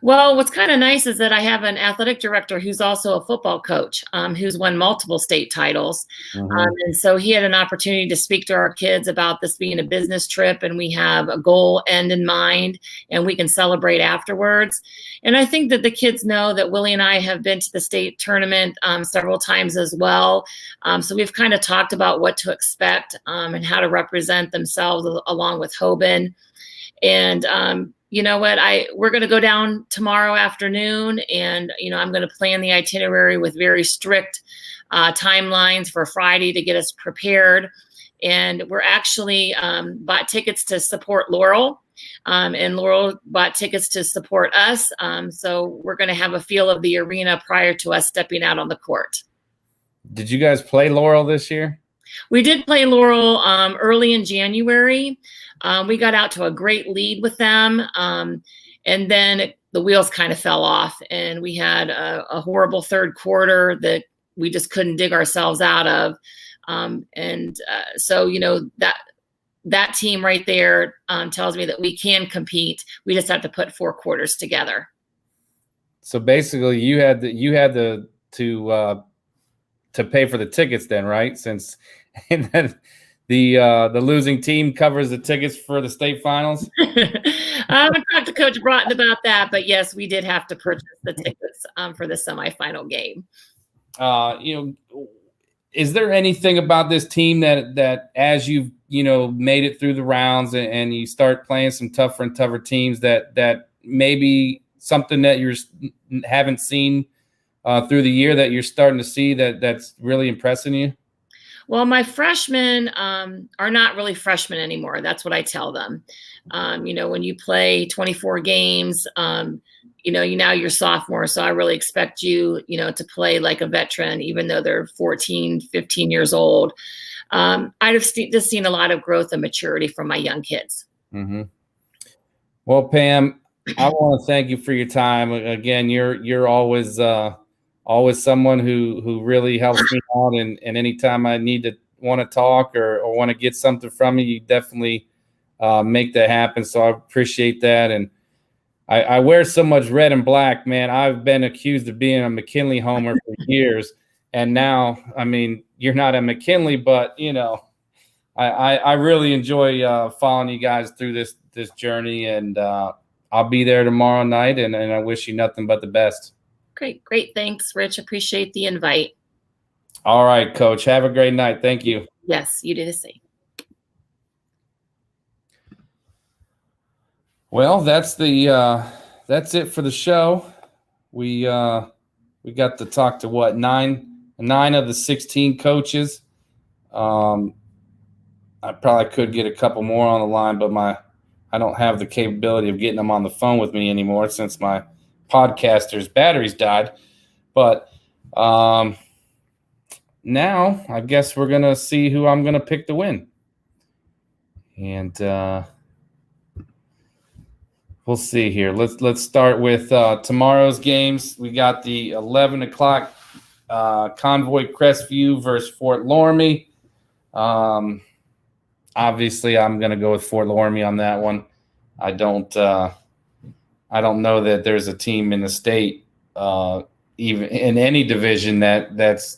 Well, what's kind of nice is that I have an athletic director who's also a football coach, who's won multiple state titles. And so he had an opportunity to speak to our kids about this being a business trip, and we have a goal end in mind, and we can celebrate afterwards. And I think that the kids know that Willie and I have been to the state tournament several times as well. So we've kind of talked about what to expect and how to represent themselves along with Hoban. And you know what? We're going to go down tomorrow afternoon, and I'm going to plan the itinerary with very strict timelines for Friday to get us prepared. And we're actually bought tickets to support Laurel, and Laurel bought tickets to support us. So we're going to have a feel of the arena prior to us stepping out on the court. Did you guys play Laurel this year? We did play Laurel early in January. We got out to a great lead with them. And then the wheels kind of fell off, and we had a horrible third quarter that we just couldn't dig ourselves out of. So that team right there tells me that we can compete. We just have to put 4 quarters together. So basically you had to pay for the tickets then, right? Since and then the losing team covers the tickets for the state finals. I haven't talked to Coach Broughton about that, but yes, we did have to purchase the tickets for the semifinal game. Is there anything about this team that as you've made it through the rounds and you start playing some tougher and tougher teams that maybe something that you haven't seen through the year that you're starting to see that's really impressing you? Well, my freshmen are not really freshmen anymore. That's what I tell them. When you play 24 games, now you're sophomore. So I really expect you, to play like a veteran, even though they're 14, 15 years old. I've just seen a lot of growth and maturity from my young kids. Mm-hmm. Well, Pam, I want to thank you for your time. Again, you're always someone who really helps me out, and anytime I want to talk or want to get something from you definitely make that happen. So I appreciate that. And I wear so much red and black, man. I've been accused of being a McKinley homer for years. And now, I mean, you're not a McKinley, but I really enjoy following you guys through this journey, and I'll be there tomorrow night, and I wish you nothing but the best. Great. Thanks, Rich. Appreciate the invite. All right, Coach. Have a great night. Thank you. Yes, you do the same. Well, that's it for the show. We got to talk to 9 of the 16 coaches. I probably could get a couple more on the line, but I don't have the capability of getting them on the phone with me anymore since my podcaster's batteries died. But now I guess we're going to see who I'm going to pick to win. And we'll see here. Let's start with tomorrow's games. We got the 11 o'clock Convoy Crestview versus Fort Loramie. Obviously, I'm going to go with Fort Loramie on that one. I don't know that there's a team in the state, even in any division, that's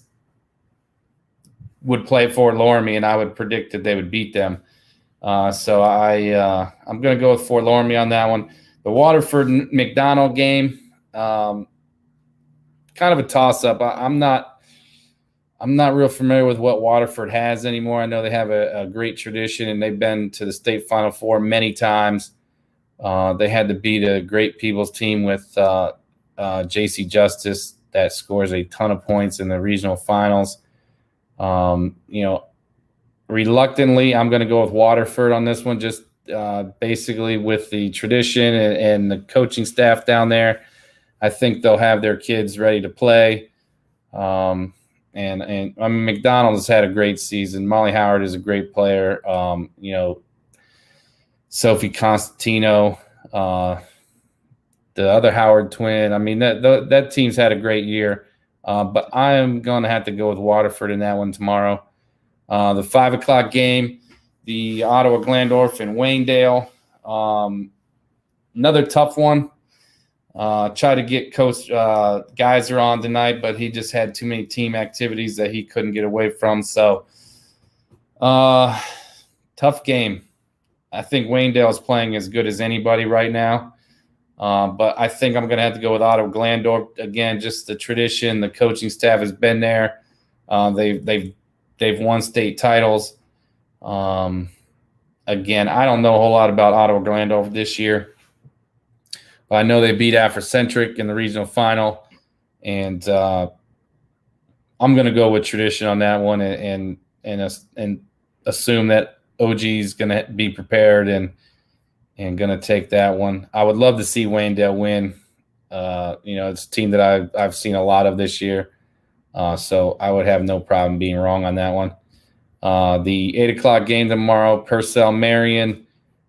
would play Fort Loramie, and I would predict that they would beat them. So I'm going to go with Fort Loramie on that one. The Waterford McDonald game, kind of a toss-up. I'm not real familiar with what Waterford has anymore. I know they have a great tradition, and they've been to the state Final Four many times. They had to beat a great People's team with J.C. Justice that scores a ton of points in the regional finals. Reluctantly, I'm going to go with Waterford on this one, just basically with the tradition and the coaching staff down there. I think they'll have their kids ready to play. And McDonald has had a great season. Molly Howard is a great player. Sophie Constantino, the other Howard twin. I mean, that team's had a great year. But I am going to have to go with Waterford in that one tomorrow. The 5 o'clock game, the Ottawa Glandorf and Waynedale. Another tough one. Try to get Coach Geyser on tonight, but he just had too many team activities that he couldn't get away from. So, tough game. I think Waynedale is playing as good as anybody right now. But I think I'm going to have to go with Ottawa Glandorf. Again, just the tradition. The coaching staff has been there. They've won state titles. Again, I don't know a whole lot about Ottawa Glandorf this year. But I know they beat Afrocentric in the regional final. And I'm going to go with tradition on that one and assume that OG is going to be prepared and going to take that one. I would love to see Waynedale win. It's a team that I've seen a lot of this year. So I would have no problem being wrong on that one. The 8 o'clock game tomorrow, Purcell Marion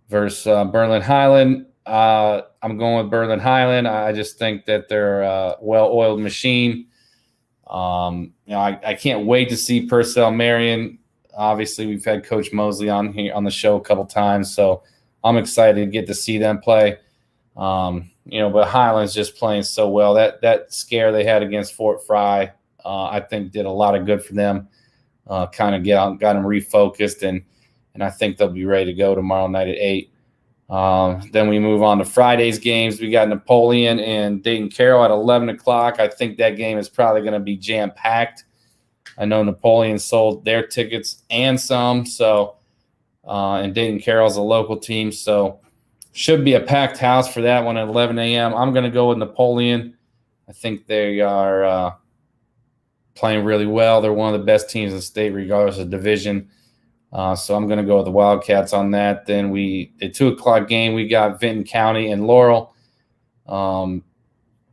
versus Berlin Highland. I'm going with Berlin Highland. I just think that they're a well-oiled machine. I can't wait to see Purcell Marion. Obviously, we've had Coach Mosley on here on the show a couple times, so I'm excited to get to see them play. But Highland's just playing so well. That scare they had against Fort Fry, I think did a lot of good for them. Kind of got them refocused, and I think they'll be ready to go tomorrow night at 8. Then we move on to Friday's games. We got Napoleon and Dayton Carroll at 11 o'clock. I think that game is probably going to be jam-packed. I know Napoleon sold their tickets and some, so and Dayton Carroll's a local team, so should be a packed house for that one at 11 a.m. I'm going to go with Napoleon. I think they are playing really well. They're one of the best teams in the state regardless of division. So I'm going to go with the Wildcats on that. Then the 2 o'clock game, we got Vinton County and Laurel. Going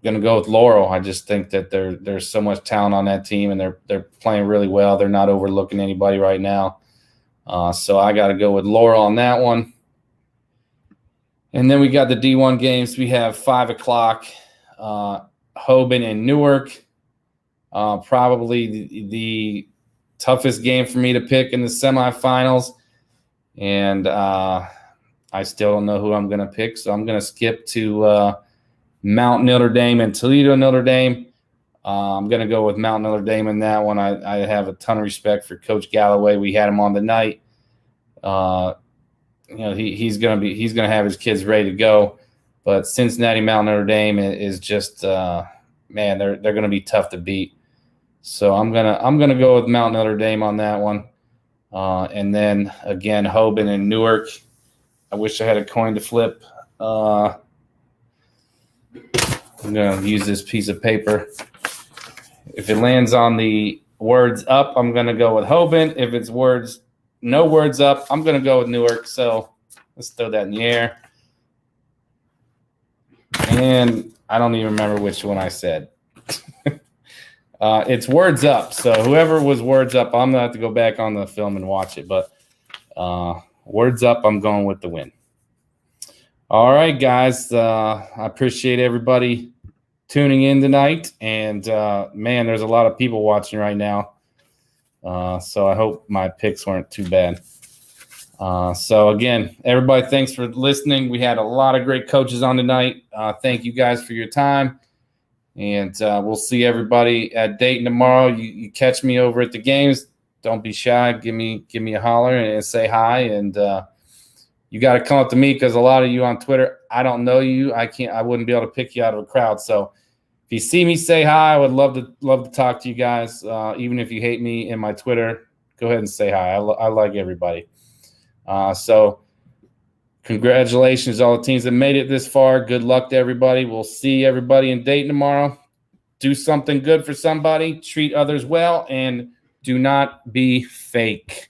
to go with Laurel. I just think that there's so much talent on that team, and they're playing really well. They're not overlooking anybody right now. So I got to go with Laurel on that one. And then we got the D1 games. We have 5 o'clock, Hoban and Newark. Probably the toughest game for me to pick in the semifinals. And I still don't know who I'm going to pick, so I'm going to skip to Mount Notre Dame and Toledo Notre Dame. I'm going to go with Mount Notre Dame in that one. I have a ton of respect for Coach Galloway. We had him on the night. He's going to have his kids ready to go. But Cincinnati Mount Notre Dame is just they're going to be tough to beat. So I'm gonna go with Mount Notre Dame on that one. And then again, Hoban and Newark. I wish I had a coin to flip. I'm gonna use this piece of paper. If it lands on the words up, I'm gonna go with Hoban. If it's no words up, I'm gonna go with Newark. So let's throw that in the air. And I don't even remember which one I said. It's words up. So whoever was words up, I'm going to have to go back on the film and watch it. But words up, I'm going with the win. All right, guys. I appreciate everybody tuning in tonight. And, man, there's a lot of people watching right now. So I hope my picks weren't too bad. So, again, everybody, thanks for listening. We had a lot of great coaches on tonight. Thank you guys for your time. And we'll see everybody at Dayton tomorrow. You catch me over at the games. Don't be shy. Give me a holler and say hi. And you got to come up to me because a lot of you on Twitter, I don't know you. I wouldn't be able to pick you out of a crowd. So if you see me, say hi. I would love to talk to you guys. Even if you hate me in my Twitter, go ahead and say hi. I like everybody. So congratulations to all the teams that made it this far. Good luck to everybody. We'll see everybody in Dayton tomorrow. Do something good for somebody. Treat others well. And do not be fake.